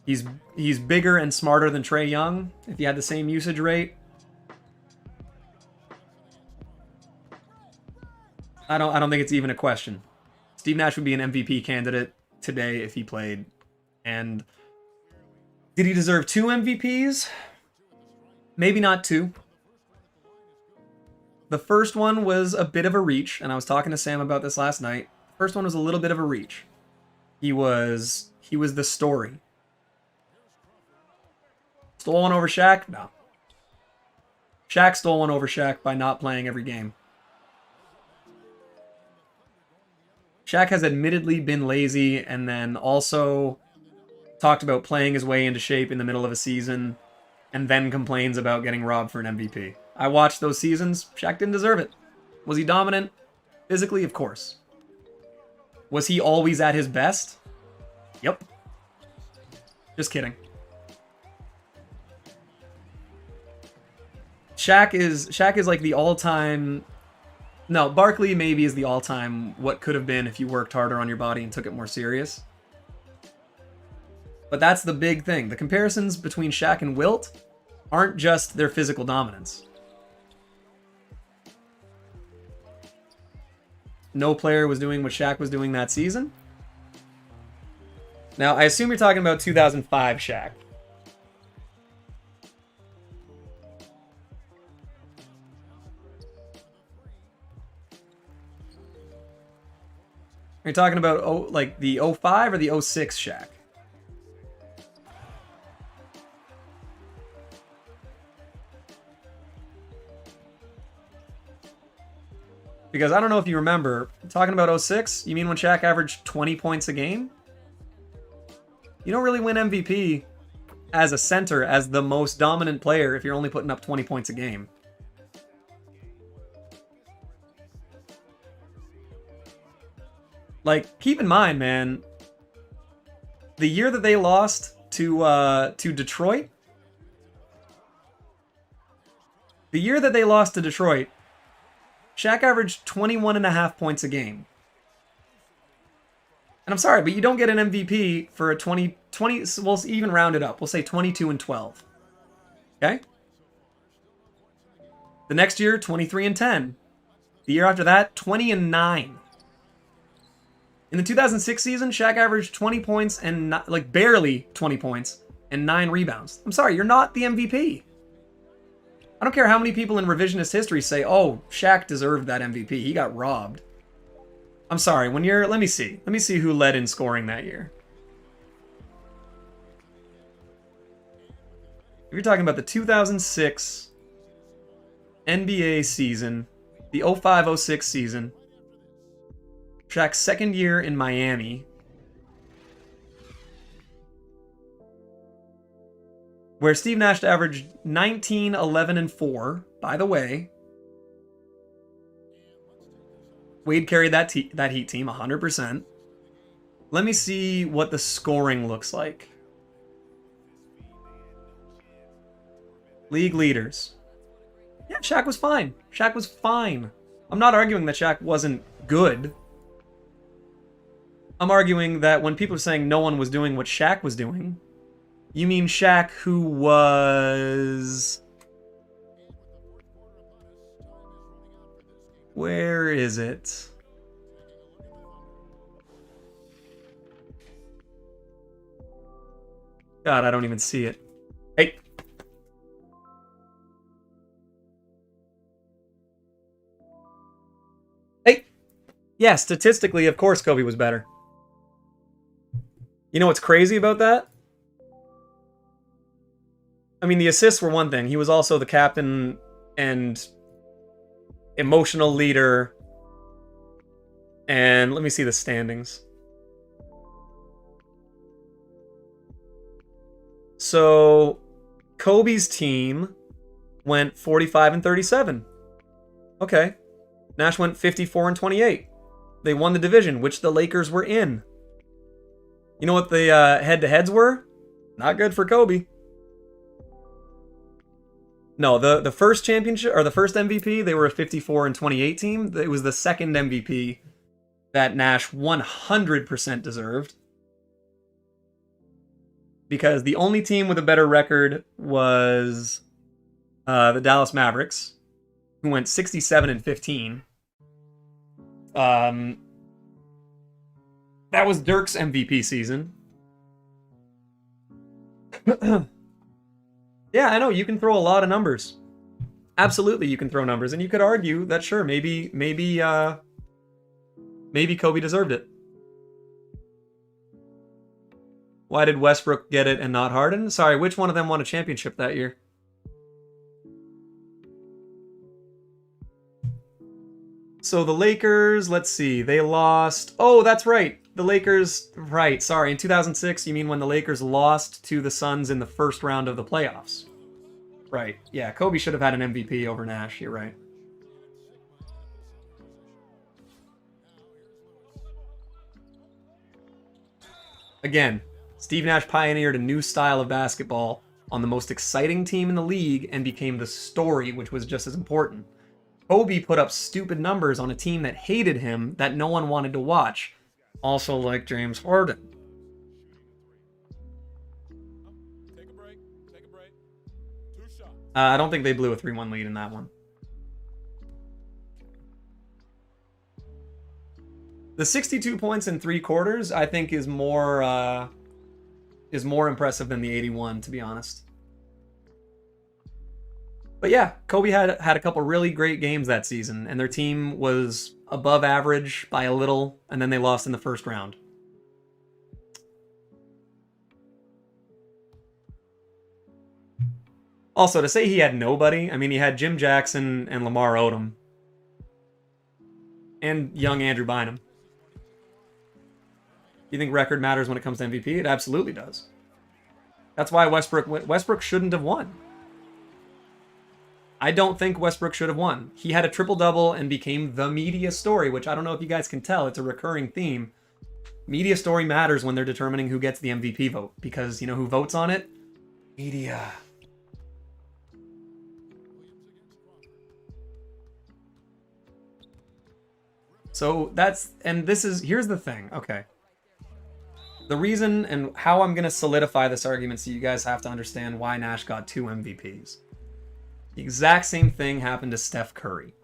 He's bigger and smarter than Trae Young, if he had the same usage rate. I don't think it's even a question. Steve Nash would be an MVP candidate today if he played. And did he deserve 2 MVPs? Maybe not 2. The first one was a bit of a reach, and I was talking to Sam about this last night. The first one was a little bit of a reach. He was the story. Stole one over Shaq? No. Shaq stole one over Shaq by not playing every game. Shaq has admittedly been lazy and then also talked about playing his way into shape in the middle of a season and then complains about getting robbed for an MVP. I watched those seasons. Shaq didn't deserve it. Was he dominant? Physically, of course. Was he always at his best? Yep. Just kidding. Shaq is like the all-time... No, Barkley maybe is the all-time what could have been if you worked harder on your body and took it more serious. But that's the big thing. The comparisons between Shaq and Wilt aren't just their physical dominance. No player was doing what Shaq was doing that season. Now, I assume you're talking about 2005 Shaq. Are you talking about like the 05 or the 06 Shaq? Because I don't know if you remember, talking about 06, you mean when Shaq averaged 20 points a game? You don't really win MVP as a center, as the most dominant player, if you're only putting up 20 points a game. Like, keep in mind, man, the year that they lost to Detroit, Shaq averaged 21.5 points a game. And I'm sorry, but you don't get an MVP for a 20, we'll even round it up. We'll say 22 and 12. Okay? The next year, 23 and 10. The year after that, 20 and 9. In the 2006 season, Shaq averaged 20 points and like barely 20 points and 9 rebounds. I'm sorry, you're not the MVP. I don't care how many people in revisionist history say, oh, Shaq deserved that MVP. He got robbed. I'm sorry, when you're... Let me see who led in scoring that year. If you're talking about the 2006 NBA season, the 05-06 season, Shaq's second year in Miami, where Steve Nash averaged 19, 11, and 4. By the way, Wade carried that Heat team 100%. Let me see what the scoring looks like. League leaders. Yeah, Shaq was fine. Shaq was fine. I'm not arguing that Shaq wasn't good. I'm arguing that when people are saying no one was doing what Shaq was doing, you mean Shaq who was... Where is it? God, I don't even see it. Hey. Hey. Yeah, statistically, of course Kobe was better. You know what's crazy about that? I mean, the assists were one thing. He was also the captain and emotional leader. And let me see the standings. So, Kobe's team went 45 and 37. Okay. Nash went 54 and 28. They won the division, which the Lakers were in. You know what the head-to-heads were? Not good for Kobe. No, the first championship, or the first MVP, they were a 54 and 28 team. It was the second MVP that Nash 100% deserved. Because the only team with a better record was the Dallas Mavericks, who went 67 and 15. That was Dirk's MVP season. Yeah, I know, you can throw a lot of numbers. Absolutely, you can throw numbers, and you could argue that sure, maybe Kobe deserved it. Why did Westbrook get it and not Harden? Sorry, which one of them won a championship that year? So the Lakers, let's see, they lost... Oh, that's right. The Lakers, right, sorry. In 2006, you mean when the Lakers lost to the Suns in the first round of the playoffs? Right, yeah, Kobe should have had an MVP over Nash, you're right. Again, Steve Nash pioneered a new style of basketball on the most exciting team in the league and became the story, which was just as important. Kobe put up stupid numbers on a team that hated him that no one wanted to watch. Also like James Harden. I don't think they blew a 3-1 lead in that one. The 62 points in 3 quarters, I think, is more impressive than the 81, to be honest. But yeah, Kobe had a couple really great games that season, and their team was above average by a little, and then they lost in the first round. Also, to say he had nobody, I mean, he had Jim Jackson and Lamar Odom. And young Andrew Bynum. You think record matters when it comes to MVP? It absolutely does. That's why Westbrook shouldn't have won. I don't think Westbrook should have won. He had a triple-double and became the media story, which I don't know if you guys can tell. It's a recurring theme. Media story matters when they're determining who gets the MVP vote. Because you know who votes on it? Media. So here's the thing, okay. The reason and how I'm going to solidify this argument so you guys have to understand why Nash got 2 MVPs. The exact same thing happened to Steph Curry.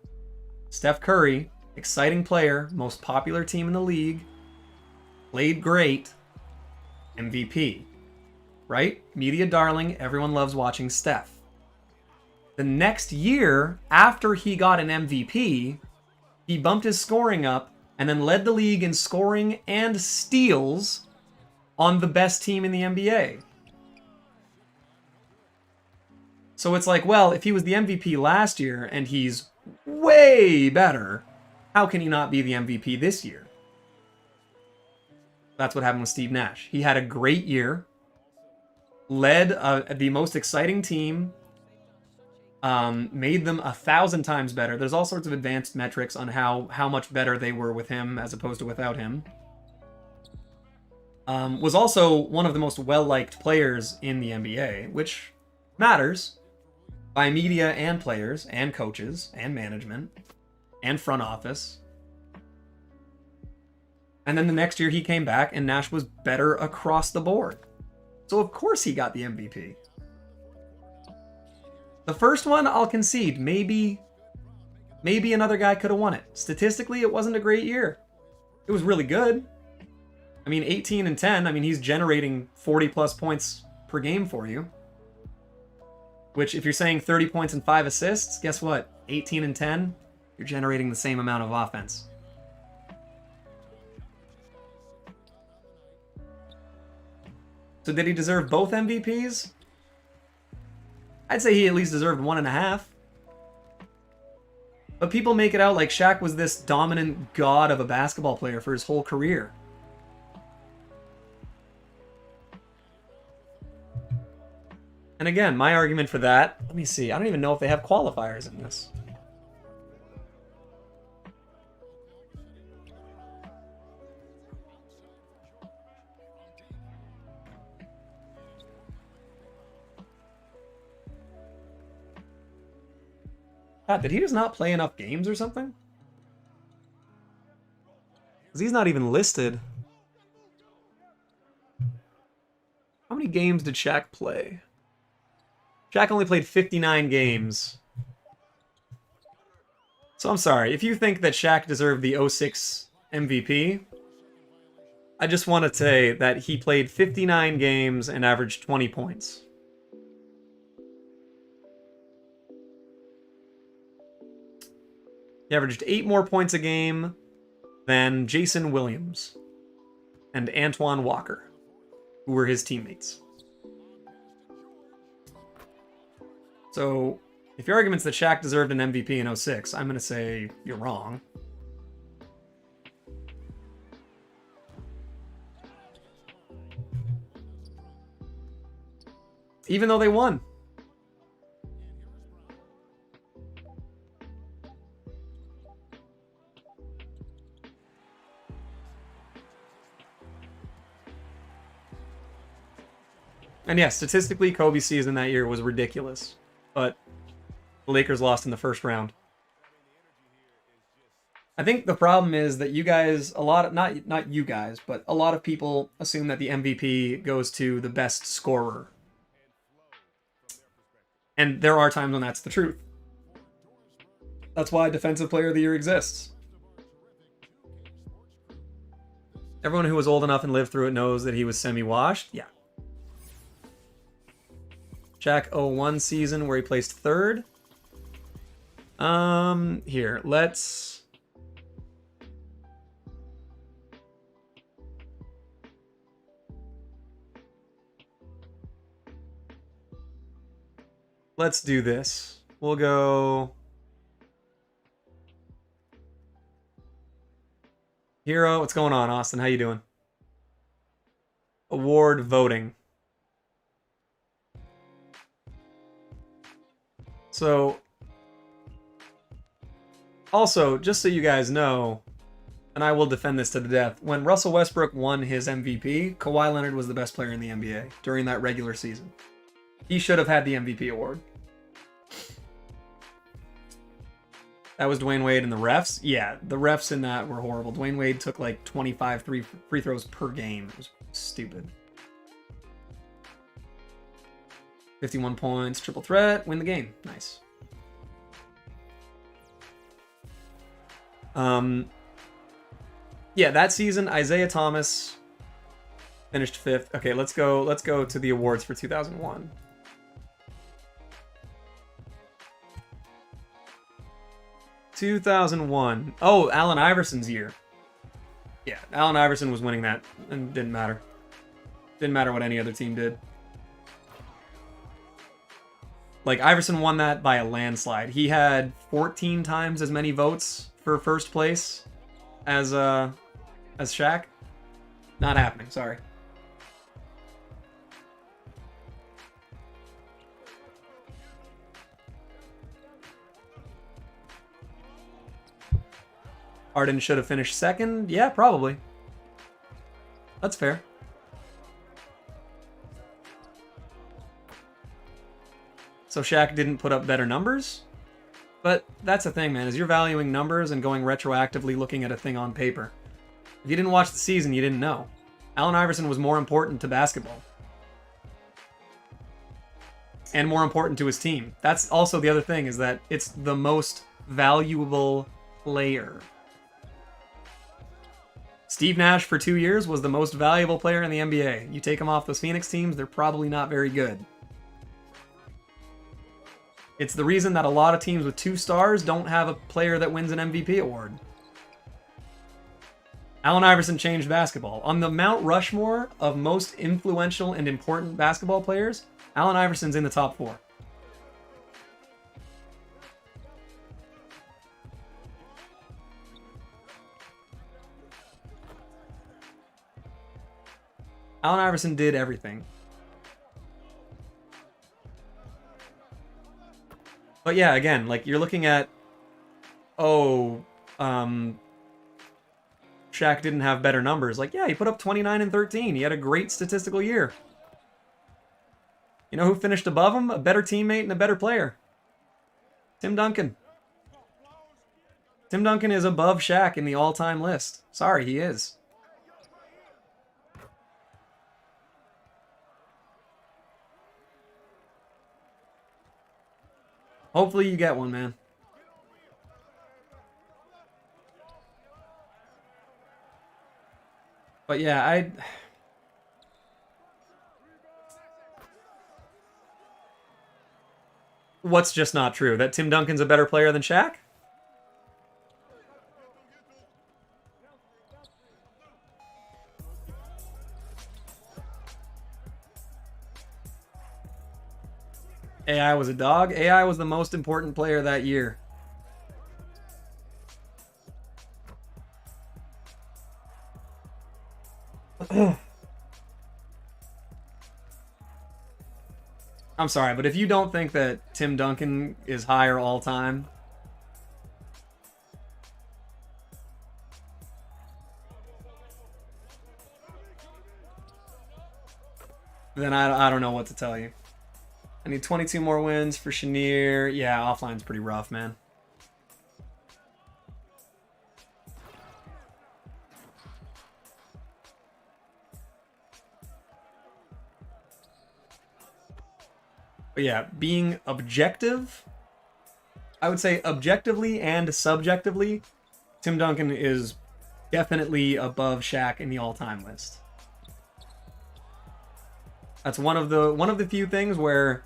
Steph Curry, exciting player, most popular team in the league, played great, MVP. Right? Media darling, everyone loves watching Steph. The next year, after he got an MVP, he bumped his scoring up and then led the league in scoring and steals on the best team in the NBA. So it's like, well, if he was the MVP last year and he's way better, how can he not be the MVP this year? That's what happened with Steve Nash. He had a great year, led the most exciting team, made them 1,000 times better. There's all sorts of advanced metrics on how much better they were with him as opposed to without him. Was also one of the most well-liked players in the NBA, which matters by media and players and coaches and management and front office. And then the next year he came back and Nash was better across the board. So of course he got the MVP. The first one, I'll concede. Maybe another guy could have won it. Statistically, it wasn't a great year. It was really good. I mean, 18 and 10. I mean, he's generating 40 plus points per game for you. Which, if you're saying 30 points and 5 assists, guess what? 18 and 10, you're generating the same amount of offense. So did he deserve both MVPs? I'd say he at least deserved 1.5. But people make it out like Shaq was this dominant god of a basketball player for his whole career. And again, my argument for that, let me see, I don't even know if they have qualifiers in this. God, did he just not play enough games or something? Because he's not even listed. How many games did Shaq play? Shaq only played 59 games. So I'm sorry, if you think that Shaq deserved the '06 MVP, I just want to say that he played 59 games and averaged 20 points. He averaged 8 more points a game than Jason Williams and Antoine Walker, who were his teammates. So, if your argument's that Shaq deserved an MVP in '06, I'm going to say you're wrong. Even though they won. And yeah, statistically, Kobe's season that year was ridiculous. But the Lakers lost in the first round. I think the problem is that you guys, not you guys, but a lot of people assume that the MVP goes to the best scorer. And there are times when that's the truth. That's why Defensive Player of the Year exists. Everyone who was old enough and lived through it knows that he was semi-washed. Yeah. Shaq 01 season where he placed third. Here, let's do this. We'll go Hero. What's going on, Austin? How you doing? Award voting. So, also, just so you guys know, and I will defend this to the death, when Russell Westbrook won his MVP, Kawhi Leonard was the best player in the NBA during that regular season. He should have had the MVP award. That was Dwayne Wade and the refs. Yeah, the refs in that were horrible. Dwayne Wade took like 25 free throws per game. It was stupid. 51 points, triple threat, win the game. Nice. Yeah, that season, Isaiah Thomas finished 5th. Okay, let's go to the awards for 2001. Oh, Allen Iverson's year. Yeah, Allen Iverson was winning that, and it didn't matter. Didn't matter what any other team did. Like, Iverson won that by a landslide. He had 14 times as many votes for first place as Shaq. Not happening, sorry. Harden should have finished second? Yeah, probably. That's fair. So Shaq didn't put up better numbers? But that's the thing, man, is you're valuing numbers and going retroactively looking at a thing on paper. If you didn't watch the season, you didn't know. Allen Iverson was more important to basketball. And more important to his team. That's also the other thing, is that it's the most valuable player. Steve Nash for 2 years was the most valuable player in the NBA. You take him off those Phoenix teams, they're probably not very good. It's the reason that a lot of teams with 2 stars don't have a player that wins an MVP award. Allen Iverson changed basketball. On the Mount Rushmore of most influential and important basketball players, Allen Iverson's in the top 4. Allen Iverson did everything. But yeah, again, like, you're looking at, Shaq didn't have better numbers. Like, yeah, he put up 29 and 13. He had a great statistical year. You know who finished above him? A better teammate and a better player. Tim Duncan. Tim Duncan is above Shaq in the all-time list. Sorry, he is. Hopefully you get one, man. But yeah, what's just not true? That Tim Duncan's a better player than Shaq? AI was a dog. AI was the most important player that year. I'm sorry, but if you don't think that Tim Duncan is higher all time, then I don't know what to tell you. I need 22 more wins for Chenier. Yeah, offline's pretty rough, man. But yeah, being objective, I would say objectively and subjectively, Tim Duncan is definitely above Shaq in the all-time list. That's one of the few things where,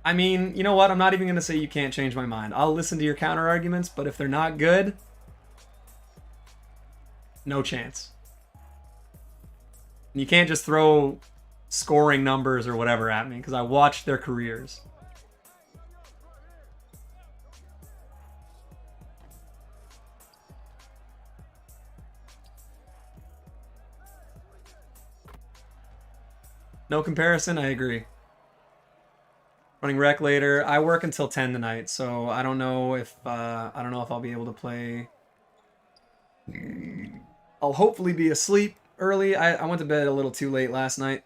I mean, you know what? I'm not even going to say you can't change my mind. I'll listen to your counter arguments, but if they're not good, no chance. And you can't just throw scoring numbers or whatever at me, because I watched their careers. No comparison, I agree. Running rec later. I work until 10 tonight, so I don't know if I'll be able to play. I'll hopefully be asleep early. I went to bed a little too late last night.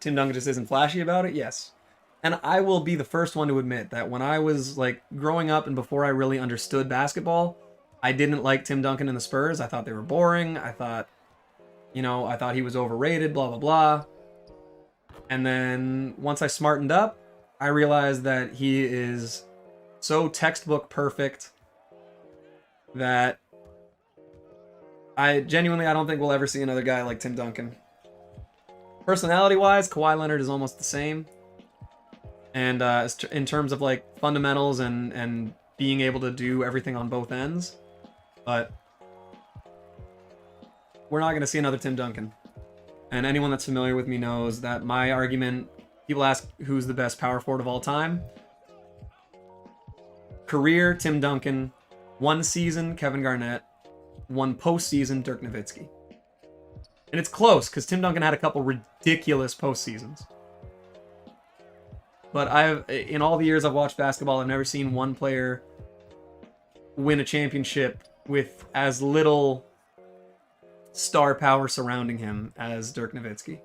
Tim Duncan just isn't flashy about it? Yes. And I will be the first one to admit that when I was like growing up and before I really understood basketball, I didn't like Tim Duncan and the Spurs. I thought they were boring. I thought he was overrated, blah, blah, blah. And then once I smartened up, I realized that he is so textbook perfect that I don't think we'll ever see another guy like Tim Duncan. Personality-wise, Kawhi Leonard is almost the same. And in terms of like fundamentals and being able to do everything on both ends. But we're not going to see another Tim Duncan. And anyone that's familiar with me knows that my argument, people ask who's the best power forward of all time. Career, Tim Duncan. One season, Kevin Garnett. One postseason, Dirk Nowitzki. And it's close, because Tim Duncan had a couple ridiculous postseasons. But in all the years I've watched basketball, I've never seen one player win a championship with as little star power surrounding him as Dirk Nowitzki.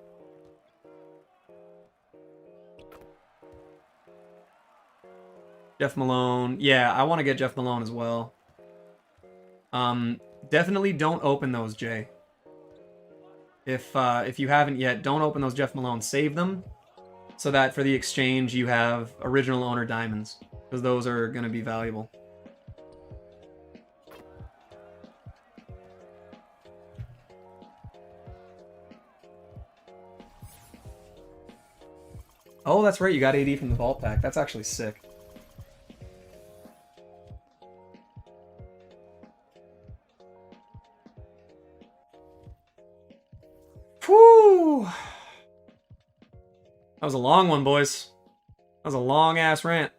Jeff Malone. Yeah, I want to get Jeff Malone as well. Definitely don't open those, Jay. If you haven't yet, don't open those Jeff Malone. Save them so that for the exchange you have original owner diamonds, because those are going to be valuable. Oh, that's right. You got AD from the vault pack. That's actually sick. Whew. That was a long one, boys. That was a long-ass rant.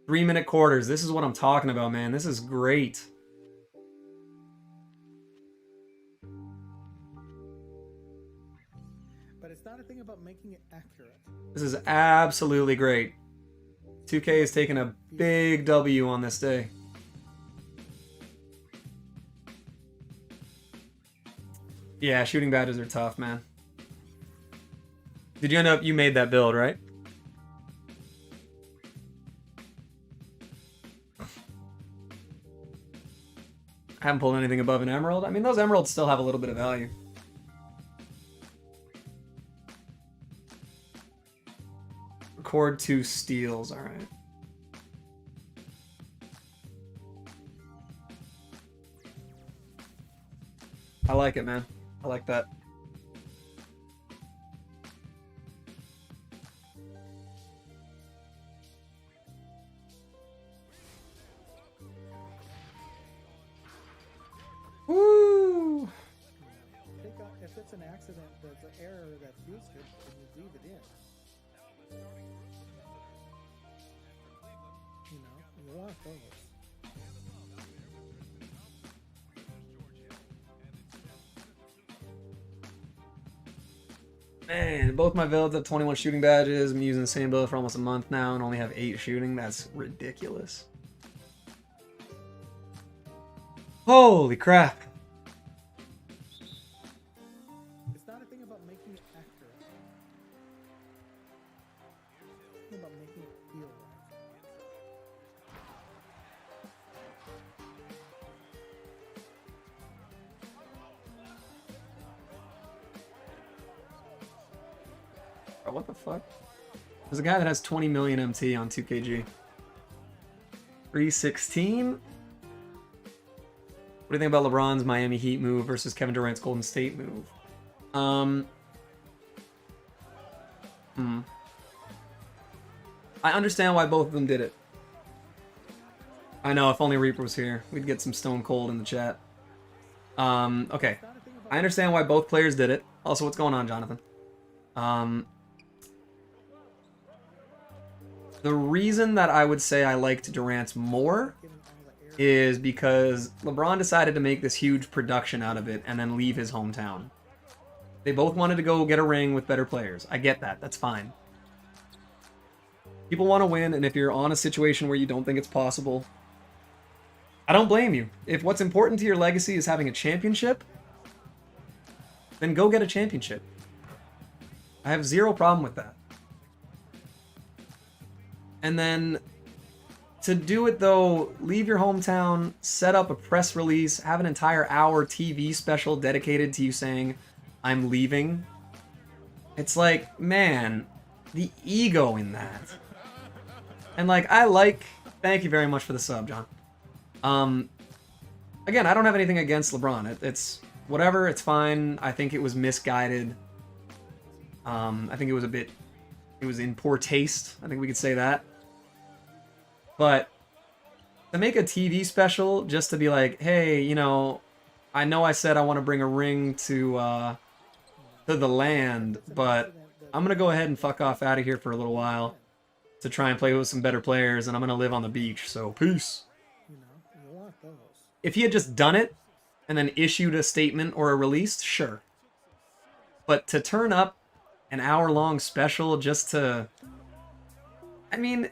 Three-minute quarters. This is what I'm talking about, man. This is great. But it's not a thing about making it accurate. This is absolutely great. 2K is taking a big W on this day. Yeah, shooting badges are tough, man. Did you end up, you made that build, right? I haven't pulled anything above an emerald. I mean, those emeralds still have a little bit of value. Record 2 steals. All right. I like it, man. I like that. Woo! If it's an accident, there's an error that fused it, and you leave it in. You know, you want those. Man, both my builds have 21 shooting badges. I'm using the same build for almost a month now and only have 8 shooting. That's ridiculous. Holy crap. It's not a thing about making it accurate. It's a thing about making it feel right. Bro, what the fuck? There's a guy that has 20 million MT on 2KG. 316? What do you think about LeBron's Miami Heat move versus Kevin Durant's Golden State move? I understand why both of them did it. I know, if only Reaper was here, we'd get some Stone Cold in the chat. Okay. I understand why both players did it. Also, what's going on, Jonathan? The reason that I would say I liked Durant's more is because LeBron decided to make this huge production out of it and then leave his hometown. They both wanted to go get a ring with better players. I get that. That's fine. People want to win, and if you're on a situation where you don't think it's possible, I don't blame you. If what's important to your legacy is having a championship, then go get a championship. I have zero problem with that. And then to do it though, leave your hometown, set up a press release, have an entire hour TV special dedicated to you saying, I'm leaving. It's like, man, the ego in that. And like, thank you very much for the sub, John. Again, I don't have anything against LeBron. It's whatever, it's fine. I think it was misguided. I think it was in poor taste. I think we could say that. But to make a TV special just to be like, hey, you know I said I want to bring a ring to the land, but I'm going to go ahead and fuck off out of here for a little while to try and play with some better players, and I'm going to live on the beach, so peace. You want those. If he had just done it and then issued a statement or a release, sure. But to turn up an hour-long special just to... I mean,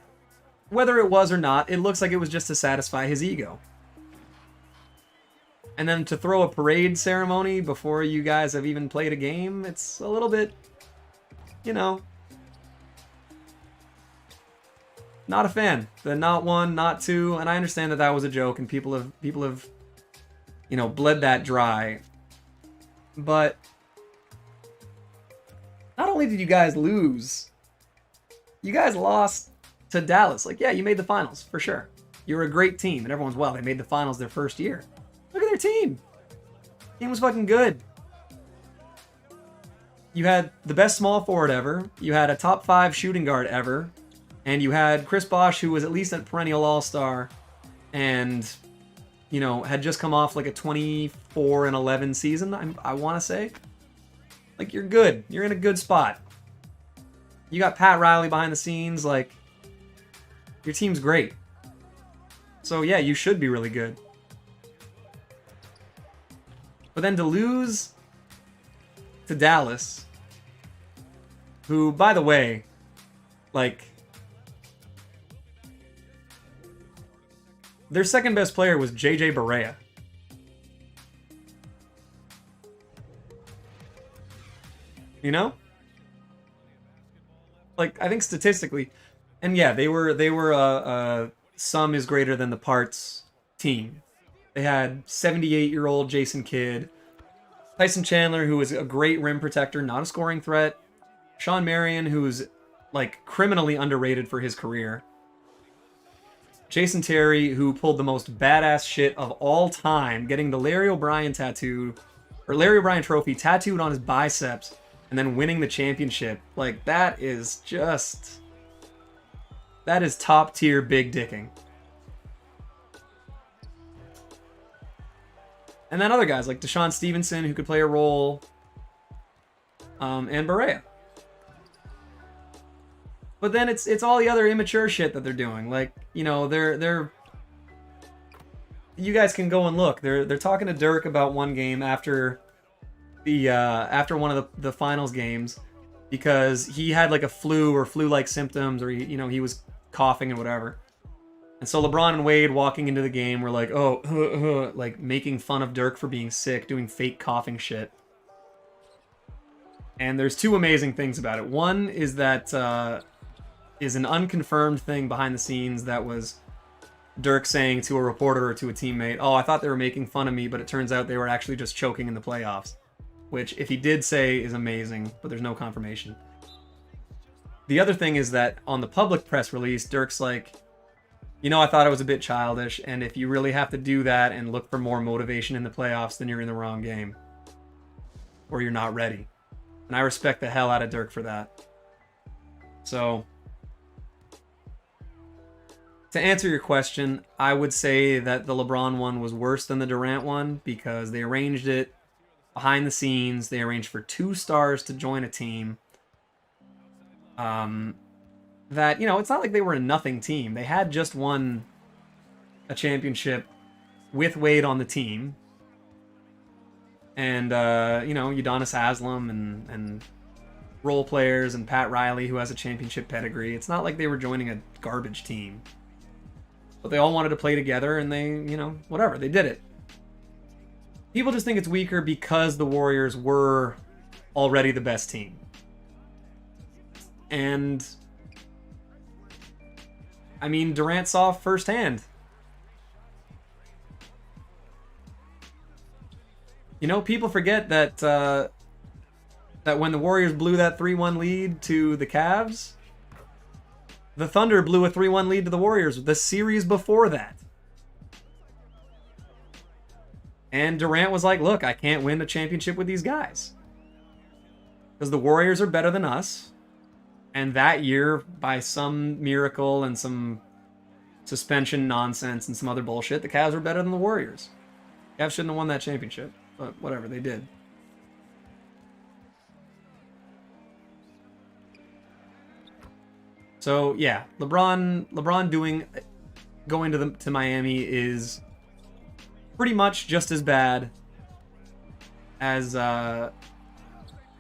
whether it was or not, it looks like it was just to satisfy his ego. And then to throw a parade ceremony before you guys have even played a game, it's a little bit, not a fan. The not one, not two, and I understand that that was a joke and people have bled that dry. But not only did you guys lose, you guys lost to Dallas. Like, yeah, you made the finals, for sure. You were a great team, and everyone's, well, they made the finals their first year. Look at their team. Team was fucking good. You had the best small forward ever. You had a top 5 shooting guard ever. And you had Chris Bosh, who was at least a perennial all-star, and, had just come off like a 24-11 season, I want to say. Like, you're good. You're in a good spot. You got Pat Riley behind the scenes. Like, your team's great. So, yeah, you should be really good. But then to lose to Dallas, who, by the way, like, their second best player was JJ Barea. Like, I think statistically, and yeah, they were sum is greater than the parts team. They had 78-year-old Jason Kidd, Tyson Chandler, who was a great rim protector, not a scoring threat, Sean Marion, who's like criminally underrated for his career. Jason Terry, who pulled the most badass shit of all time, getting the Larry O'Brien trophy tattooed on his biceps, and then winning the championship. Like, that is top tier big dicking. And then other guys like Deshaun Stevenson, who could play a role, and Barea. But then it's all the other immature shit that they're doing. Like, you know, they're you guys can go and look. They're talking to Dirk about one game after one of the finals games, because he had like a flu or flu-like symptoms, or he was coughing and whatever. And so LeBron and Wade walking into the game were like, oh, like making fun of Dirk for being sick, doing fake coughing shit. And there's two amazing things about it. One is that is an unconfirmed thing behind the scenes that was Dirk saying to a reporter or to a teammate, oh, I thought they were making fun of me, but it turns out they were actually just choking in the playoffs. Which, if he did say, is amazing, but there's no confirmation. The other thing is that on the public press release, Dirk's like, I thought it was a bit childish, and if you really have to do that and look for more motivation in the playoffs, then you're in the wrong game. Or you're not ready. And I respect the hell out of Dirk for that. So, to answer your question, I would say that the LeBron one was worse than the Durant one, because they arranged it behind the scenes. They arranged for 2 stars to join a team. That, it's not like they were a nothing team. They had just won a championship with Wade on the team. And, Udonis Haslem and role players and Pat Riley, who has a championship pedigree. It's not like they were joining a garbage team. But they all wanted to play together, and they, whatever, they did it. People just think it's weaker because the Warriors were already the best team. And, I mean, Durant saw firsthand. People forget that that when the Warriors blew that 3-1 lead to the Cavs, the Thunder blew a 3-1 lead to the Warriors the series before that. And Durant was like, look, I can't win a championship with these guys, because the Warriors are better than us. And that year, by some miracle and some suspension nonsense and some other bullshit, the Cavs were better than the Warriors. Cavs shouldn't have won that championship, but whatever, they did. So yeah, LeBron going to Miami is pretty much just as bad as Durant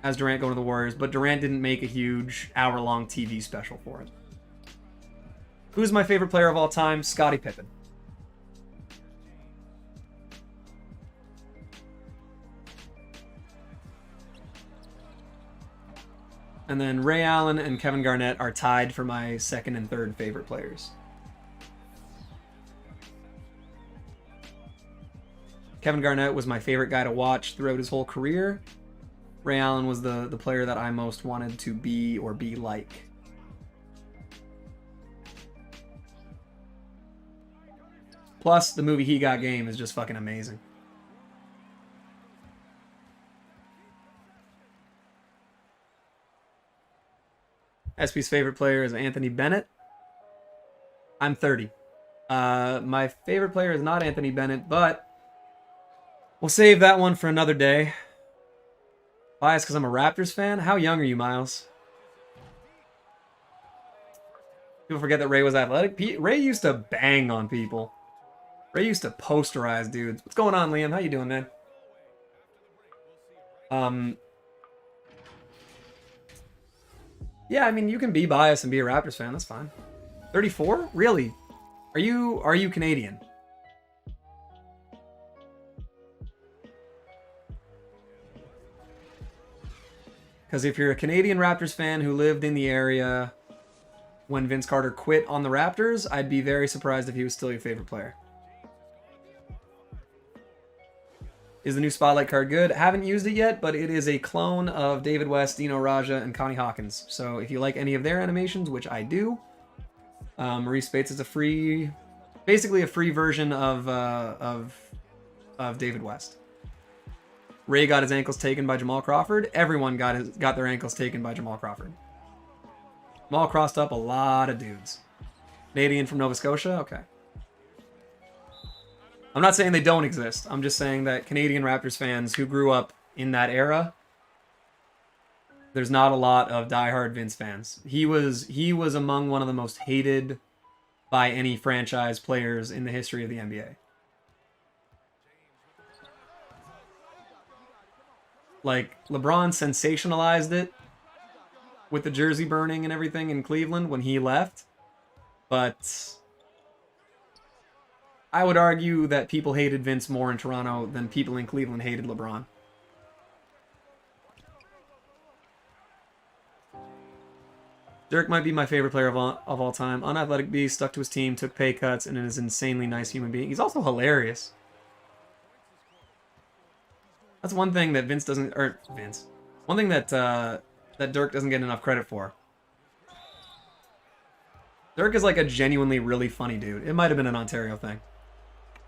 going to the Warriors, but Durant didn't make a huge hour-long TV special for it. Who's my favorite player of all time? Scottie Pippen. And then Ray Allen and Kevin Garnett are tied for my second and third favorite players. Kevin Garnett was my favorite guy to watch throughout his whole career. Ray Allen was the player that I most wanted to be or be like. Plus, the movie He Got Game is just fucking amazing. SP's favorite player is Anthony Bennett. I'm 30. My favorite player is not Anthony Bennett, but we'll save that one for another day. Biased because I'm a Raptors fan? How young are you, Miles? People forget that Ray was athletic. Ray used to bang on people. Ray used to posterize dudes. What's going on, Liam? How you doing, man? Yeah, I mean, you can be biased and be a Raptors fan. That's fine. 34? Really? Are you Canadian? Because if you're a Canadian Raptors fan who lived in the area when Vince Carter quit on the Raptors, I'd be very surprised if he was still your favorite player. Is the new Spotlight card good? Haven't used it yet, but it is a clone of David West, Dino Raja, and Connie Hawkins. So if you like any of their animations, which I do, Marreese Speights is a free, basically a free version of David West. Ray got his ankles taken by Jamal Crawford. Everyone got their ankles taken by Jamal Crawford. Jamal crossed up a lot of dudes. Canadian from Nova Scotia? Okay. I'm not saying they don't exist. I'm just saying that Canadian Raptors fans who grew up in that era, there's not a lot of diehard Vince fans. He was among one of the most hated by any franchise players in the history of the NBA. Like, LeBron sensationalized it with the jersey burning and everything in Cleveland when he left. But I would argue that people hated Vince more in Toronto than people in Cleveland hated LeBron. Dirk might be my favorite player of all time. Unathletic beast, stuck to his team, took pay cuts, and is an insanely nice human being. He's also hilarious. That's one thing that Vince doesn't, or Vince. One thing that that Dirk doesn't get enough credit for. Dirk is like a genuinely really funny dude. It might have been an Ontario thing.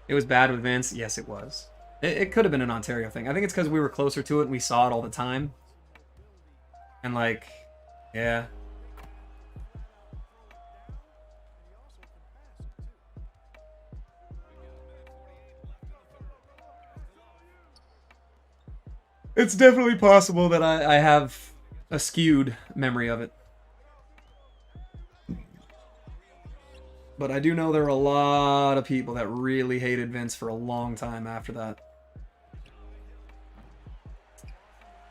It was bad with Vince. Yes, it was. It could have been an Ontario thing. I think it's because we were closer to it and we saw it all the time. And like, yeah. It's definitely possible that I have a skewed memory of it. But I do know there were a lot of people that really hated Vince for a long time after that.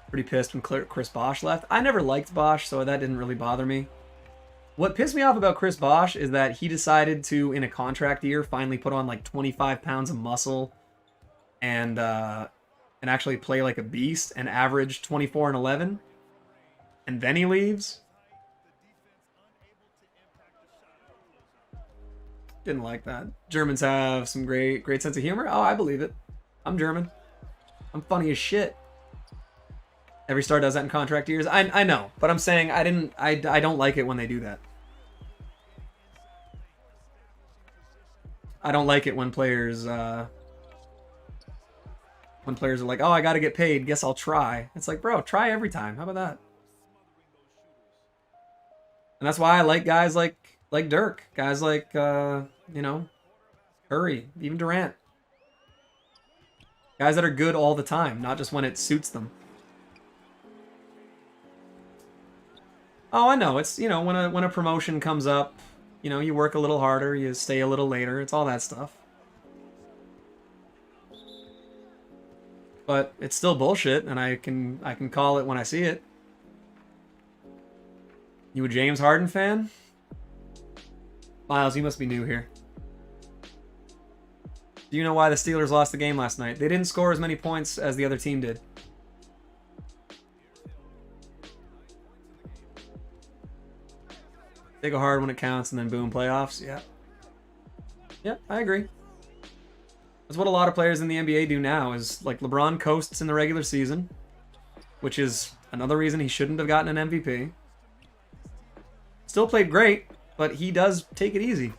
Pretty pissed when Chris Bosh left. I never liked Bosh, so that didn't really bother me. What pissed me off about Chris Bosh is that he decided to, in a contract year, finally put on like 25 pounds of muscle and actually play like a beast and average 24 and 11. And then he leaves. Didn't like that. Germans have some great sense of humor. Oh, I believe it. I'm German. I'm funny as shit. Every star does that in contract years. I know, but I'm saying I don't like it when they do that. I don't like it when players are like, oh, I gotta get paid, guess I'll try. It's like, bro, try every time. How about that? And that's why I like guys like Dirk, guys like you know, Curry, even Durant. Guys that are good all the time, not just when it suits them. Oh, I know. It's, you know, when a promotion comes up, you know, you work a little harder, you stay a little later. It's all that stuff. But it's still bullshit, and I can call it when I see it. You a James Harden fan? Miles, you must be new here. Do you know why the Steelers lost the game last night? They didn't score as many points as the other team did. They go hard when it counts, and then boom, playoffs. Yeah. Yeah, I agree. That's what a lot of players in the NBA do now, is like LeBron coasts in the regular season, which is another reason he shouldn't have gotten an MVP. Still played great, but he does take it easy.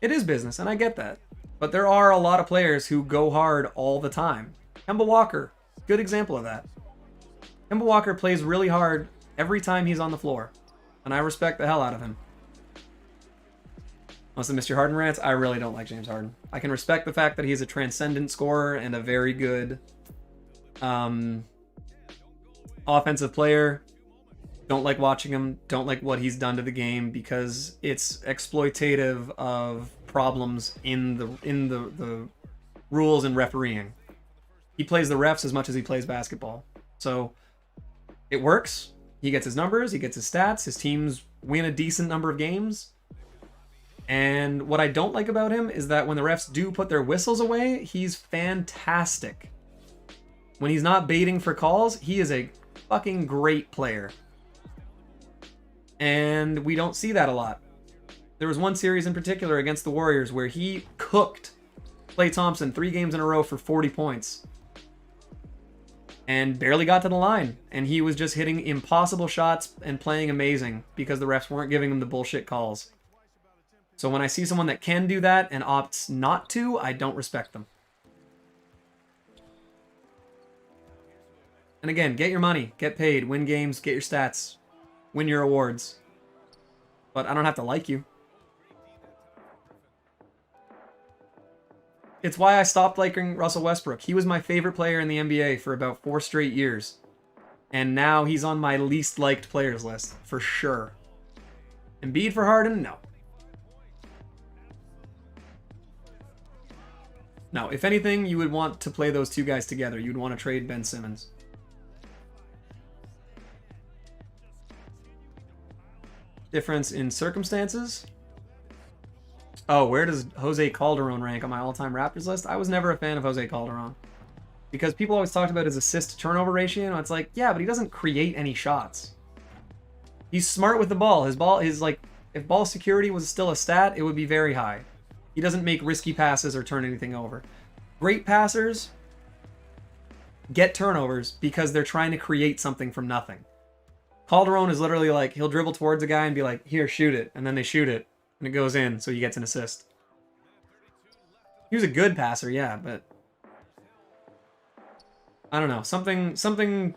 It is business, and I get that. But there are a lot of players who go hard all the time. Kemba Walker, good example of that. Kemba Walker plays really hard every time he's on the floor, and I respect the hell out of him. Must have missed your Harden rants. I really don't like James Harden. I can respect the fact that he's a transcendent scorer and a very good offensive player. Don't like watching him. Don't like what he's done to the game because it's exploitative of problems in the rules and refereeing. He plays the refs as much as he plays basketball. So it works. He gets his numbers. He gets his stats. His teams win a decent number of games. And what I don't like about him is that when the refs do put their whistles away, he's fantastic. When he's not baiting for calls, he is a fucking great player. And we don't see that a lot. There was one series in particular against the Warriors where he cooked Klay Thompson 3 games in a row for 40 points. And barely got to the line. And he was just hitting impossible shots and playing amazing because the refs weren't giving him the bullshit calls. So when I see someone that can do that and opts not to, I don't respect them. And again, get your money, get paid, win games, get your stats, win your awards. But I don't have to like you. It's why I stopped liking Russell Westbrook. He was my favorite player in the NBA for about 4 straight years. And now he's on my least liked players list, for sure. Embiid for Harden? No. No, if anything, you would want to play those two guys together. You'd want to trade Ben Simmons. Difference in circumstances? Oh, where does Jose Calderon rank on my all-time Raptors list? I was never a fan of Jose Calderon. Because people always talked about his assist-to-turnover ratio, and it's like, yeah, but he doesn't create any shots. He's smart with the ball. His ball is like, if ball security was still a stat, it would be very high. He doesn't make risky passes or turn anything over. Great passers get turnovers because they're trying to create something from nothing. Calderon is literally like, he'll dribble towards a guy and be like, here, shoot it. And then they shoot it. And it goes in, so he gets an assist. He was a good passer, yeah, but I don't know. Something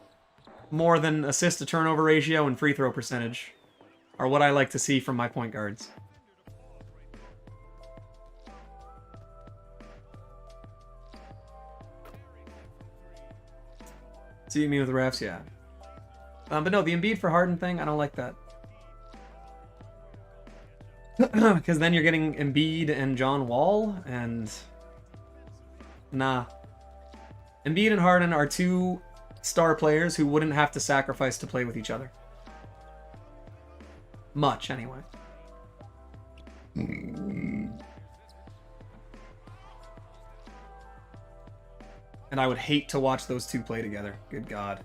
more than assist to turnover ratio and free throw percentage are what I like to see from my point guards. See me with the refs, yeah. But no, the Embiid for Harden thing, I don't like that. Because then you're getting Embiid and John Wall, and nah. Embiid and Harden are 2 star players who wouldn't have to sacrifice to play with each other. Much, anyway. And I would hate to watch those 2 play together. Good God.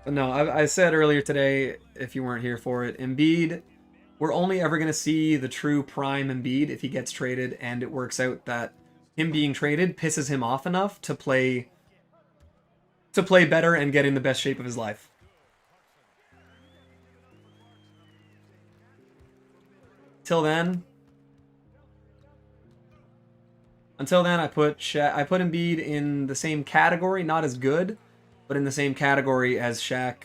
But no, I said earlier today, if you weren't here for it, Embiid, we're only ever going to see the true prime Embiid if he gets traded, and it works out that him being traded pisses him off enough to play better and get in the best shape of his life. Until then, I put Embiid in the same category, not as good, but in the same category as Shaq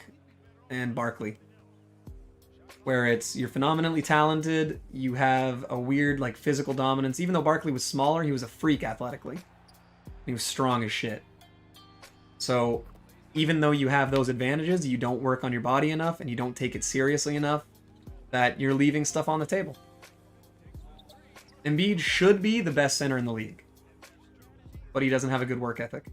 and Barkley. Where it's, you're phenomenally talented, you have a weird, like, physical dominance. Even though Barkley was smaller, he was a freak athletically. He was strong as shit. So, even though you have those advantages, you don't work on your body enough, and you don't take it seriously enough, that you're leaving stuff on the table. Embiid should be the best center in the league. But he doesn't have a good work ethic.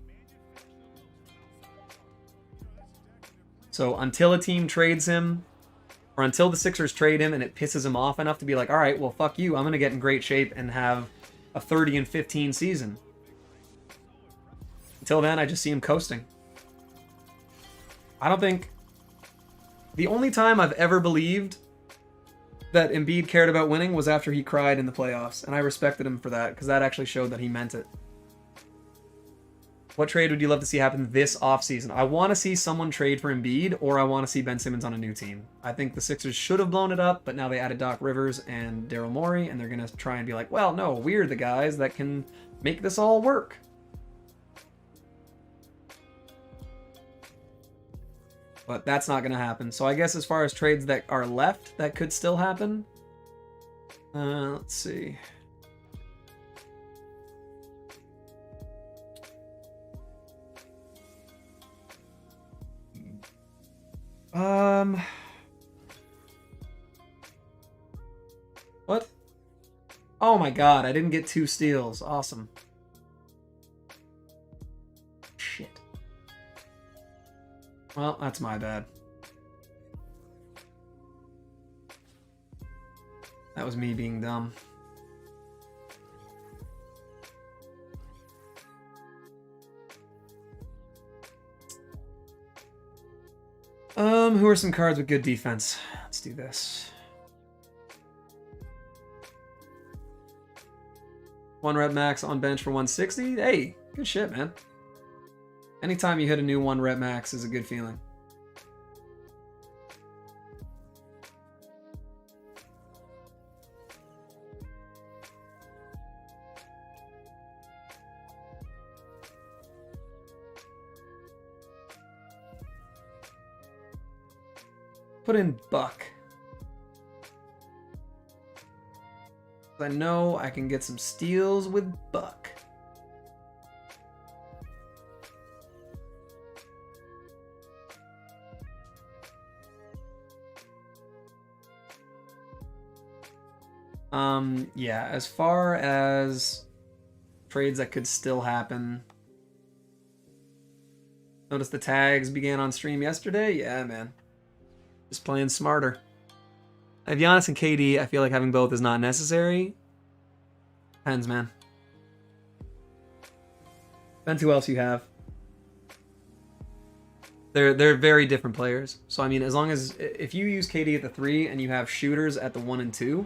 So until a team trades him, or until the Sixers trade him and it pisses him off enough to be like, all right, well, fuck you, I'm going to get in great shape and have a 30-15 season. Until then, I just see him coasting. I don't think... The only time I've ever believed that Embiid cared about winning was after he cried in the playoffs, and I respected him for that, because that actually showed that he meant it. What trade would you love to see happen this offseason? I want to see someone trade for Embiid, or I want to see Ben Simmons on a new team. I think the Sixers should have blown it up, but now they added Doc Rivers and Daryl Morey, and they're going to try and be like, well, no, we're the guys that can make this all work. But that's not going to happen. So I guess as far as trades that are left that could still happen, let's see. What? Oh my god, I didn't get 2 steals. Awesome. Shit. Well, that's my bad. That was me being dumb. Who are some cards with good defense? Let's do this. 1 rep max on bench for 160. Hey, good shit, man. Anytime you hit a new 1 rep max is a good feeling. Put in Buck. I know I can get some steals with Buck. Yeah, as far as trades that could still happen. Notice the tags began on stream yesterday? Yeah, man. Just playing smarter. I have Giannis and KD. I feel like having both is not necessary. Depends, man. Depends who else you have. They're very different players. So I mean, as long as if you use KD at the 3 and you have shooters at the 1 and 2,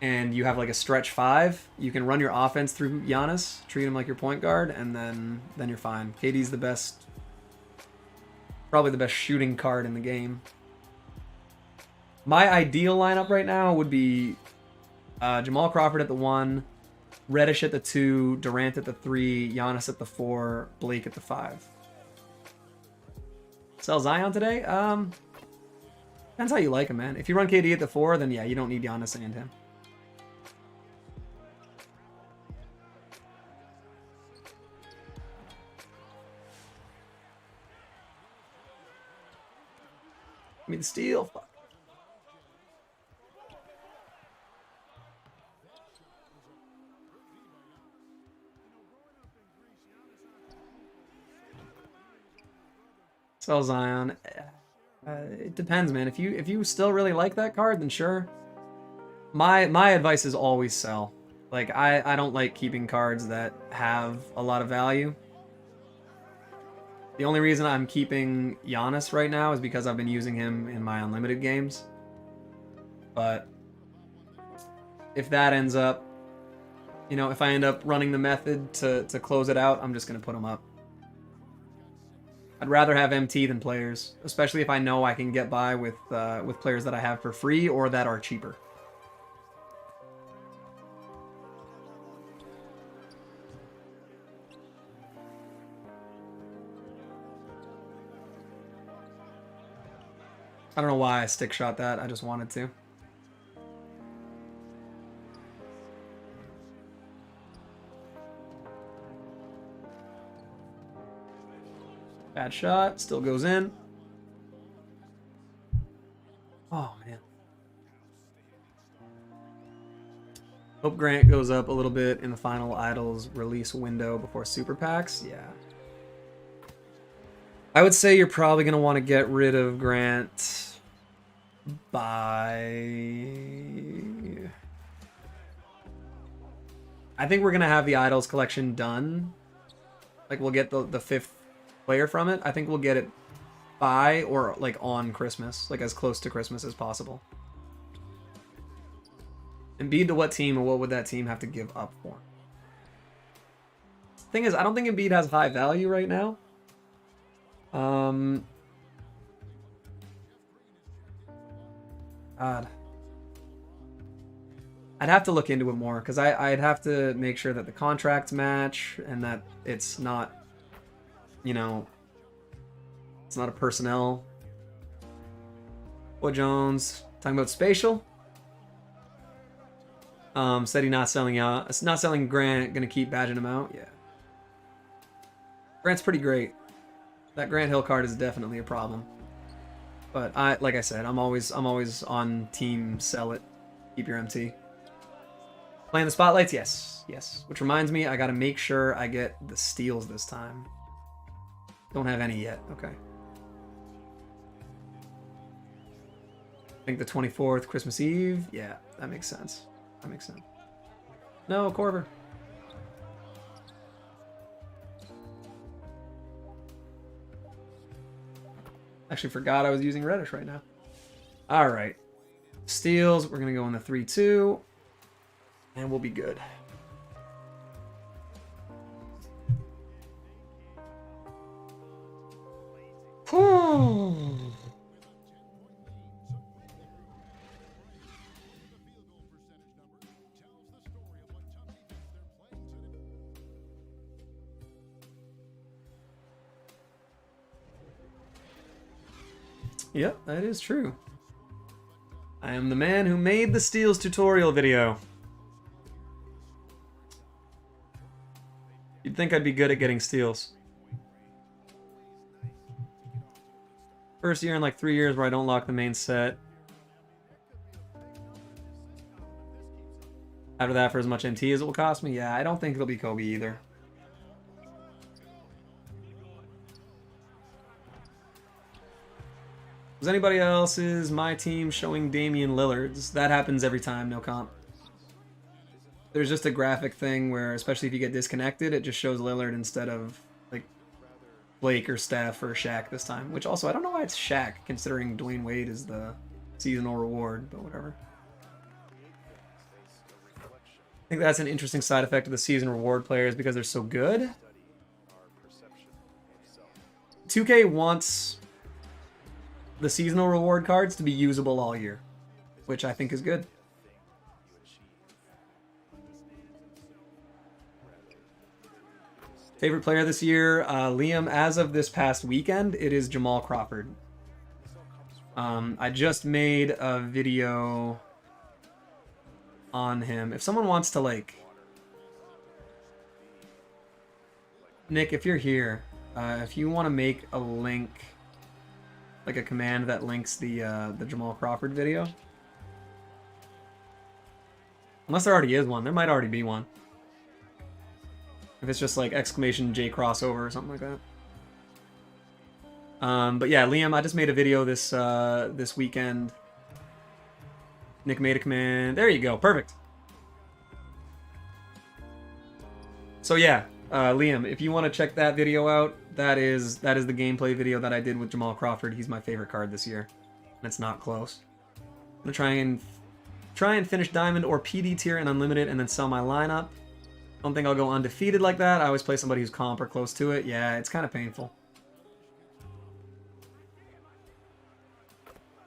and you have like a stretch 5, you can run your offense through Giannis, treat him like your point guard, and then you're fine. KD's the best, probably the best shooting card in the game. My ideal lineup right now would be Jamal Crawford at the 1, Reddish at the 2, Durant at the 3, Giannis at the 4, Blake at the 5. Sell Zion today? Depends how you like him, man. If you run KD at the 4, then yeah, you don't need Giannis and him. Give me the steal. Fuck. Sell Zion. It depends, man. If you still really like that card, then sure. My advice is always sell. Like I don't like keeping cards that have a lot of value. The only reason I'm keeping Giannis right now is because I've been using him in my unlimited games. But if that ends up, you know, if I end up running the method to close it out, I'm just gonna put him up. I'd rather have MT than players, especially if I know I can get by with players that I have for free or that are cheaper. I don't know why I stick shot that. I just wanted to. Bad shot, still goes in. Oh, man. Hope Grant goes up a little bit in the final Idols release window before Super Packs. Yeah. I would say you're probably going to want to get rid of Grant by... I think we're going to have the Idols collection done. Like, we'll get the 5th player from it. I think we'll get it by or like on Christmas, like as close to Christmas as possible. Embiid to what team, or what would that team have to give up for? Thing is, I don't think Embiid has high value right now. God. I'd have to look into it more because I'd have to make sure that the contracts match and that it's not, you know, it's not a personnel. What Jones talking about spatial? Said he's not selling out. It's not selling Grant. Gonna keep badging him out. Yeah. Grant's pretty great. That Grant Hill card is definitely a problem. But like I said, I'm always on team sell it. Keep your MT. Playing the spotlights, yes. Which reminds me, I gotta make sure I get the steals this time. Don't have any yet. Okay. I think the 24th, Christmas Eve. Yeah, that makes sense. No, Corver. Actually forgot I was using reddish right now. All right. Steals, we're going to go in the 3-2. And we'll be good. Yep, that is true. I am the man who made the steals tutorial video. You'd think I'd be good at getting steals. First year in like 3 years where I don't lock the main set. After that, for as much MT as it will cost me, yeah, I don't think it'll be Kobe either. Was anybody else's my team showing Damian Lillard's? That happens every time, no comp. There's just a graphic thing where, especially if you get disconnected, it just shows Lillard instead of like Blake or Steph or Shaq this time. Which also, I don't know why it's Shaq, considering Dwayne Wade is the seasonal reward, but whatever. I think that's an interesting side effect of the season reward players because they're so good. 2K wants the seasonal reward cards to be usable all year, which I think is good. Favorite player this year, Liam, as of this past weekend, it is Jamal Crawford. I just made a video on him. If someone wants to, like... Nick, if you're here, if you want to make a link, like a command that links the Jamal Crawford video. Unless there already is one. There might already be one. If it's just like exclamation J crossover or something like that. But yeah, Liam, I just made a video this this weekend. Nick made a command. There you go. Perfect. So yeah, Liam, if you want to check that video out, that is the gameplay video that I did with Jamal Crawford. He's my favorite card this year, and it's not close. I'm gonna try and finish Diamond or PD tier and Unlimited, and then sell my lineup. Don't think I'll go undefeated like that. I always play somebody who's comp or close to it. Yeah, it's kind of painful.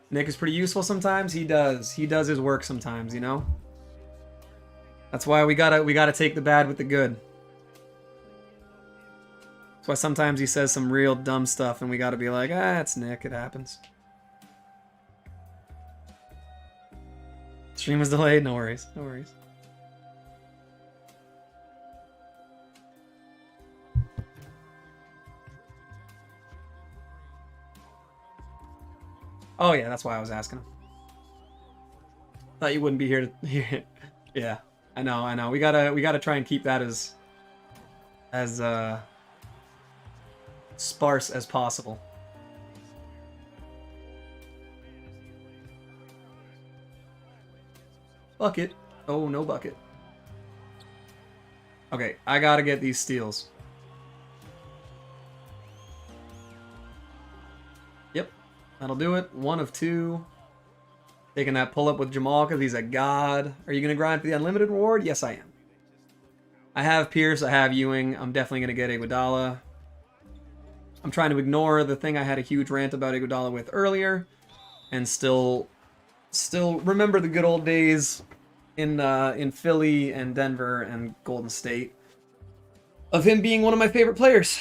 Nick is pretty useful sometimes. He does his work sometimes, you know. That's why we gotta take the bad with the good. That's why sometimes he says some real dumb stuff, and we gotta be like, ah, it's Nick. It happens. Stream was delayed. No worries. No worries. Oh yeah, that's why I was asking him. Thought you wouldn't be here to hear. Yeah, I know. We gotta try and keep that as sparse as possible. Bucket. Oh, no bucket. Okay, I gotta get these steals. Yep, that'll do it. 1 of 2. Taking that pull up with Jamal because he's a god. Are you gonna grind for the unlimited reward? Yes, I am. I have Pierce, I have Ewing. I'm definitely gonna get Iguodala. I'm trying to ignore the thing I had a huge rant about Iguodala with earlier, and still remember the good old days in Philly and Denver and Golden State of him being one of my favorite players.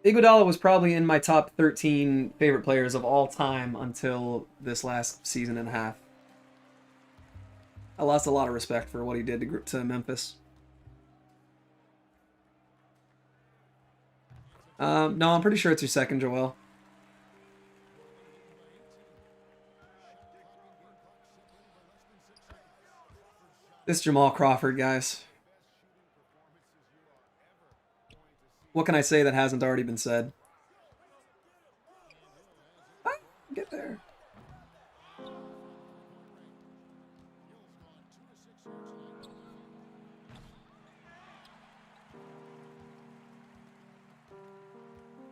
Iguodala was probably in my top 13 favorite players of all time until this last season and a half. I lost a lot of respect for what he did to Memphis. No, I'm pretty sure it's your second, Joel. This Jamal Crawford, guys. What can I say that hasn't already been said? Ah, get there.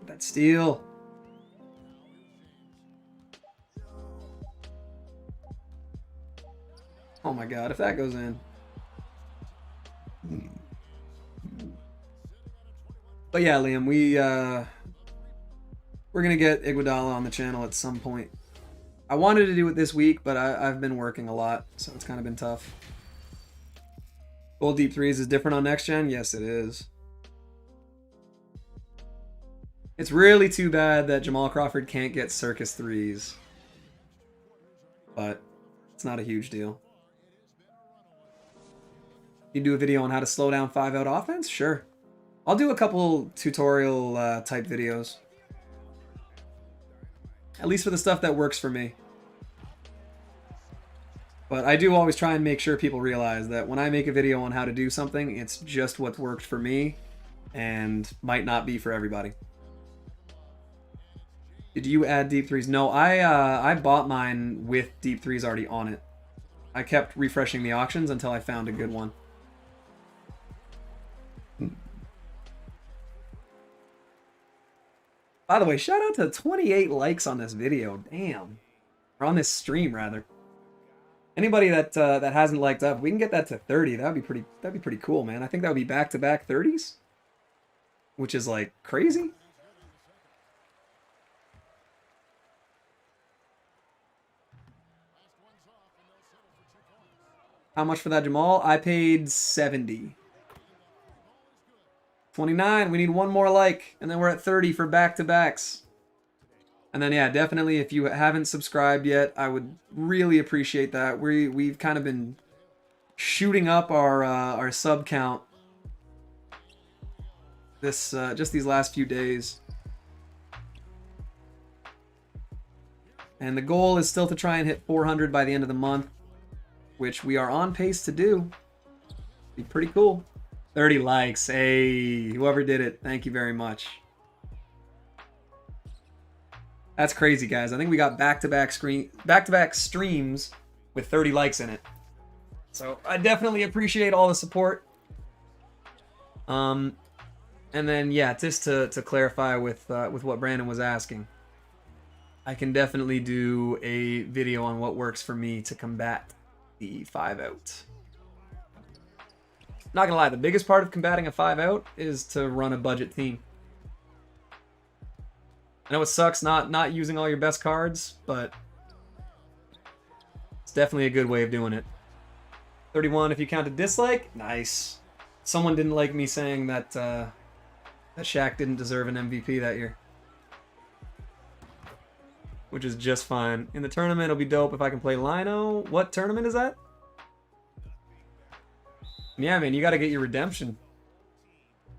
That steal. Oh my god, if that goes in. But yeah, Liam, we're gonna get Iguodala on the channel at some point. I wanted to do it this week, but I've been working a lot, so it's kind of been tough. Gold deep threes is different on next gen? Yes, it is. It's really too bad that Jamal Crawford can't get circus threes. But it's not a huge deal. You do a video on how to slow down 5-out offense? Sure. I'll do a couple tutorial type videos. At least for the stuff that works for me. But I do always try and make sure people realize that when I make a video on how to do something, it's just what worked for me and might not be for everybody. Did you add deep threes? No, I bought mine with deep threes already on it. I kept refreshing the auctions until I found a good one. By the way, shout out to 28 likes on this video. Damn. Or on this stream, rather. Anybody that that hasn't liked up, we can get that to 30. That'd be pretty cool, man. I think that would be back-to-back 30s, which is like crazy. How much for that, Jamal? I paid 70. 29. We need one more like, and then we're at 30 for back-to-backs. And then, yeah, definitely, if you haven't subscribed yet, I would really appreciate that. We've kind of been shooting up our sub count this just these last few days. And the goal is still to try and hit 400 by the end of the month, which we are on pace to do. Be pretty cool. 30 likes. Hey, whoever did it, thank you very much. That's crazy, guys. I think we got back-to-back streams with 30 likes in it. So I definitely appreciate all the support. And then yeah, just to clarify with what Brandon was asking, I can definitely do a video on what works for me to combat the 5-out. Not gonna lie, the biggest part of combating a 5-out is to run a budget team. I know it sucks not using all your best cards, but it's definitely a good way of doing it. 31 if you count a dislike. Nice. Someone didn't like me saying that that Shaq didn't deserve an MVP that year. Which is just fine. In the tournament, it'll be dope if I can play Lino. What tournament is that? Yeah, man, you got to get your redemption.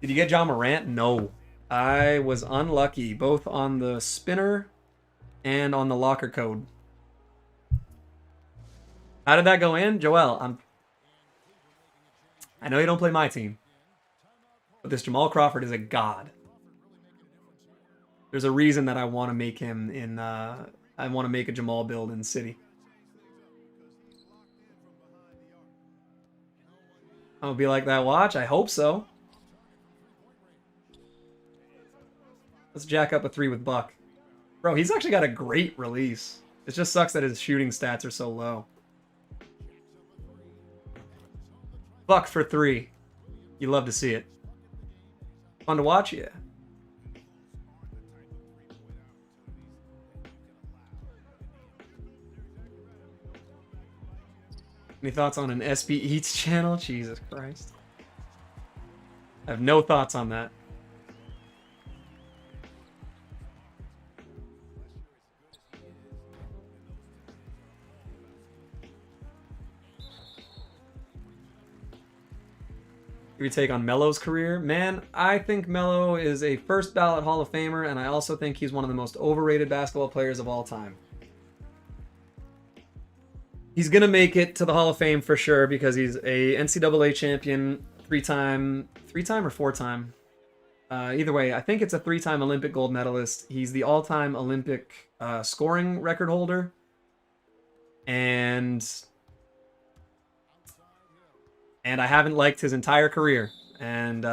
Did you get John Morant? No. I was unlucky, both on the spinner and on the locker code. How did that go in? Joel, I know you don't play my team, but this Jamal Crawford is a god. There's a reason that I want to make him in, I want to make a Jamal build in City. I'll be like that watch. I hope so. Let's jack up a 3 with Buck. Bro, he's actually got a great release. It just sucks that his shooting stats are so low. Buck for 3. You love to see it. Fun to watch? Yeah. Any thoughts on an SB Eats channel? Jesus Christ. I have no thoughts on that. Your take on Melo's career? Man, I think Melo is a first ballot Hall of Famer, and I also think he's one of the most overrated basketball players of all time. He's going to make it to the Hall of Fame for sure because he's a NCAA champion, three-time or four-time. Either way, I think it's a 3-time Olympic gold medalist. He's the all-time Olympic scoring record holder. And I haven't liked his entire career. And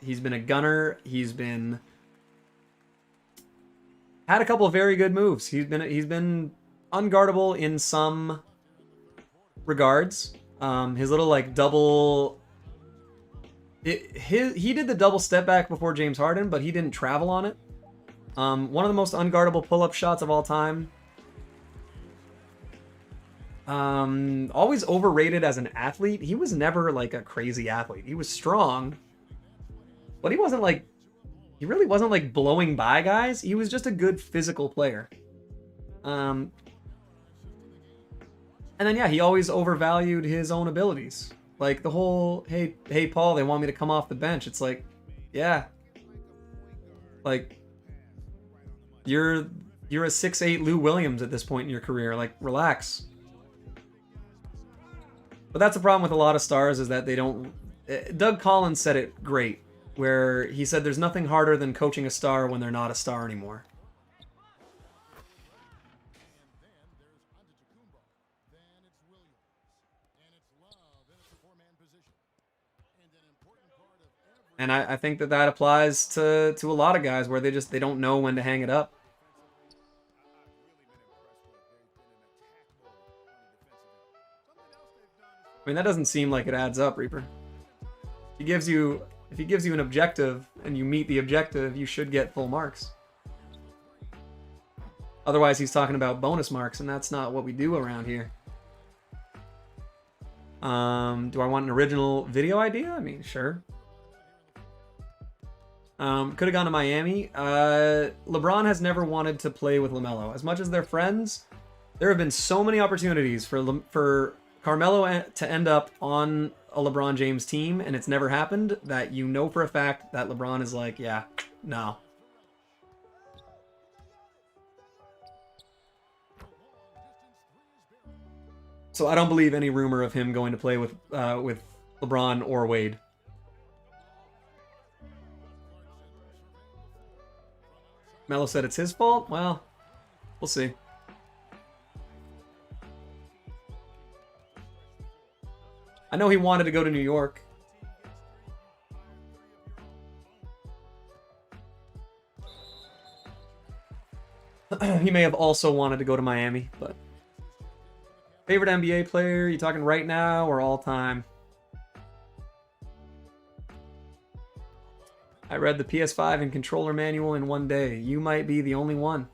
he's been a gunner. He's been had a couple of very good moves. He's been unguardable in some regards. His little like double. He did the double step back before James Harden, but he didn't travel on it. One of the most unguardable pull-up shots of all time. Always overrated as an athlete. He was never like a crazy athlete. He was strong, but he really wasn't like blowing by guys. He was just a good physical player. And then yeah, he always overvalued his own abilities. Like the whole, hey Paul, they want me to come off the bench. It's like, yeah. Like you're a 6'8" Lou Williams at this point in your career. Like, relax. But that's the problem with a lot of stars, is that they don't... Doug Collins said it great, where he said there's nothing harder than coaching a star when they're not a star anymore. And I think that applies to a lot of guys, where they don't know when to hang it up. I mean, that doesn't seem like it adds up, Reaper. If he gives you an objective and you meet the objective, you should get full marks. Otherwise, he's talking about bonus marks, and that's not what we do around here. Do I want an original video idea? I mean, sure. Could have gone to Miami. LeBron has never wanted to play with LaMelo. As much as they're friends, there have been so many opportunities for Carmelo to end up on a LeBron James team, and it's never happened, that you know for a fact that LeBron is like, yeah, no. So I don't believe any rumor of him going to play with LeBron or Wade. Melo said it's his fault? Well, we'll see. I know he wanted to go to New York. He may have also wanted to go to Miami, but... Favorite NBA player? You talking right now or all time? I read the PS5 and controller manual in one day. You might be the only one.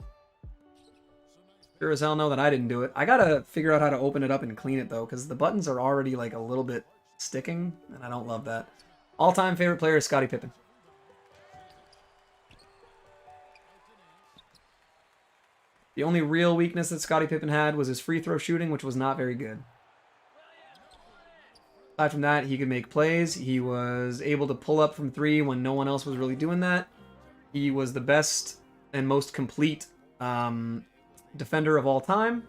Sure as hell know that I didn't do it. I gotta figure out how to open it up and clean it though, because the buttons are already like a little bit sticking, and I don't love that. All-time favorite player is Scottie Pippen. The only real weakness that Scottie Pippen had was his free throw shooting, which was not very good. Aside from that, he could make plays. He was able to pull up from three when no one else was really doing that. He was the best and most complete defender of all time.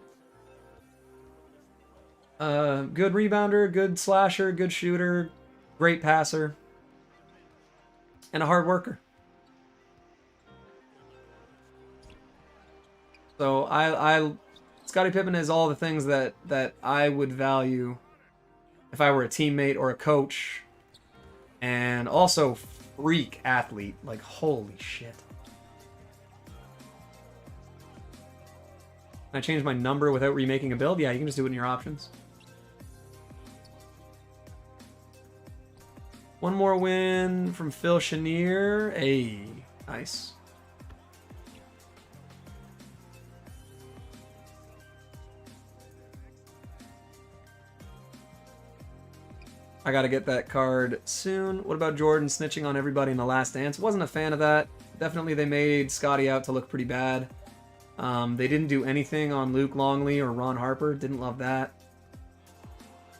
Good rebounder, good slasher, good shooter, great passer, and a hard worker. So Scottie Pippen is all the things that I would value if I were a teammate or a coach, and also freak athlete. Like, holy shit. Can I change my number without remaking a build? Yeah, you can just do it in your options. One more win from Phil Chenier. Hey, nice. I gotta get that card soon. What about Jordan snitching on everybody in The Last Dance? Wasn't a fan of that. Definitely they made Scotty out to look pretty bad. They didn't do anything on Luke Longley or Ron Harper. Didn't love that.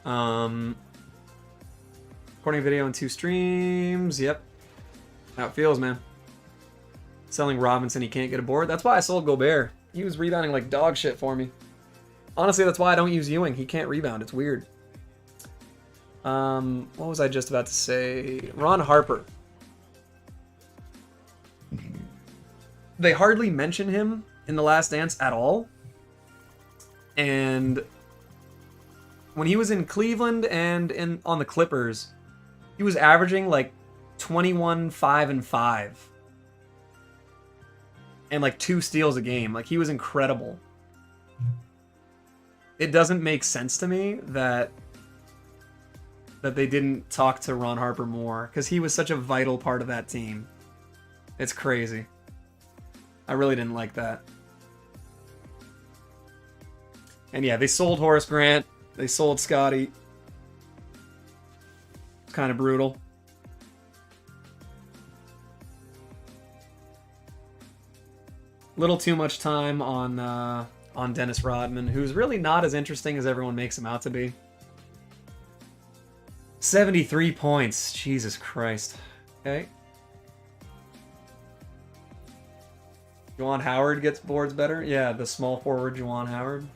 Recording video on 2 streams. Yep. How it feels, man. Selling Robinson, he can't get a board. That's why I sold Gobert. He was rebounding like dog shit for me. Honestly, that's why I don't use Ewing. He can't rebound. It's weird. What was I just about to say? Ron Harper. They hardly mention him in The Last Dance at all. And when he was in Cleveland and on the Clippers, he was averaging like 21, 5, and 5. and like 2 steals a game. Like, he was incredible. It doesn't make sense to me that they didn't talk to Ron Harper more, because he was such a vital part of that team. It's crazy. I really didn't like that. And yeah, they sold Horace Grant. They sold Scotty. It's kind of brutal. Little too much time on Dennis Rodman, who's really not as interesting as everyone makes him out to be. 73 points. Jesus Christ. Okay. Juwan Howard gets boards better? Yeah, the small forward Juwan Howard.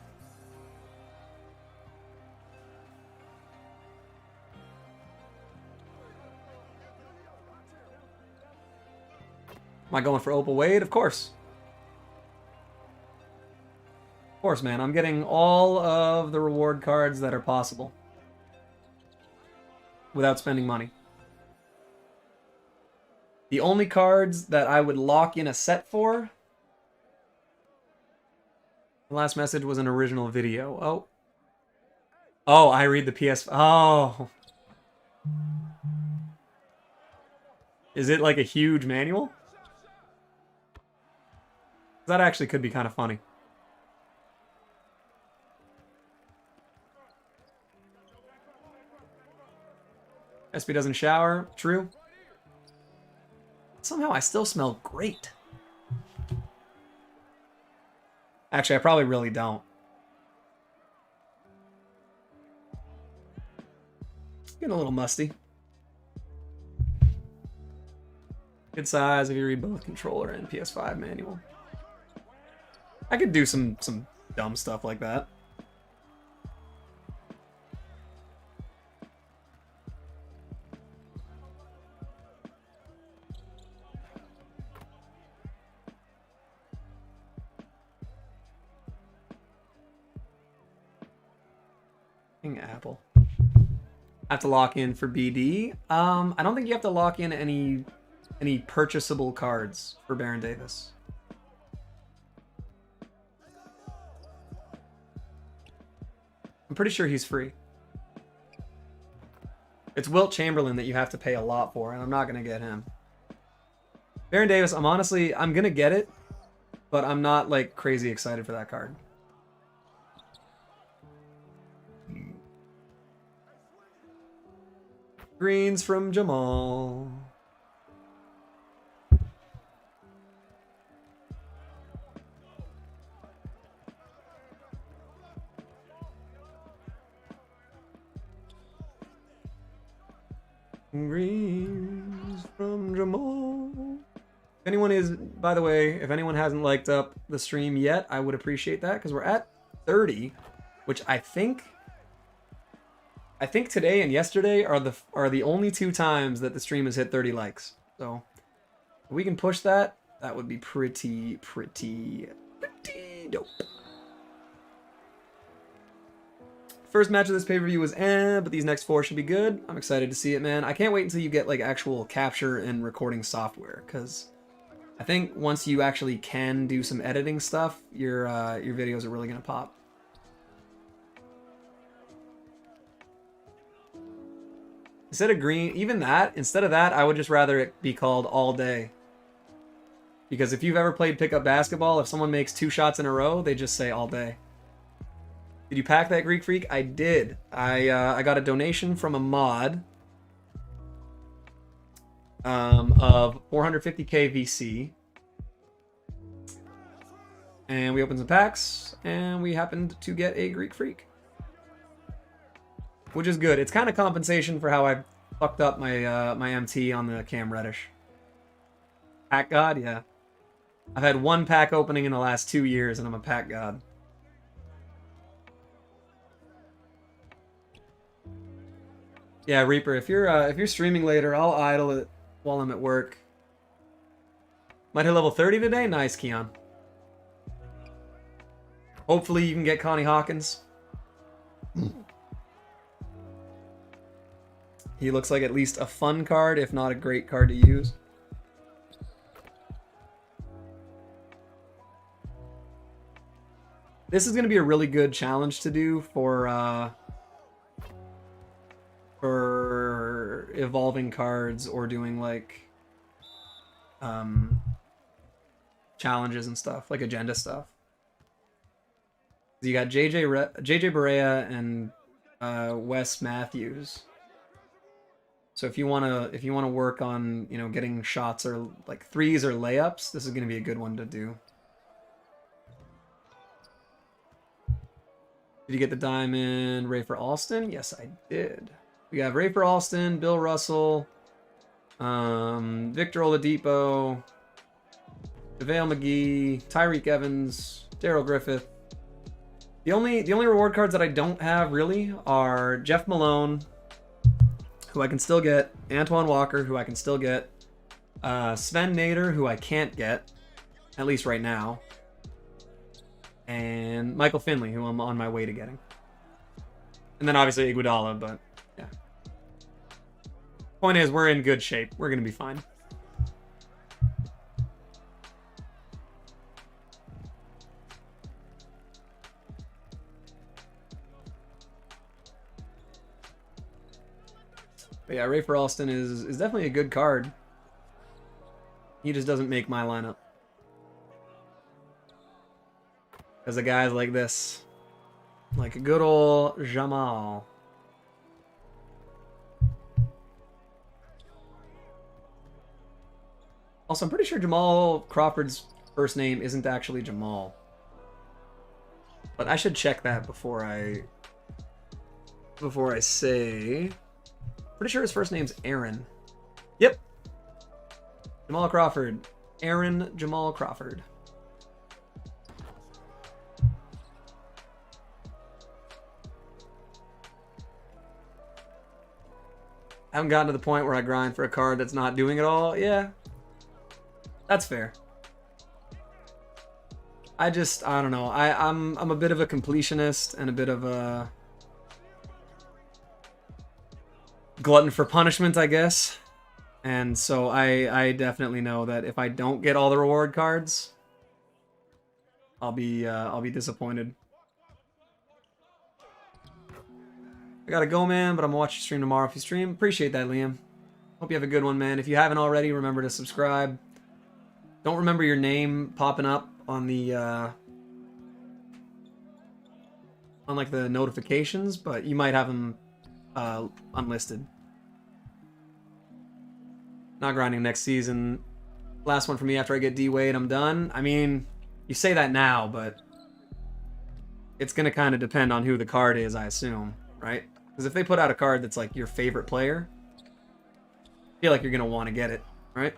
Am I going for Opal Wade? Of course. Of course, man. I'm getting all of the reward cards that are possible without spending money. The only cards that I would lock in a set for... The last message was an original video. Oh. Oh, I read the PS... Oh. Is it like a huge manual? That actually could be kind of funny. SB doesn't shower. True. Somehow I still smell great. Actually, I probably really don't. Getting a little musty. Good size if you read both controller and PS5 manual. I could do some dumb stuff like that. Apple. I have to lock in for BD. I don't think you have to lock in any purchasable cards for Baron Davis. I'm pretty sure he's free. It's Wilt Chamberlain that you have to pay a lot for, and I'm not going to get him. Baron Davis, I'm going to get it, but I'm not like crazy excited for that card. Greens from Jamal. Greens from Jamal. If anyone is, by the way, if anyone hasn't liked up the stream yet, I would appreciate that, because we're at 30, which I think today and yesterday are the only 2 times that the stream has hit 30 likes. So if we can push that, that would be pretty dope. First match of this pay-per-view was but these next 4 should be good. I'm excited to see it, man. I can't wait until you get like actual capture and recording software, because I think once you actually can do some editing stuff, your videos are really gonna pop. Instead of green, instead of that, I would just rather it be called All Day. Because if you've ever played pickup basketball, if someone makes 2 shots in a row, they just say All Day. Did you pack that Greek Freak? I did. I got a donation from a mod of 450k VC. And we opened some packs, and we happened to get a Greek Freak. Which is good. It's kind of compensation for how I fucked up my my MT on the Cam Reddish. Pack God? Yeah. I've had 1 pack opening in the last 2 years, and I'm a pack god. Yeah, Reaper, if you're streaming later, I'll idle it while I'm at work. Might hit level 30 today? Nice, Keon. Hopefully you can get Connie Hawkins. He looks like at least a fun card, if not a great card to use. This is going to be a really good challenge to do for evolving cards or doing like challenges and stuff, like agenda stuff. You got JJ Barea and Wes Matthews. So if you wanna work on, you know, getting shots or like threes or layups, this is gonna be a good one to do. Did you get the diamond Rafer Alston? Yes, I did. We have Rafer Alston, Bill Russell, Victor Oladipo, JaVale McGee, Tyreek Evans, Daryl Griffith. The only reward cards that I don't have really are Jeff Malone, who I can still get, Antoine Walker, who I can still get, Sven Nader, who I can't get, at least right now, and Michael Finley, who I'm on my way to getting. And then obviously Iguodala, but yeah. Point is, we're in good shape. We're going to be fine. But yeah, Rafer Alston is definitely a good card. He just doesn't make my lineup. Because of guys like this. Like a good old Jamal. Also, I'm pretty sure Jamal Crawford's first name isn't actually Jamal. But I should check that before I say. Pretty sure his first name's Aaron. Yep. Jamal Crawford. Aaron Jamal Crawford. I haven't gotten to the point where I grind for a card that's not doing it all. Yeah. That's fair. I don't know. I'm a bit of a completionist and a bit of a glutton for punishment, I guess. And so I definitely know that if I don't get all the reward cards, I'll be disappointed. I gotta go, man, but I'm gonna watch your stream tomorrow if you stream. Appreciate that, Liam. Hope you have a good one, man. If you haven't already, remember to subscribe. Don't remember your name popping up on the on like the notifications, but you might have them unlisted. Not grinding next season. Last one for me after I get D-Wade, I'm done. I mean, you say that now, but it's gonna kind of depend on who the card is, I assume, right? Because if they put out a card that's like your favorite player, I feel like you're gonna want to get it, right?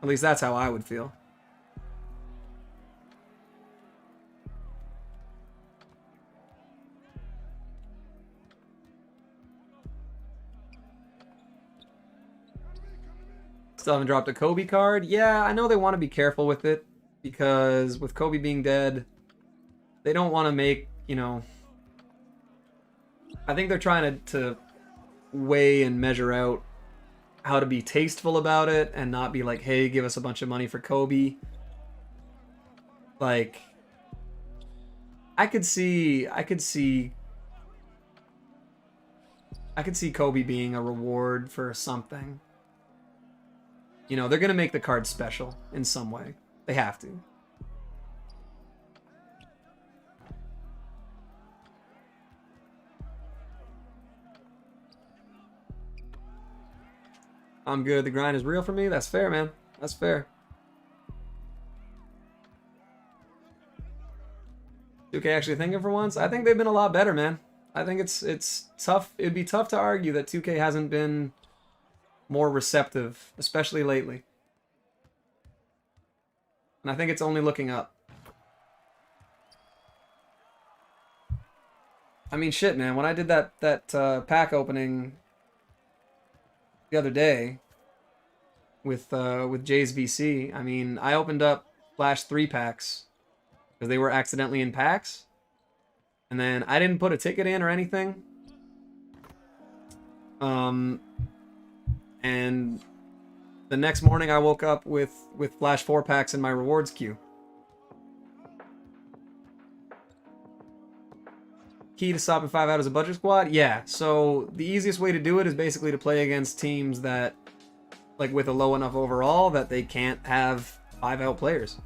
At least that's how I would feel. Still haven't dropped a Kobe card. Yeah, I know they want to be careful with it because with Kobe being dead, they don't want to make, you know, I think they're trying to weigh and measure out how to be tasteful about it and not be like, hey, give us a bunch of money for Kobe. Like, I could see Kobe being a reward for something. You know, they're going to make the card special in some way. They have to. I'm good. The grind is real for me. That's fair, man. That's fair. 2K actually thinking for once? I think they've been a lot better, man. I think it's tough. It'd be tough to argue that 2K hasn't been more receptive, especially lately. And I think it's only looking up. I mean, shit, man. When I did that pack opening the other day with Jay's VC, I mean, I opened up Flash 3 packs because they were accidentally in packs, and then I didn't put a ticket in or anything. And The next morning I woke up with Flash 4-packs in my rewards queue. Key to stopping 5 out as a budget squad? Yeah, so the easiest way to do it is basically to play against teams that, like, with a low enough overall that they can't have 5 out players.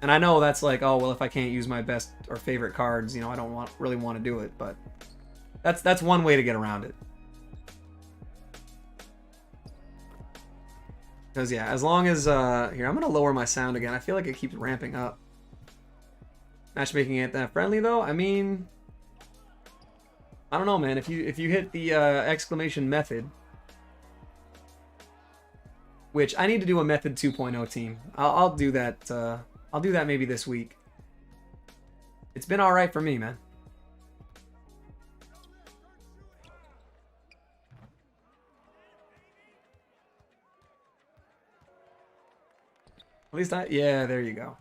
And I know that's like, oh, well, if I can't use my best or favorite cards, you know, I don't really want to do it, but that's one way to get around it. Because, yeah, as long as, here, I'm going to lower my sound again. I feel like it keeps ramping up. Matchmaking ain't that friendly, though. I mean, I don't know, man. If you hit the exclamation method, which I need to do a method 2.0 team. I'll do that. I'll do that maybe this week. It's been all right for me, man. At least yeah, there you go.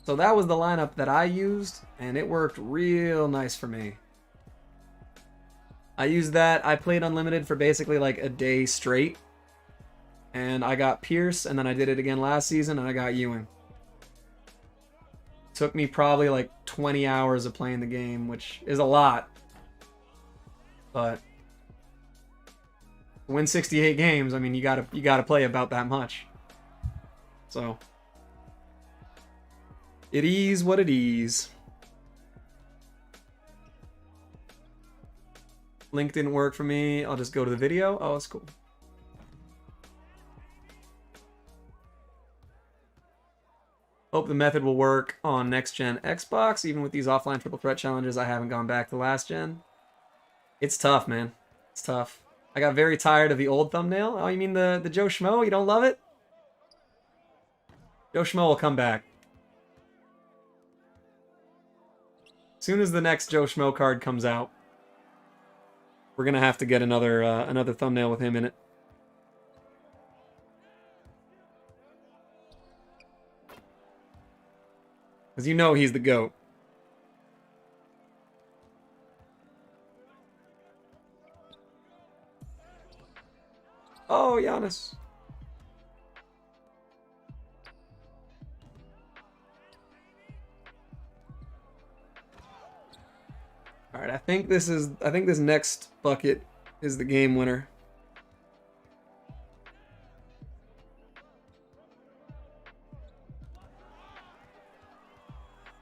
So that was the lineup that I used, and it worked real nice for me. I used that. I played Unlimited for basically like a day straight, and I got Pierce, and then I did it again last season, and I got Ewing. Took me probably like 20 hours of playing the game, which is a lot. But to win 68 games, I mean, you gotta play about that much. So it is what it is. Link didn't work for me. I'll just go to the video. Oh, it's cool. Hope the method will work on next-gen Xbox. Even with these offline triple threat challenges, I haven't gone back to last gen. It's tough, man. It's tough. I got very tired of the old thumbnail. Oh, you mean the Joe Schmo? You don't love it? Joe Schmo will come back. As soon as the next Joe Schmo card comes out, we're gonna have to get another thumbnail with him in it. Because you know he's the GOAT. Oh, Giannis. All right, I think this next bucket is the game winner.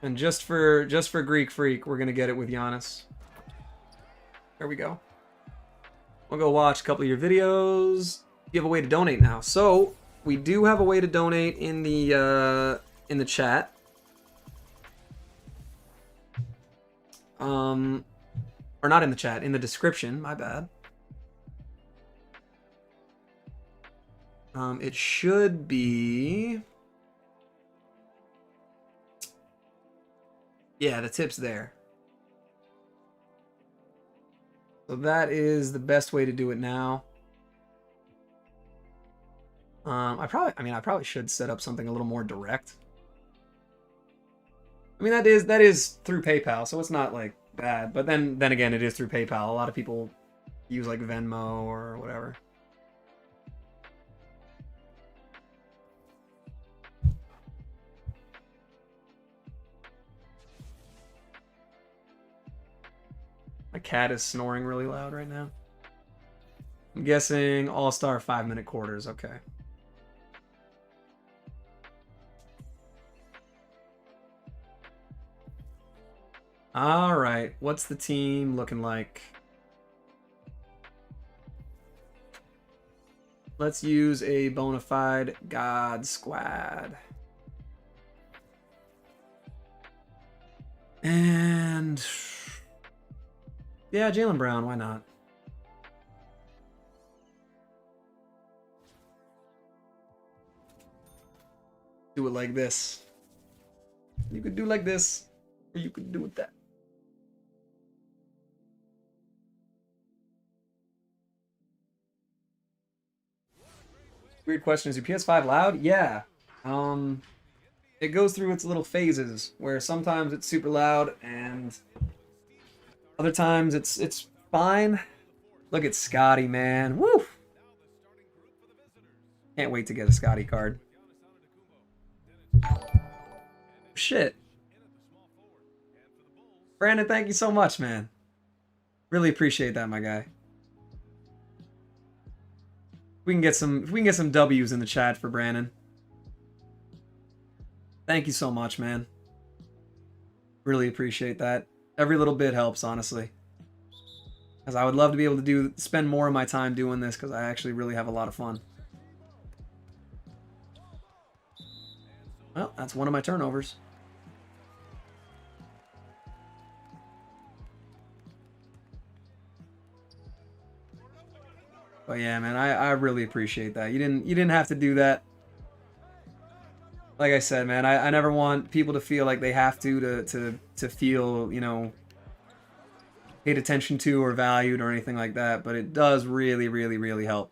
And just for Greek Freak, we're gonna get it with Giannis. There we go. We'll go watch a couple of your videos. You have a way to donate now. So we do have a way to donate in the chat. Or not in the chat, in the description. My bad. It should be. Yeah, the tip's there. So that is the best way to do it now. I probably should set up something a little more direct. I mean, that is through PayPal, so it's not like bad. But then again, it is through PayPal. A lot of people use like Venmo or whatever. My cat is snoring really loud right now. I'm guessing All-Star 5-minute quarters. Okay. All right. What's the team looking like? Let's use a bona fide God squad. And yeah, Jaylen Brown, why not? Do it like this. You could do like this, or you could do it that. Weird question. Is your PS5 loud? Yeah. It goes through its little phases where sometimes it's super loud and other times it's fine. Look at Scotty, man. Woo! Can't wait to get a Scotty card. Shit. Brandon, thank you so much, man. Really appreciate that, my guy. We can get some W's in the chat for Brandon. Thank you so much, man. Really appreciate that. Every little bit helps, honestly. Because I would love to be able to spend more of my time doing this because I actually really have a lot of fun. Well, that's one of my turnovers. But yeah, man, I really appreciate that. You didn't have to do that. Like I said, man, I never want people to feel like they have to feel, you know, paid attention to or valued or anything like that, but it does really, really, really help.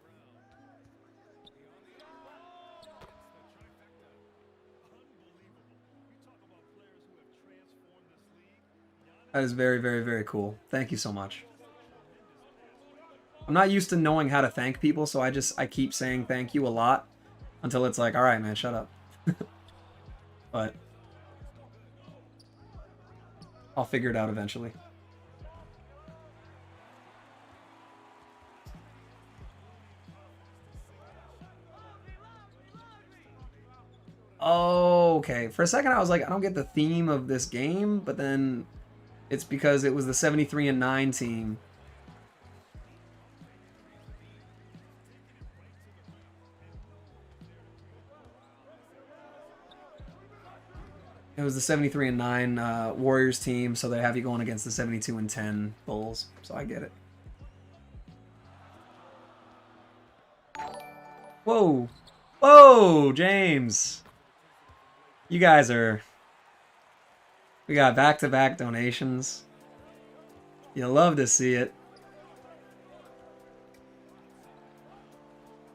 That is very, very, very cool. Thank you so much. I'm not used to knowing how to thank people, so I keep saying thank you a lot until it's like, all right, man, shut up. But I'll figure it out eventually. Oh, okay. For a second, I was like, I don't get the theme of this game, but then it's because it was the 73-9 team. It was the 73-9 Warriors team, so they have you going against the 72-10 Bulls. So I get it. Whoa. Whoa, James. You guys are... We got back-to-back donations. You love to see it.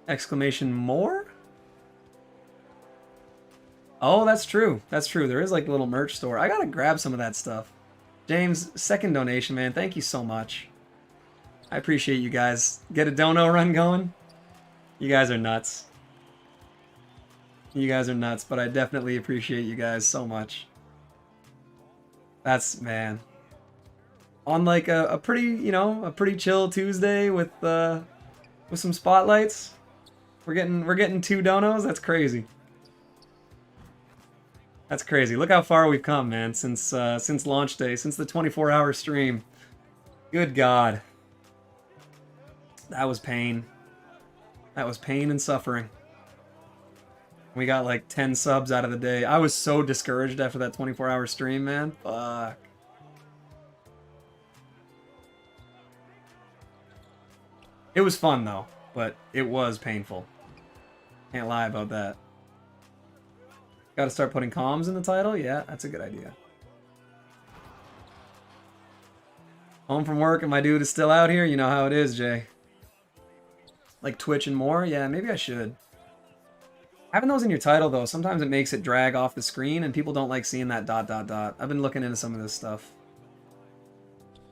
Exclamation more? Oh, that's true. That's true. There is like a little merch store. I gotta grab some of that stuff. James, second donation, man. Thank you so much. I appreciate you guys. Get a dono run going? You guys are nuts. You guys are nuts, but I definitely appreciate you guys so much. That's, man. On like a pretty, you know, a pretty chill Tuesday with some spotlights. We're getting 2 donos. That's crazy. That's crazy. Look how far we've come, man, since launch day, since the 24-hour stream. Good God. That was pain. That was pain and suffering. We got like 10 subs out of the day. I was so discouraged after that 24-hour stream, man. Fuck. It was fun, though, but it was painful. Can't lie about that. Gotta start putting comms in the title? Yeah, that's a good idea. Home from work and my dude is still out here? You know how it is, Jay. Like Twitch and more? Yeah, maybe I should. Having those in your title, though, sometimes it makes it drag off the screen and people don't like seeing that ... I've been looking into some of this stuff.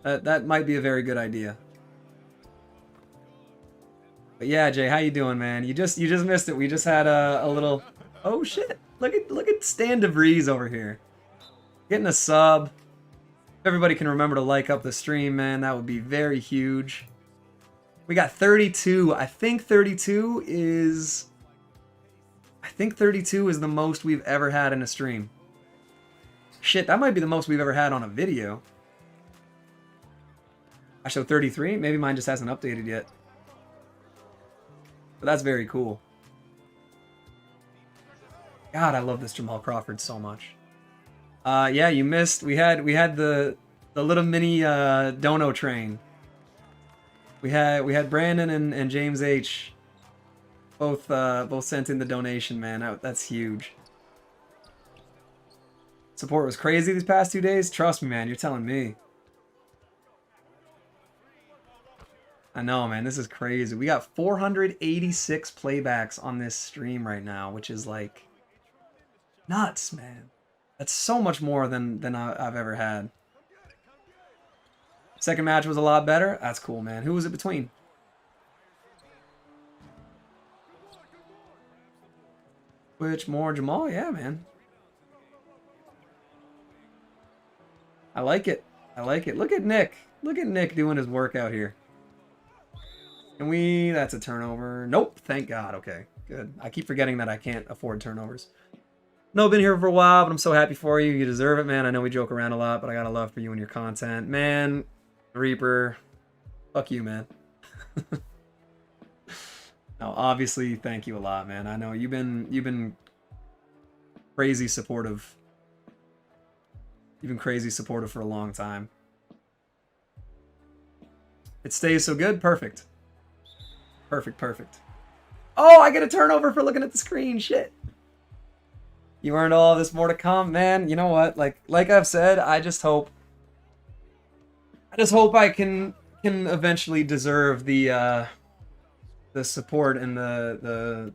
That might be a very good idea. But yeah, Jay, how you doing, man? You just missed it. We just had a little... Oh, shit. Look at Stan DeVries over here. Getting a sub. If everybody can remember to like up the stream, man, that would be very huge. We got 32. I think 32 is the most we've ever had in a stream. Shit, that might be the most we've ever had on a video. I show 33? Maybe mine just hasn't updated yet. But that's very cool. God, I love this Jamal Crawford so much. Yeah, you missed. We had the little mini dono train. We had Brandon and James H. Both sent in the donation, man. That's huge. Support was crazy these past 2 days. Trust me, man. You're telling me. I know, man. This is crazy. We got 486 playbacks on this stream right now, which is like nuts, man. That's so much more than I've ever had. Second match was a lot better. That's cool, man. Who was it between? Which more Jamal? Yeah, man. I like it. I like it. Look at Nick. Look at Nick doing his work out here. And that's a turnover. Nope. Thank God. Okay, good. I keep forgetting that I can't afford turnovers. No, been here for a while, but I'm so happy for you. You deserve it, man. I know we joke around a lot, but I got a love for you and your content. Man, Reaper, fuck you, man. No, obviously, thank you a lot, man. I know you've been crazy supportive. You've been crazy supportive for a long time. It stays so good. Perfect. Perfect, perfect. Oh, I get a turnover for looking at the screen. Shit. You earned all this, more to come, man. You know what? Like I've said, I just hope I can eventually deserve the support and the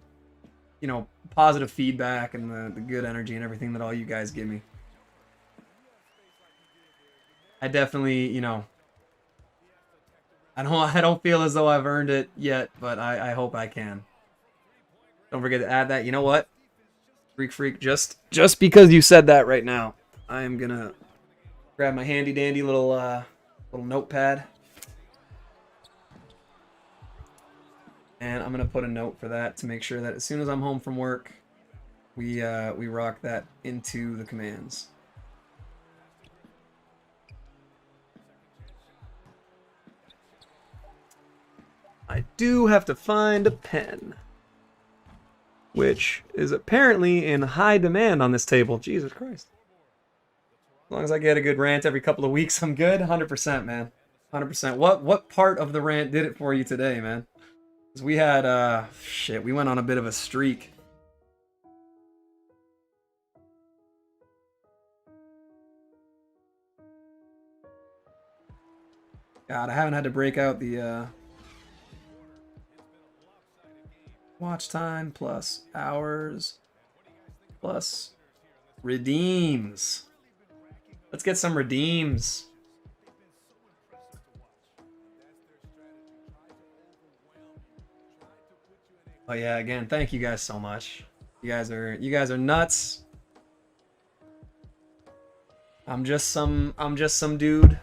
you know, positive feedback and the good energy and everything that all you guys give me. I definitely, you know, I don't feel as though I've earned it yet, but I hope I can. Don't forget to add that. You know what? Freak, just because you said that right now, I am gonna grab my handy dandy little notepad, and I'm gonna put a note for that to make sure that as soon as I'm home from work, we rock that into the commands. I do have to find a pen, which is apparently in high demand on this table. Jesus Christ. As long as I get a good rant every couple of weeks, I'm good. 100%, man. 100%. What part of the rant did it for you today, man? Because we had, shit, we went on a bit of a streak. God, I haven't had to break out the, watch time plus hours plus redeems. Let's get some redeems. Oh yeah, again, thank you guys so much. You guys are nuts. I'm just some dude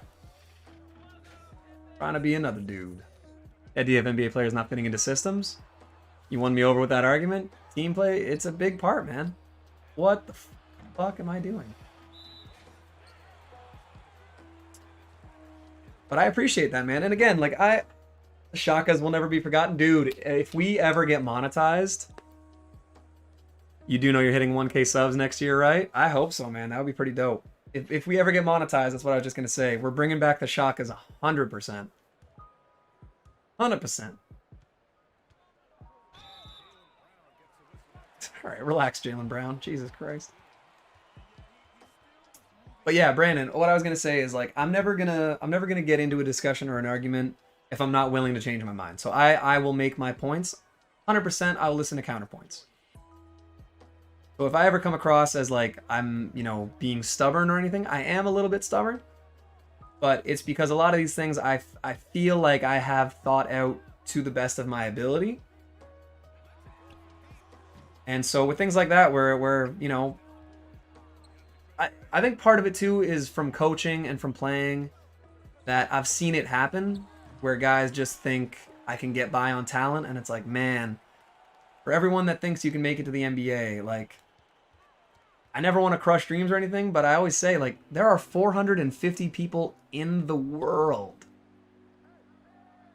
trying to be another dude. The idea of NBA players not fitting into systems. You won me over with that argument. Team play, it's a big part, man. What the fuck am I doing? But I appreciate that, man. And again, like the shakas will never be forgotten. Dude, if we ever get monetized, you do know you're hitting 1K subs next year, right? I hope so, man. That would be pretty dope. If we ever get monetized, that's what I was just going to say. We're bringing back the shakas 100%. 100%. All right, relax, Jaylen Brown. Jesus Christ. But yeah, Brandon, what I was gonna say is like I'm never gonna get into a discussion or an argument if I'm not willing to change my mind. So I will make my points. 100%. I will listen to counterpoints. So if I ever come across as like I'm, you know, being stubborn or anything, I am a little bit stubborn. But it's because a lot of these things I feel like I have thought out to the best of my ability. And so with things like that, where you know, I think part of it too is from coaching and from playing, that I've seen it happen where guys just think I can get by on talent, and it's like, man, for everyone that thinks you can make it to the NBA, like, I never want to crush dreams or anything, but I always say, like, there are 450 people in the world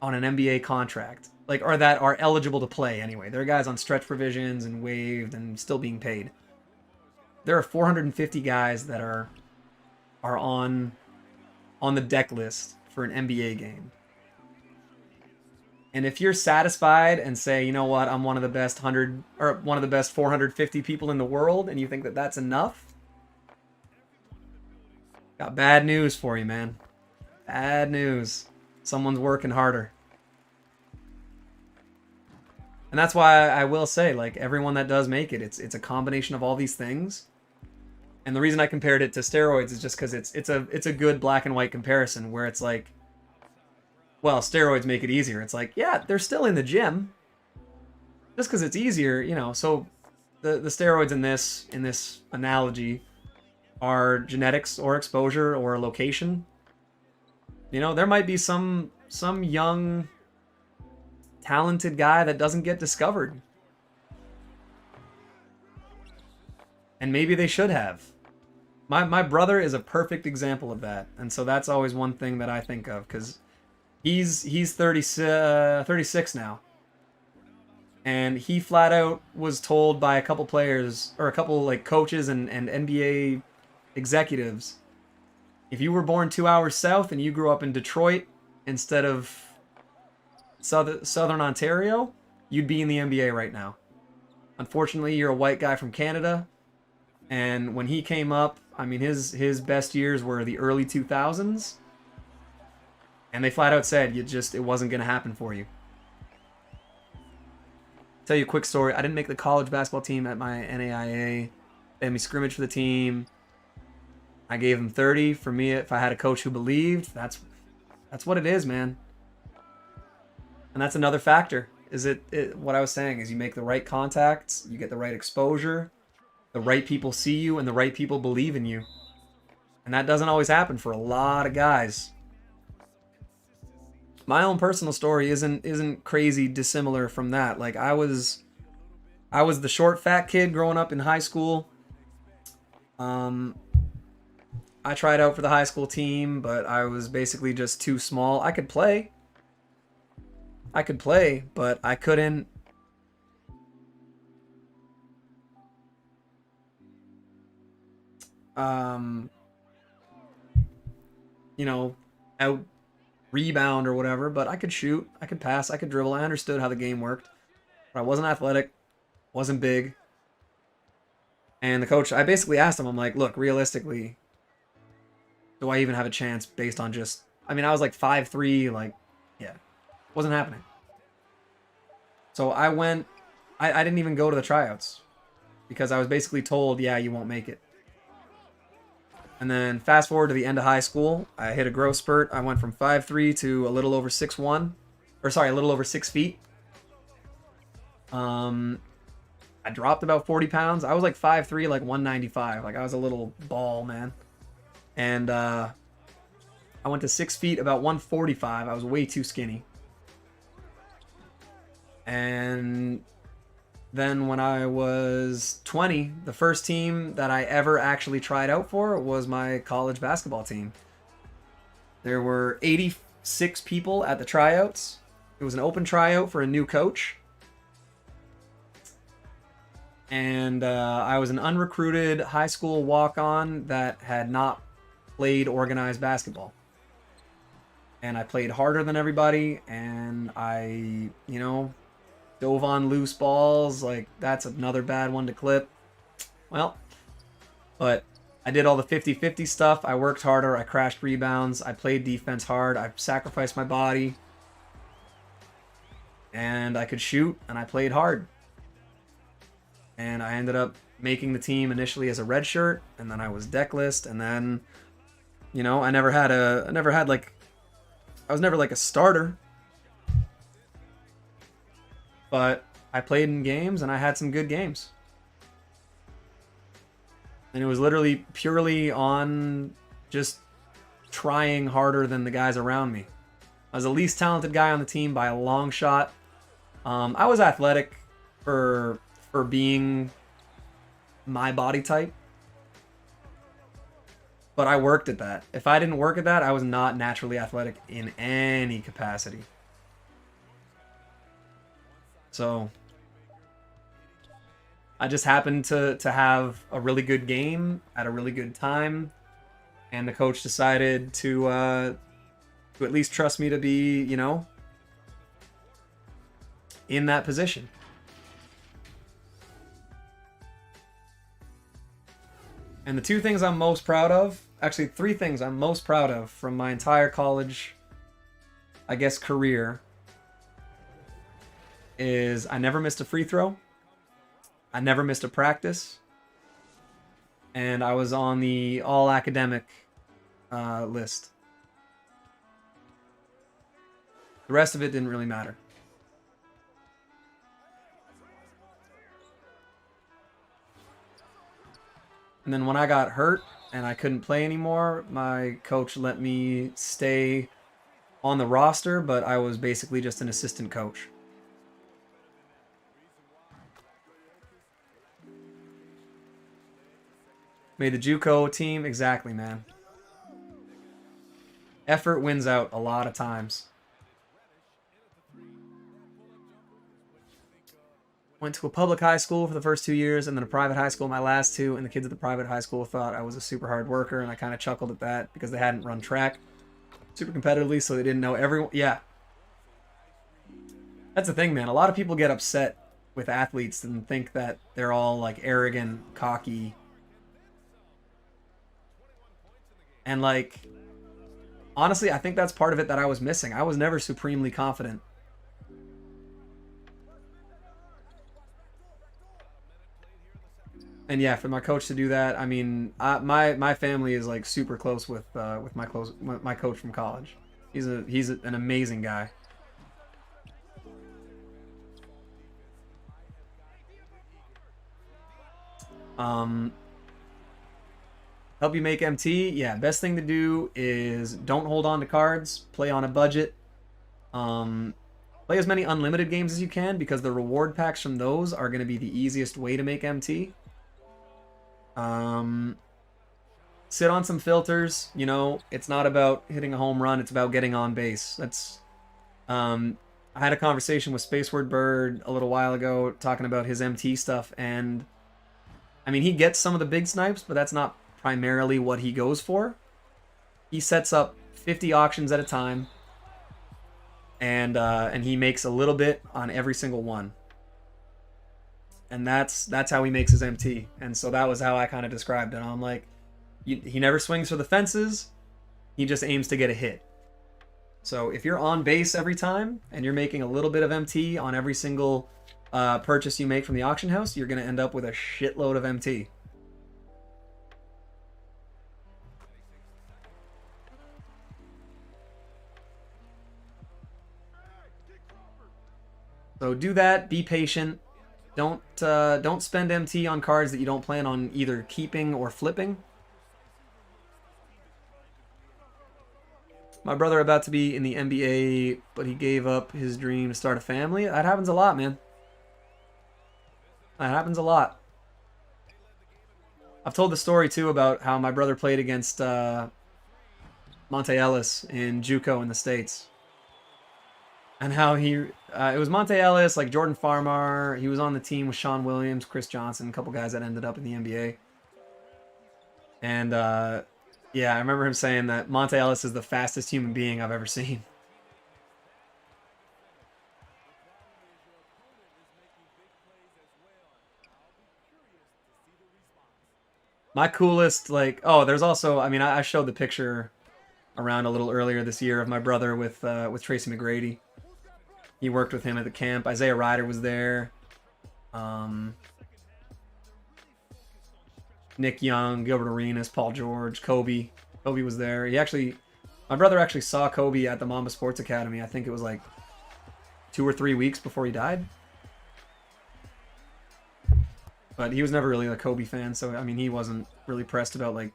on an NBA contract, like, or that are eligible to play anyway. There are guys on stretch provisions and waived and still being paid. There are 450 guys that are on the deck list for an NBA game. And if you're satisfied and say, you know what, I'm one of the best 100 or one of the best 450 people in the world, and you think that that's enough, got bad news for you, man. Bad news. Someone's working harder. And that's why I will say, like, everyone that does make it, it's a combination of all these things. And the reason I compared it to steroids is just because it's a good black and white comparison where it's like, well, steroids make it easier. It's like, yeah, they're still in the gym. Just because it's easier, you know. So the steroids in this analogy are genetics or exposure or location. You know, there might be some young talented guy that doesn't get discovered. And maybe they should have. My brother is a perfect example of that. And so that's always one thing that I think of, because he's 36 now. And he flat out was told by a couple players, or a couple like coaches and NBA executives, if you were born 2 hours south and you grew up in Detroit instead of Southern Ontario, you'd be in the NBA right now. Unfortunately, you're a white guy from Canada. And when he came up, I mean, his best years were the early 2000s. And they flat out said, it wasn't going to happen for you. Tell you a quick story. I didn't make the college basketball team at my NAIA. They had me scrimmage for the team. I gave him 30. For me, if I had a coach who believed, that's what it is, man. And that's another factor. Is what I was saying is you make the right contacts, you get the right exposure, the right people see you, and the right people believe in you. And that doesn't always happen for a lot of guys. My own personal story isn't crazy dissimilar from that. Like I was the short fat kid growing up in high school. I tried out for the high school team, but I was basically just too small. I could play, but I couldn't. You know, out rebound or whatever, but I could shoot, I could pass, I could dribble. I understood how the game worked, but I wasn't athletic, wasn't big. And the coach, I basically asked him, I'm like, look, realistically, do I even have a chance based on just, I mean, I was like 5'3", like, yeah, wasn't happening. So I didn't even go to the tryouts because I was basically told, yeah, you won't make it. And then fast forward to the end of high school, I hit a growth spurt. I went from 5'3" to a little over 6'1", or sorry, a little over 6 feet. I dropped about 40 pounds. I was like 5'3", like 195. Like I was a little ball, man. And I went to 6 feet, about 145. I was way too skinny. And then when I was 20, the first team that I ever actually tried out for was my college basketball team. There were 86 people at the tryouts. It was an open tryout for a new coach. And I was an unrecruited high school walk-on that had not played organized basketball. And I played harder than everybody, and I, dove on loose balls. Like, that's another bad one to clip. Well, but I did all the 50-50 stuff. I worked harder. I crashed rebounds. I played defense hard. I sacrificed my body. And I could shoot, and I played hard. And I ended up making the team initially as a red shirt, and then I was deck list, and then, I was never like a starter. But I played in games, and I had some good games. And it was literally purely on just trying harder than the guys around me. I was the least talented guy on the team by a long shot. I was athletic for being my body type. But I worked at that. If I didn't work at that, I was not naturally athletic in any capacity. So I just happened to have a really good game at a really good time, and the coach decided to at least trust me to be, in that position. And the two things I'm most proud of, actually 3 things I'm most proud of from my entire college, I guess, career, is I never missed a free throw. I never missed a practice. And I was on the all academic list. The rest of it didn't really matter. And then when I got hurt and I couldn't play anymore, my coach let me stay on the roster, but I was basically just an assistant coach. Made the JUCO team. Exactly, man. Effort wins out a lot of times. Went to a public high school for the first 2 years and then a private high school my last 2, and the kids at the private high school thought I was a super hard worker, and I kind of chuckled at that because they hadn't run track super competitively, so they didn't know everyone. Yeah. That's the thing, man. A lot of people get upset with athletes and think that they're all like arrogant, cocky. And like, honestly, I think that's part of it that I was missing. I was never supremely confident. And yeah, for my coach to do that, I mean, my family is like super close with my coach from college. He's an amazing guy. Help you make MT? Yeah, best thing to do is don't hold on to cards. Play on a budget. Play as many unlimited games as you can, because the reward packs from those are going to be the easiest way to make MT. Sit on some filters. You know, it's not about hitting a home run. It's about getting on base. That's. I had a conversation with Spaceward Bird a little while ago talking about his MT stuff, and I mean, he gets some of the big snipes, but that's not primarily what he goes for. He sets up 50 auctions at a time, and he makes a little bit on every single one. And that's how he makes his MT. And so that was how I kind of described it. I'm like, he never swings for the fences. He just aims to get a hit. So if you're on base every time and you're making a little bit of MT on every single purchase you make from the auction house, you're going to end up with a shitload of MT. So do that. Be patient. Don't spend MT on cards that you don't plan on either keeping or flipping. My brother about to be in the NBA, but he gave up his dream to start a family. That happens a lot, man. That happens a lot. I've told the story too about how my brother played against Monte Ellis in JUCO in the States. And how it was Monte Ellis, like Jordan Farmar. He was on the team with Sean Williams, Chris Johnson, a couple guys that ended up in the NBA. And yeah, I remember him saying that Monte Ellis is the fastest human being I've ever seen. My coolest, like, oh, there's also, I mean, I showed the picture around a little earlier this year of my brother with Tracy McGrady. He worked with him at the camp. Isaiah Ryder was there. Nick Young, Gilbert Arenas, Paul George, Kobe. Kobe was there. My brother actually saw Kobe at the Mamba Sports Academy. I think it was like 2 or 3 weeks before he died. But he was never really a Kobe fan, so I mean, he wasn't really pressed about like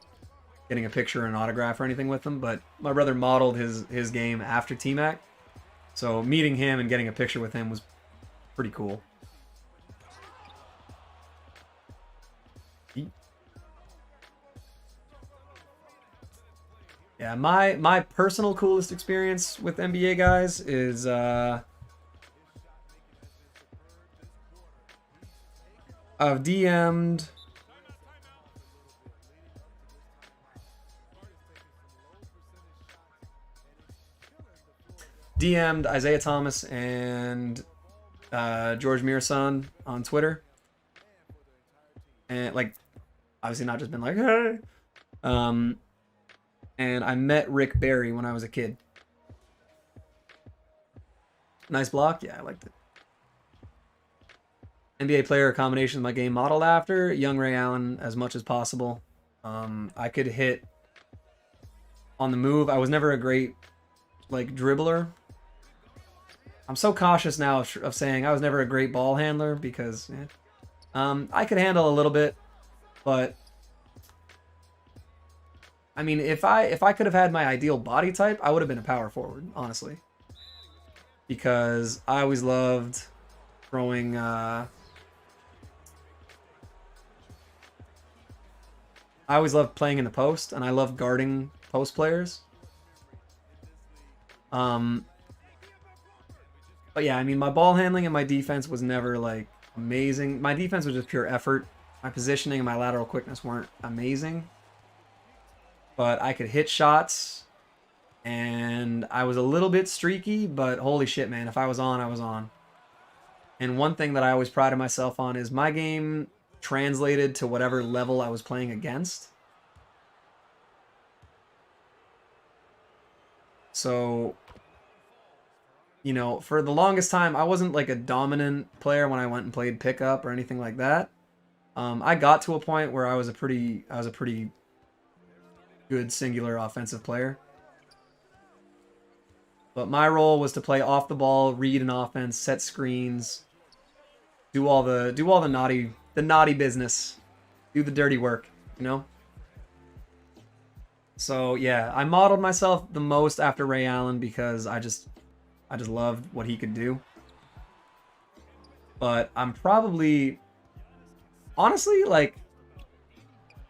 getting a picture or an autograph or anything with him. But my brother modeled his game after T-Mac. So meeting him and getting a picture with him was pretty cool. Yeah, my personal coolest experience with NBA guys is I've DM'd Isaiah Thomas and George Mirasan on Twitter, and like obviously not just been like, hey. And I met Rick Barry when I was a kid. Nice block, yeah, I liked it. NBA player combination my game modeled after young Ray Allen as much as possible. I could hit on the move. I was never a great like dribbler. I'm so cautious now of saying I was never a great ball handler because I could handle a little bit, but I mean, if I could have had my ideal body type, I would have been a power forward, honestly, because I always loved throwing. I always loved playing in the post, and I love guarding post players. But yeah, I mean, my ball handling and my defense was never like amazing. My defense was just pure effort. My positioning and my lateral quickness weren't amazing, but I could hit shots, and I was a little bit streaky. But holy shit, man! If I was on, I was on. And one thing that I always prided myself on is my game translated to whatever level I was playing against. So, you know, for the longest time, I wasn't like a dominant player when I went and played pickup or anything like that. I got to a point where I was a pretty good singular offensive player. But my role was to play off the ball, read an offense, set screens, do all the naughty business, do the dirty work, you know? So yeah, I modeled myself the most after Ray Allen because I just loved what he could do. But I'm probably honestly like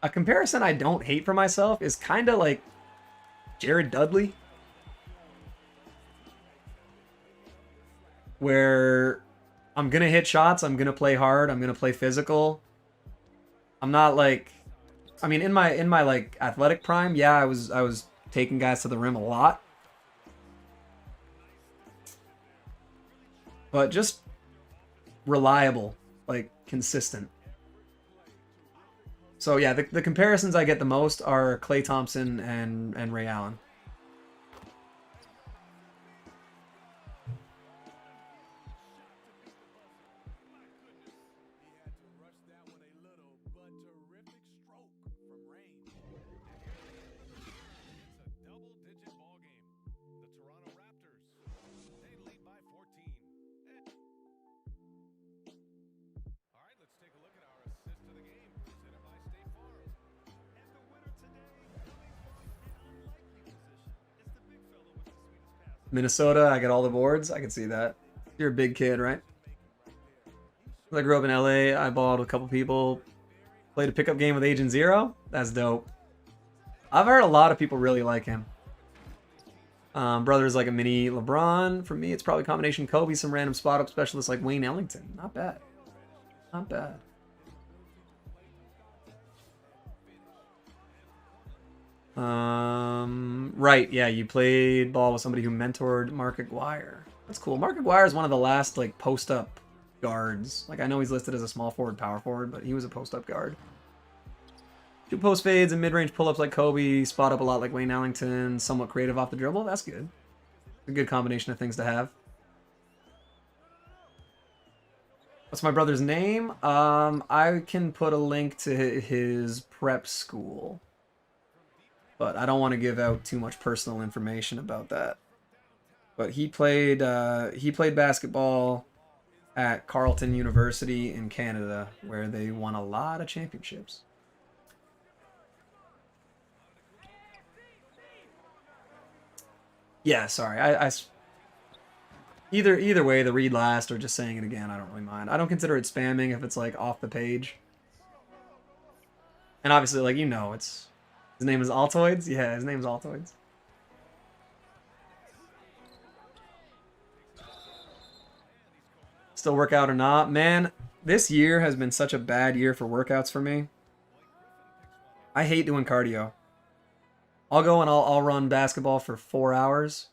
a comparison I don't hate for myself is kind of like Jared Dudley, where I'm gonna hit shots, I'm gonna play hard, I'm gonna play physical. I'm not like, I mean, in my like athletic prime, yeah, I was taking guys to the rim a lot, but just reliable, like consistent. So yeah, the comparisons I get the most are Klay Thompson and Ray Allen. Minnesota, I get all the boards. I can see that. You're a big kid, right? I grew up in LA. I balled with a couple people. Played a pickup game with Agent Zero. That's dope. I've heard a lot of people really like him. Brother's like a mini LeBron. For me, it's probably combination Kobe, some random spot up specialist like Wayne Ellington. Not bad. Not bad. Right, yeah, you played ball with somebody who mentored Mark Aguirre. That's cool. Mark Aguirre is one of the last like post-up guards. Like I know he's listed as a small forward, power forward, but he was a post-up guard. Do post fades and mid-range pull-ups like Kobe, spot up a lot like Wayne Ellington, somewhat creative off the dribble. That's good. A good combination of things to have. What's my brother's name? I can put a link to his prep school, but I don't want to give out too much personal information about that. But he played basketball at Carleton University in Canada, where they won a lot of championships. Yeah, sorry. Either way, the read last or just saying it again, I don't really mind. I don't consider it spamming if it's like off the page. And obviously, like, you know, it's his name is Altoids. Yeah, his name's Altoids. Still work out or not? Man, this year has been such a bad year for workouts for me. I hate doing cardio. I'll go and I'll run basketball for 4 hours.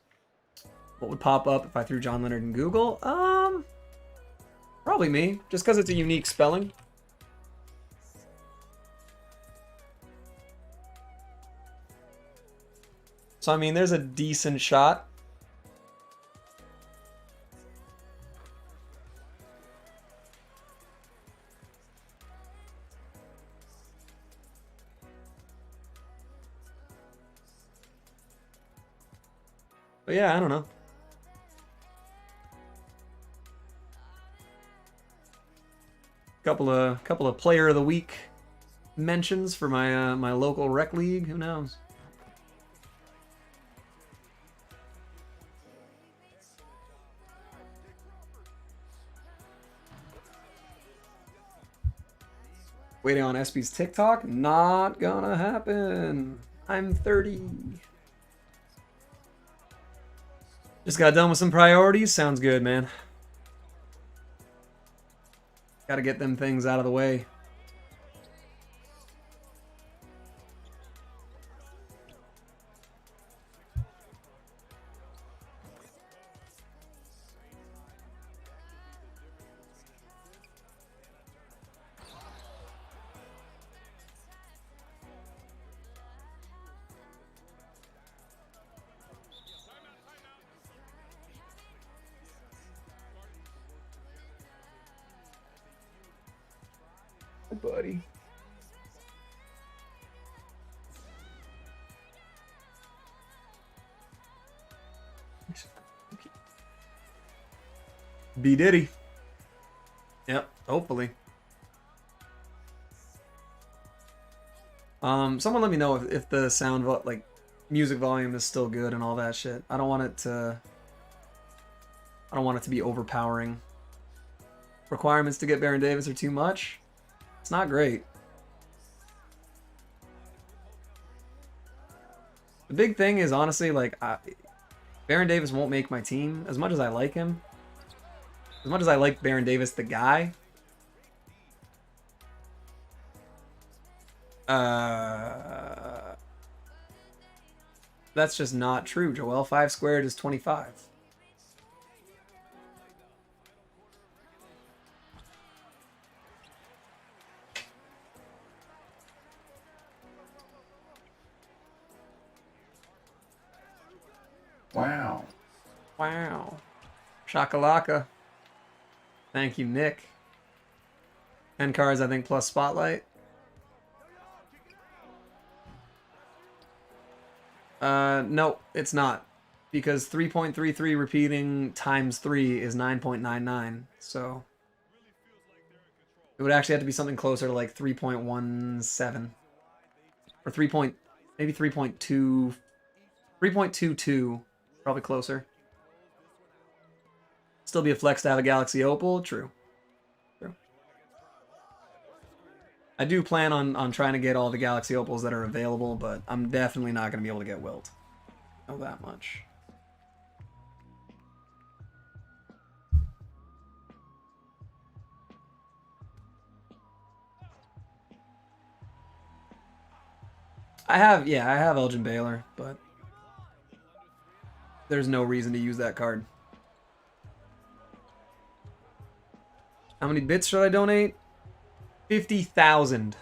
What would pop up if I threw John Leonard in Google? Probably me, just because it's a unique spelling. So I mean, there's a decent shot. But yeah, I don't know. Couple of player of the week mentions for my my local rec league. Who knows? Waiting on SP's TikTok? Not gonna happen. I'm 30. Just got done with some priorities. Sounds good, man. Gotta get them things out of the way. Buddy. B Diddy. Yep, hopefully. Someone let me know if the sound like music volume is still good and all that shit. I don't want it to be overpowering. Requirements to get Baron Davis are too much. It's not great. The big thing is honestly like Baron Davis won't make my team as much as I like him. As much as I like Baron Davis the guy. That's just not true, Joel. 5 squared is 25. Wow. Wow. Shakalaka. Thank you, Nick. 10 cards, I think, plus Spotlight. No, it's not. Because 3.33 repeating times 3 is 9.99. So it would actually have to be something closer to like 3.17. Or maybe 3.2. 3.22. Probably closer. Still be a flex to have a Galaxy Opal. True. I do plan on trying to get all the Galaxy Opals that are available, but I'm definitely not going to be able to get Wilt. Know that much. I have Elgin Baylor, but there's no reason to use that card. How many bits should I donate? 50,000.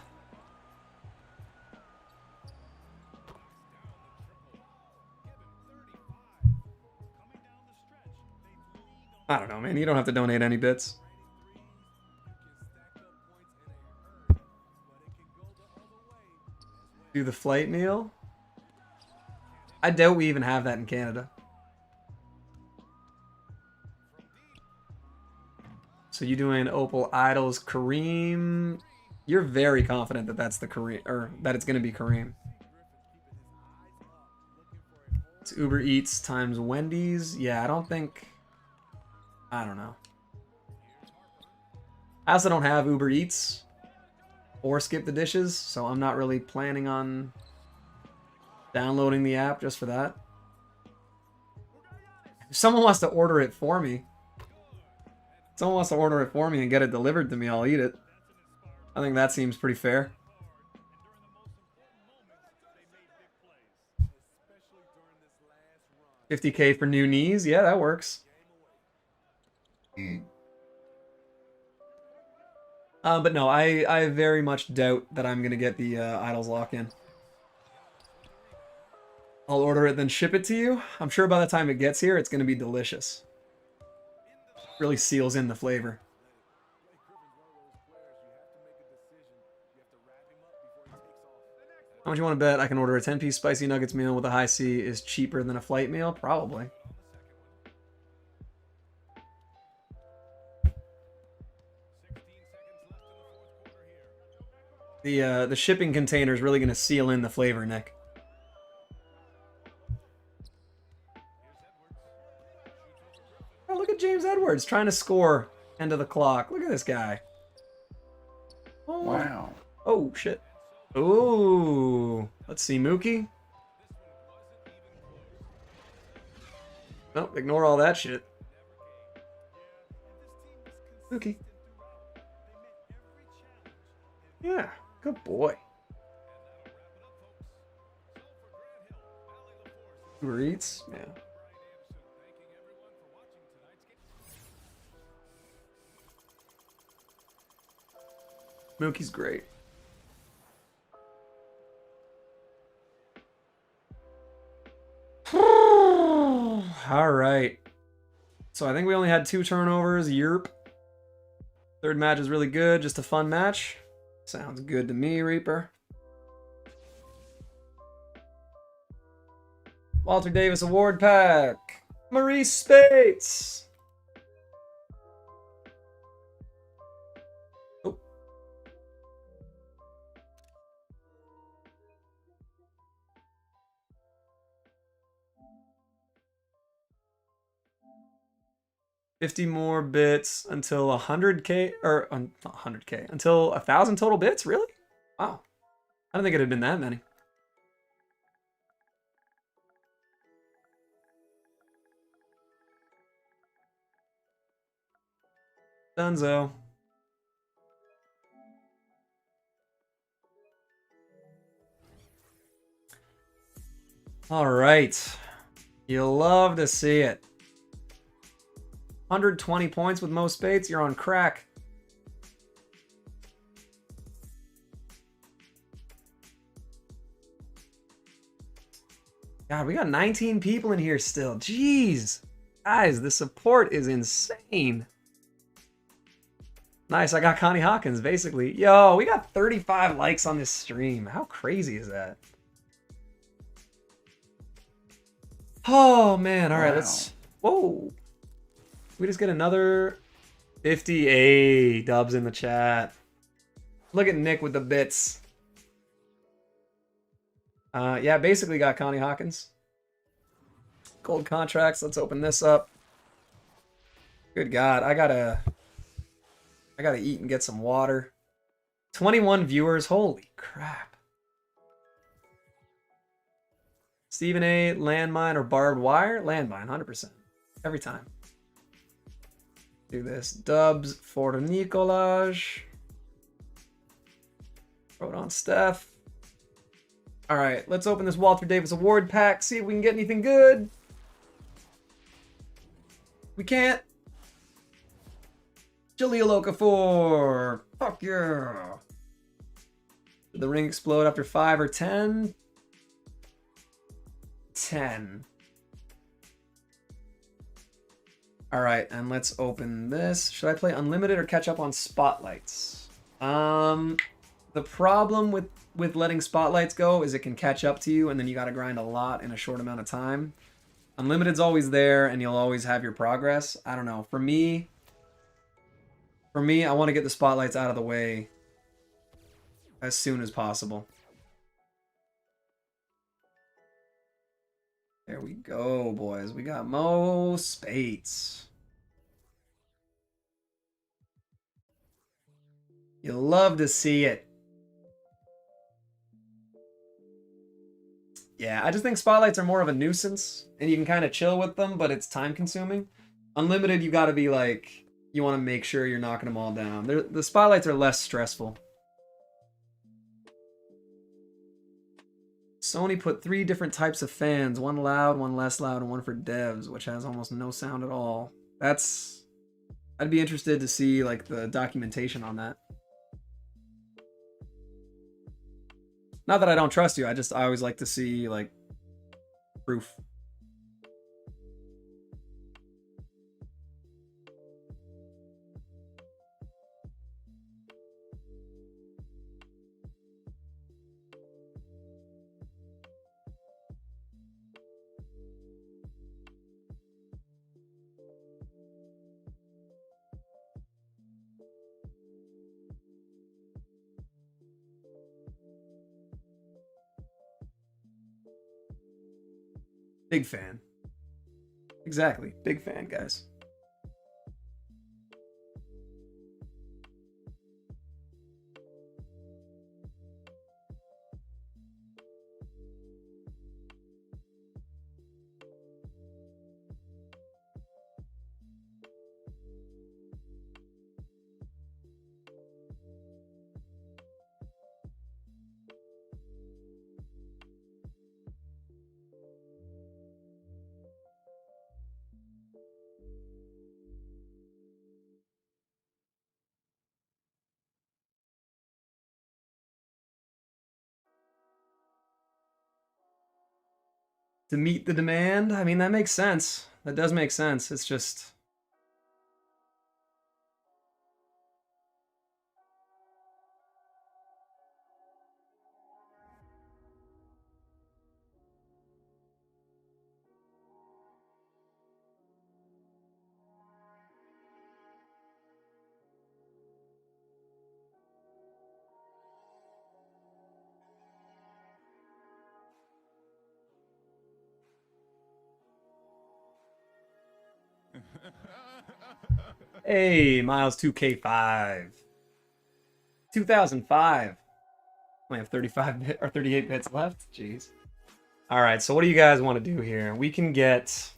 I don't know, man. You don't have to donate any bits. Do the flight meal? I doubt we even have that in Canada. So you doing Opal Idols Kareem? You're very confident that that's the Kareem, or that it's going to be Kareem. It's Uber Eats times Wendy's. Yeah, I don't know. I also don't have Uber Eats or Skip the Dishes, so I'm not really planning on downloading the app just for that. If someone wants to order it for me, and get it delivered to me, I'll eat it. I think that seems pretty fair. $50K for new knees? Yeah, that works. But no, I very much doubt that I'm going to get the Idols lock-in. I'll order it, then ship it to you. I'm sure by the time it gets here, it's going to be delicious. Really seals in the flavor. How much you want to bet I can order a 10-piece spicy nuggets meal with a high C is cheaper than a flight meal? Probably. The shipping container is really going to seal in the flavor, Nick. Oh, look at James Edwards trying to score end of the clock. Look at this guy. Oh. Wow. Oh, shit. Ooh. Let's see, Mookie. Nope, ignore all that shit. Mookie. Yeah, good boy. Uber Eats? Yeah. Mookie's great. All right. So I think we only had 2 turnovers. Yerp. Third match is really good. Just a fun match. Sounds good to me, Reaper. Walter Davis Award Pack. Marreese Speights. Oh. $50 more bits until 100K, or not 100K, until 1,000 total bits? Really? Wow. I don't think it had been that many. Dunzo. All right. You'll love to see it. 120 points with most Speights. You're on crack. God, we got 19 people in here still. Jeez. Guys, the support is insane. Nice, I got Connie Hawkins, basically. Yo, we got 35 likes on this stream. How crazy is that? Oh, man. All right, Wow. let's... Whoa. We just get another 58 dubs in the chat. Look at Nick with the bits. Yeah, basically got Connie Hawkins. Gold contracts. Let's open this up. Good God, I gotta eat and get some water. 21 viewers. Holy crap. Stephen A, landmine or barbed wire? Landmine, 100%. Every time. Do this. Dubs for Nicolaj. Throw it on Steph. All right, let's open this Walter Davis Award pack. See if we can get anything good. We can't. Jaleel Okafor. Fuck yeah. Did the ring explode after 5 or 10? 10. All right, and let's open this. Should I play unlimited or catch up on spotlights? The problem with letting spotlights go is it can catch up to you and then you got to grind a lot in a short amount of time. Unlimited's always there and you'll always have your progress. I don't know. For me, I want to get the spotlights out of the way as soon as possible. There we go, boys. We got Mo Speights. You'll love to see it. Yeah, I just think spotlights are more of a nuisance, and you can kind of chill with them, but it's time consuming. Unlimited, you got to be like, you want to make sure you're knocking them all down. The spotlights are less stressful. Sony put 3 different types of fans, one loud, one less loud, and one for devs, which has almost no sound at all. I'd be interested to see like the documentation on that. Not that I don't trust you, I always like to see like proof. Big fan. Exactly. Big fan, guys. To meet the demand, I mean, that makes sense. That does make sense. It's just... Hey, Miles 2K5. 2005. I have 35 bit or 38 bits left. Jeez. All right, so what do you guys want to do here? We can get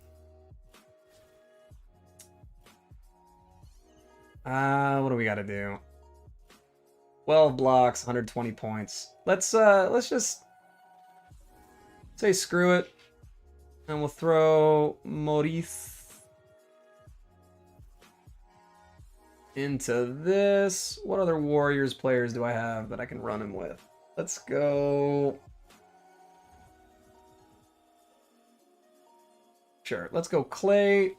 what do we got to do? 12 blocks, 120 points. Let's just say screw it. And we'll throw Marreese into this. What other Warriors players do I have that I can run him with? Let's go. Sure, let's go Clay,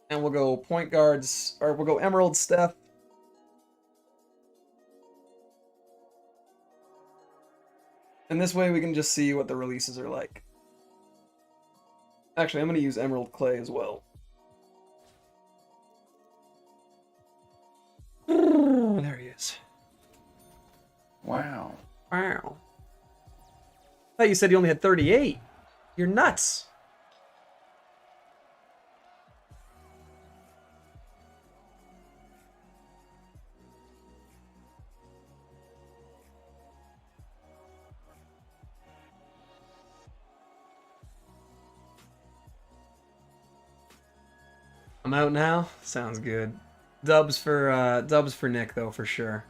and we'll go point guards, or we'll go Emerald Steph. And this way we can just see what the releases are like. Actually, I'm going to use Emerald Clay as well. There he is. Wow. Wow. I thought you said you only had 38. You're nuts. I'm out now. Sounds good. Dubs for Nick though, for sure.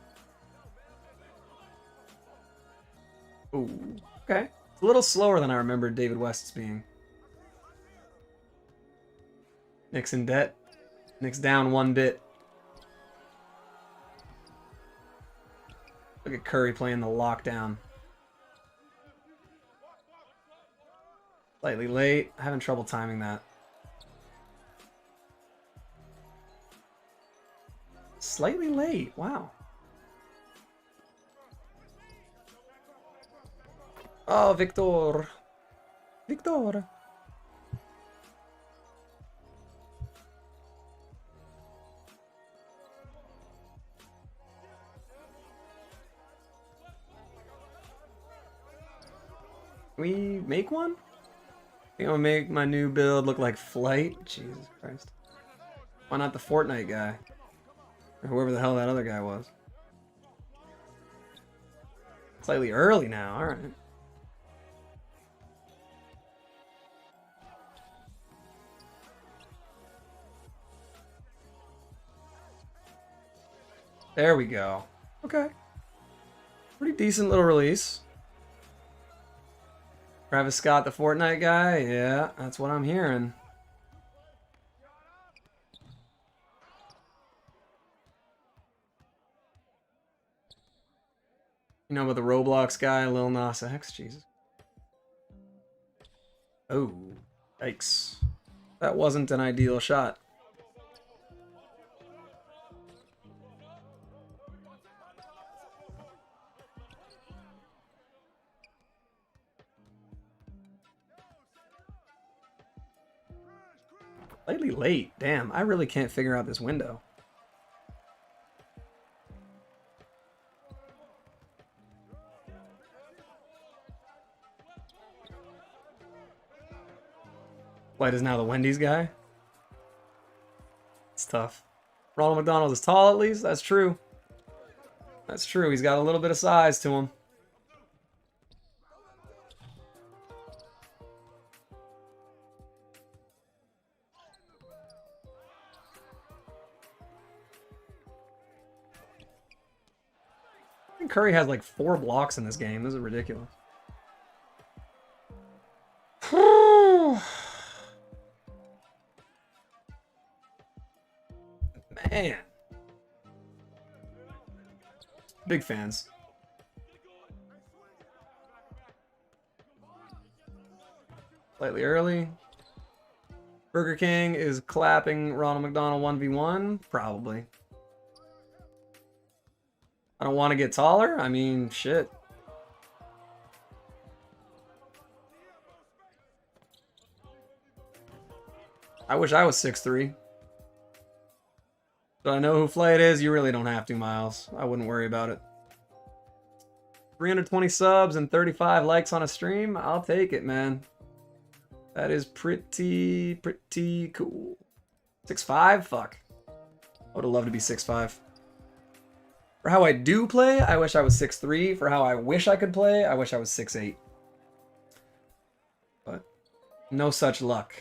Ooh, okay. It's a little slower than I remembered David West's being. Nick's in debt. Nick's down 1 bit. Look at Curry playing the lockdown. Slightly late. Having trouble timing that. Slightly late. Wow. Oh, Victor. Victor. Can we make one? I think I'm gonna make my new build look like Flight. Jesus Christ. Why not the Fortnite guy? Or whoever the hell that other guy was. Slightly early now, alright. There we go. Okay. Pretty decent little release. Travis Scott, the Fortnite guy? Yeah, that's what I'm hearing. You know about the Roblox guy, Lil Nas X? Jesus. Oh, yikes. That wasn't an ideal shot. Slightly late. Damn, I really can't figure out this window. Flight is now the Wendy's guy. It's tough. Ronald McDonald is tall at least. That's true. That's true. He's got a little bit of size to him. I think Curry has like 4 blocks in this game. This is ridiculous. Man. Big fans. Slightly early. Burger King is clapping Ronald McDonald 1v1? Probably. I don't want to get taller? I mean, shit. I wish I was 6'3". Do I know who Flight is? You really don't have to, Miles. I wouldn't worry about it. 320 subs and 35 likes on a stream? I'll take it, man. That is pretty cool. 6'5"? Fuck. I would have loved to be 6'5". For how I do play, I wish I was 6'3". For how I wish I could play, I wish I was 6'8". But no such luck.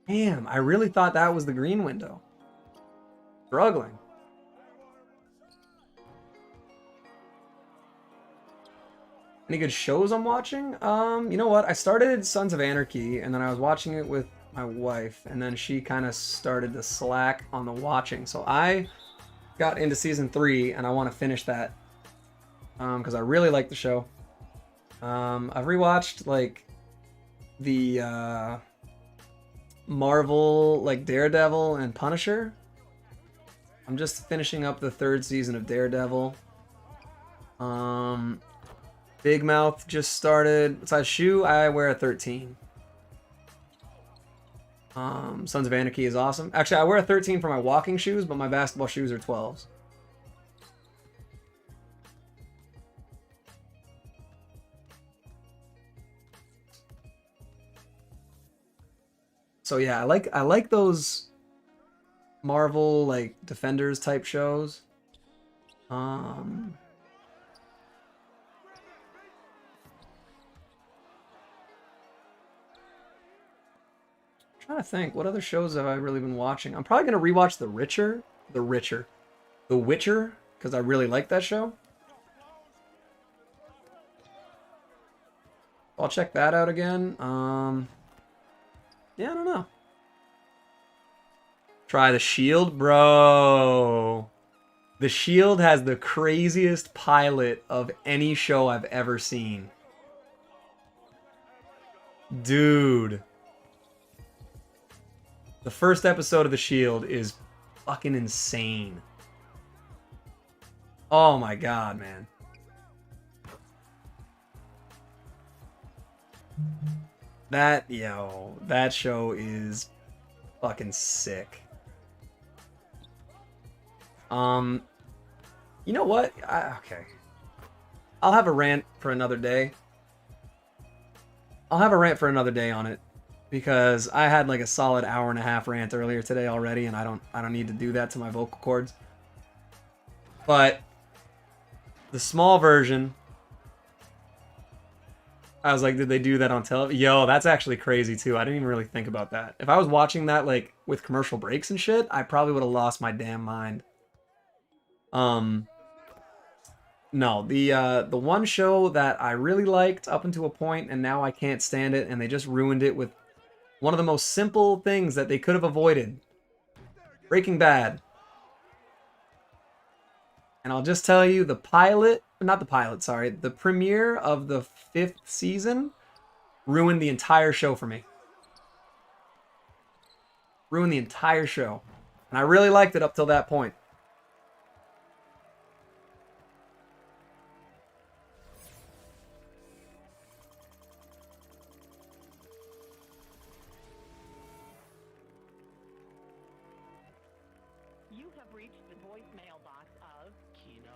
Damn, I really thought that was the green window. Struggling. Any good shows I'm watching? You know what? I started Sons of Anarchy, and then I was watching it with my wife, and then she kind of started to slack on the watching. So I got into season 3, and I want to finish that because I really like the show. I've rewatched like the Marvel, like Daredevil and Punisher. I'm just finishing up the 3rd season of Daredevil. Big Mouth just started. What size shoe? I wear a 13. Sons of Anarchy is awesome. Actually, I wear a 13 for my walking shoes, but my basketball shoes are 12s. So yeah, I like those Marvel like Defenders type shows. Trying to think, what other shows have I really been watching? I'm probably gonna rewatch The Witcher, because I really like that show. I'll check that out again. Yeah, I don't know. Try The Shield, bro. The Shield has the craziest pilot of any show I've ever seen. Dude. The first episode of The Shield is fucking insane. Oh my god, man. That show is fucking sick. You know what? Okay. I'll have a rant for another day. I'll have a rant for another day on it. Because I had like a solid hour-and-a-half rant earlier today already, and I don't need to do that to my vocal cords. But the small version, I was like, did they do that on television? Yo, that's actually crazy too. I didn't even really think about that. If I was watching that like with commercial breaks and shit, I probably would have lost my damn mind. No, the one show that I really liked up until a point, and now I can't stand it, and they just ruined it with one of the most simple things that they could have avoided. Breaking Bad. And I'll just tell you, the premiere of the 5th season ruined the entire show for me. Ruined the entire show. And I really liked it up till that point. You have reached the voicemail box of Kino.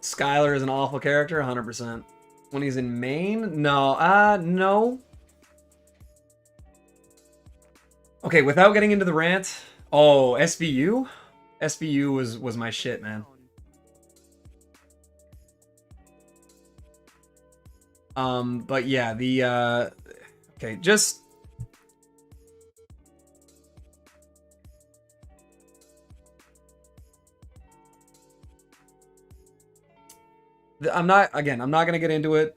Skylar is an awful character, 100%. When he's in Maine? No. No. Okay, without getting into the rant. Oh, SVU? SVU was my shit, man. But yeah, the, okay, just... I'm not going to get into it.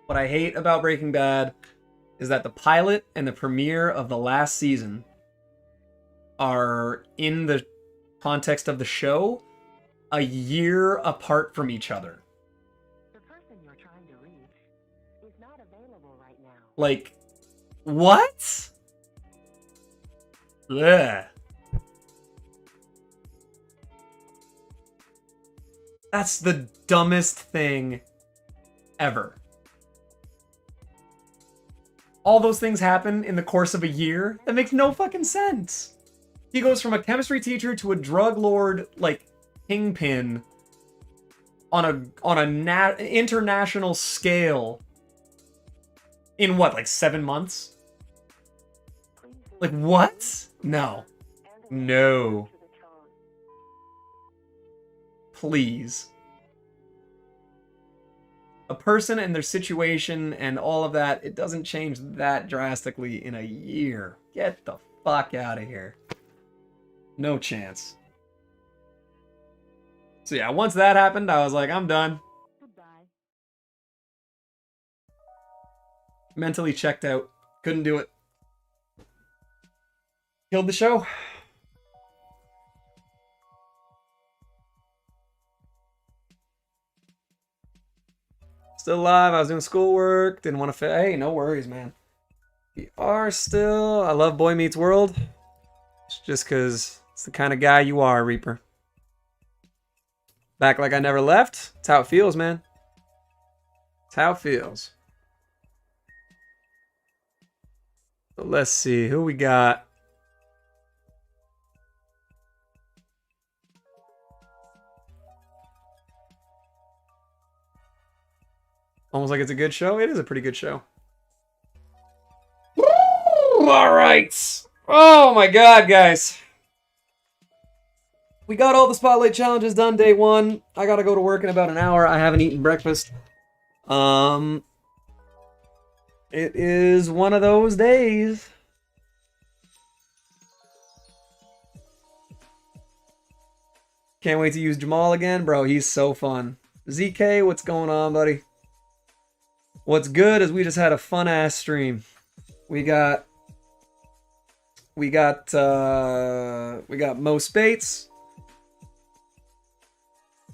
What I hate about Breaking Bad is that the pilot and the premiere of the last season are, in the context of the show, a year apart from each other. The person you're trying to reach is not available right now. Like, what? Ugh. That's the dumbest thing ever. All those things happen in the course of a year? That makes no fucking sense. He goes from a chemistry teacher to a drug lord, like, kingpin on a international scale in what, like 7 months? Like, what? No. No. Please. A person and their situation and all of that, it doesn't change that drastically in a year. Get the fuck out of here. No chance. So yeah, once that happened, I was like, I'm done. Goodbye. Mentally checked out. Couldn't do it. Killed the show. Still alive. I was doing schoolwork. Didn't want to hey, no worries, man. We are still... I love Boy Meets World. It's just because it's the kind of guy you are, Reaper. Back like I never left. That's how it feels, man. That's how it feels. So let's see. Who we got? Almost like it's a good show. It is a pretty good show. Woo! All right. Oh my god, guys. We got all the spotlight challenges done day one. I gotta go to work in about an hour. I haven't eaten breakfast. It is one of those days. Can't wait to use Jamal again. Bro, he's so fun. ZK, what's going on, buddy? What's good is we just had a fun ass stream. We got Mo Speights.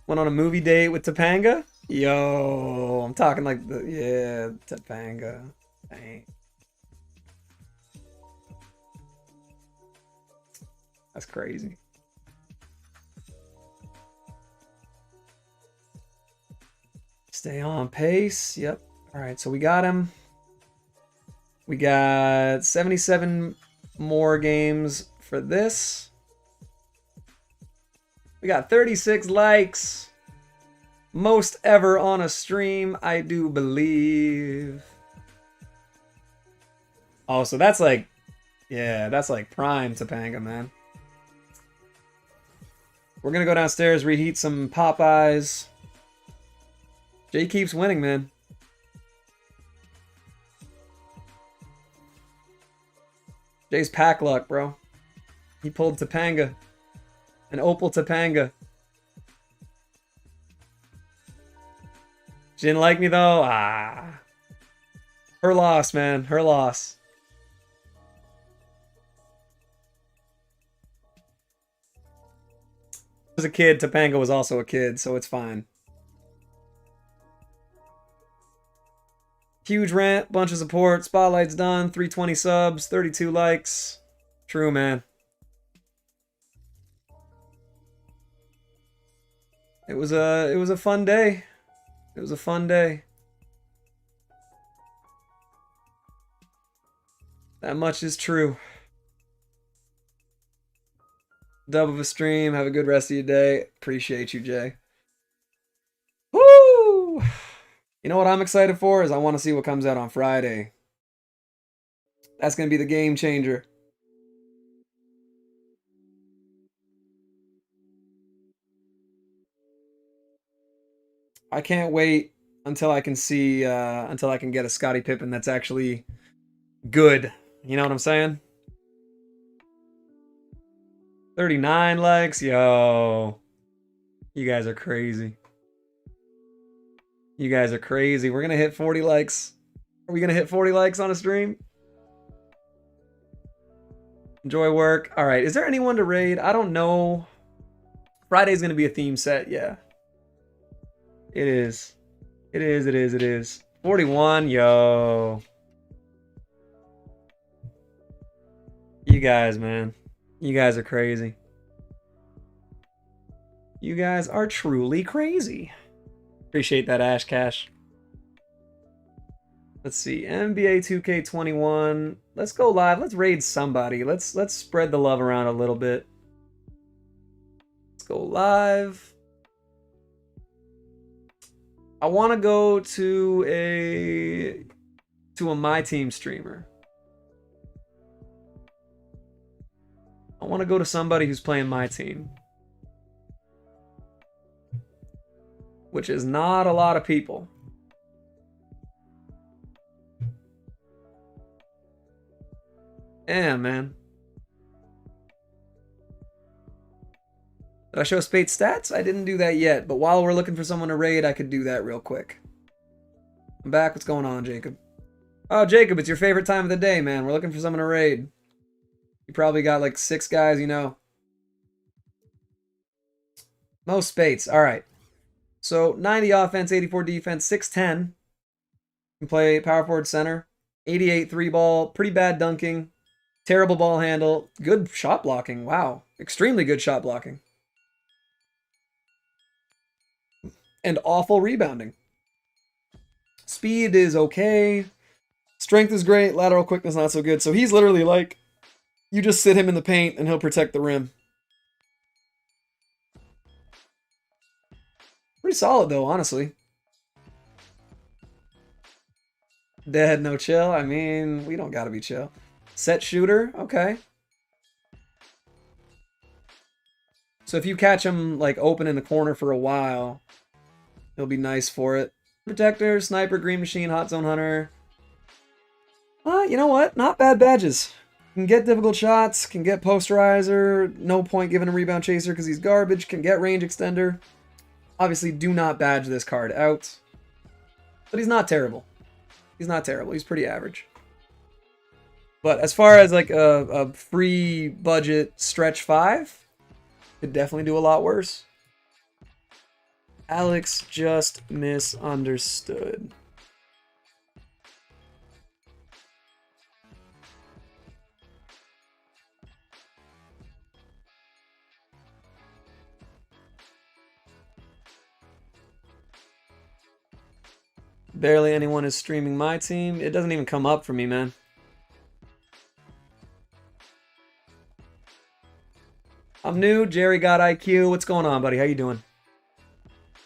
Went on a movie date with Topanga. Yo, I'm talking like the Topanga. Dang. That's crazy. Stay on pace. Yep. All right, so we got him. We got 77 more games for this. We got 36 likes. Most ever on a stream, I do believe. Oh, so that's like, yeah, that's like prime Topanga, man. We're gonna go downstairs, reheat some Popeyes. Jay keeps winning, man. Jay's pack luck, bro. He pulled Topanga. An Opal Topanga. She didn't like me, though? Ah. Her loss, man. Her loss. As a kid, Topanga was also a kid, so it's fine. Huge rant, bunch of support, spotlight's done, 320 subs, 32 likes. True, man. It was a fun day. It was a fun day. That much is true. Dub of a stream. Have a good rest of your day. Appreciate you, Jay. Woo! You know what I'm excited for is I want to see what comes out on Friday. That's going to be the game changer. I can't wait until I can see, until I can get a Scottie Pippen that's actually good. You know what I'm saying? 39 likes. Yo. You guys are crazy. You guys are crazy. We're going to hit 40 likes. Are we going to hit 40 likes on a stream? Enjoy work. All right. Is there anyone to raid? I don't know. Friday's going to be a theme set. Yeah. It is. It is. It is. It is. 41. Yo. You guys, man. You guys are crazy. You guys are truly crazy. Appreciate that, Ash Cash. Let's see. NBA 2K21. Let's go live. Let's raid somebody. Let's spread the love around a little bit. Let's go live. I want to go to a MyTEAM streamer. I want to go to somebody who's playing MyTEAM. Which is not a lot of people. Yeah, man. Did I show Speights stats? I didn't do that yet, but while we're looking for someone to raid, I could do that real quick. I'm back. What's going on, Jacob? Oh, Jacob, it's your favorite time of the day, man. We're looking for someone to raid. You probably got like 6 guys, you know. Most Speights. All right. So 90 offense, 84 defense, 6'10". Can play power forward center. 88 3 ball. Pretty bad dunking. Terrible ball handle. Good shot blocking. Wow. Extremely good shot blocking. And awful rebounding. Speed is okay. Strength is great. Lateral quickness not so good. So he's literally like, you just sit him in the paint and he'll protect the rim. Pretty solid though, honestly. Dead, no chill. I mean, we don't gotta be chill. Set shooter, okay. So if you catch him like open in the corner for a while, he'll be nice for it. Protector, sniper, green machine, hot zone hunter. You know what? Not bad badges. Can get difficult shots, can get posterizer, no point giving him rebound chaser because he's garbage, can get range extender. Obviously, do not badge this card out. But he's not terrible. He's not terrible. He's pretty average. But as far as like a free budget stretch 5, could definitely do a lot worse. Alex just misunderstood. Barely anyone is streaming MyTEAM. It doesn't even come up for me, man. I'm new. Jerry got IQ. What's going on, buddy? How you doing?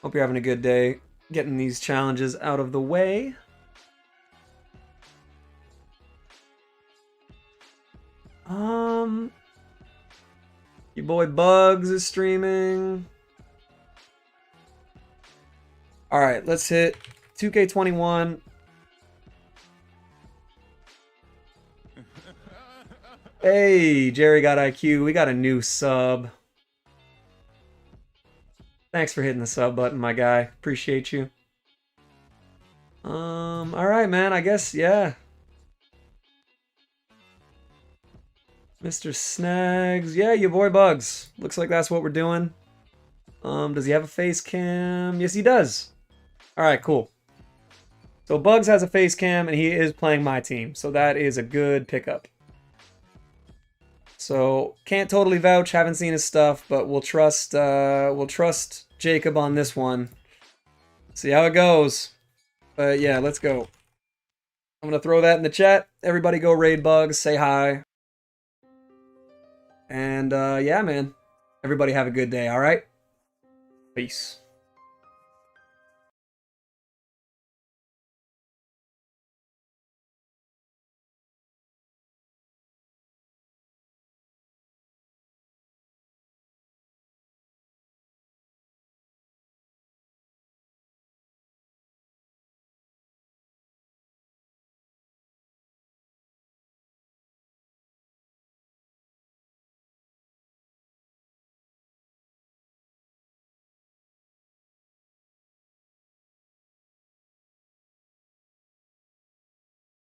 Hope you're having a good day. Getting these challenges out of the way. Your boy Bugs is streaming. All right, let's hit 2K21. Hey, Jerry got IQ. We got a new sub. Thanks for hitting the sub button, my guy. Appreciate you. All right, man. I guess, yeah. Mr. Snags. Yeah, your boy Bugs. Looks like that's what we're doing. Does he have a face cam? Yes, he does. All right, cool. So Bugs has a face cam, and he is playing my team. So that is a good pickup. So can't totally vouch, haven't seen his stuff, but we'll trust Jacob on this one. See how it goes. But yeah, let's go. I'm gonna throw that in the chat. Everybody go raid Bugs, say hi. And yeah, man. Everybody have a good day, alright? Peace.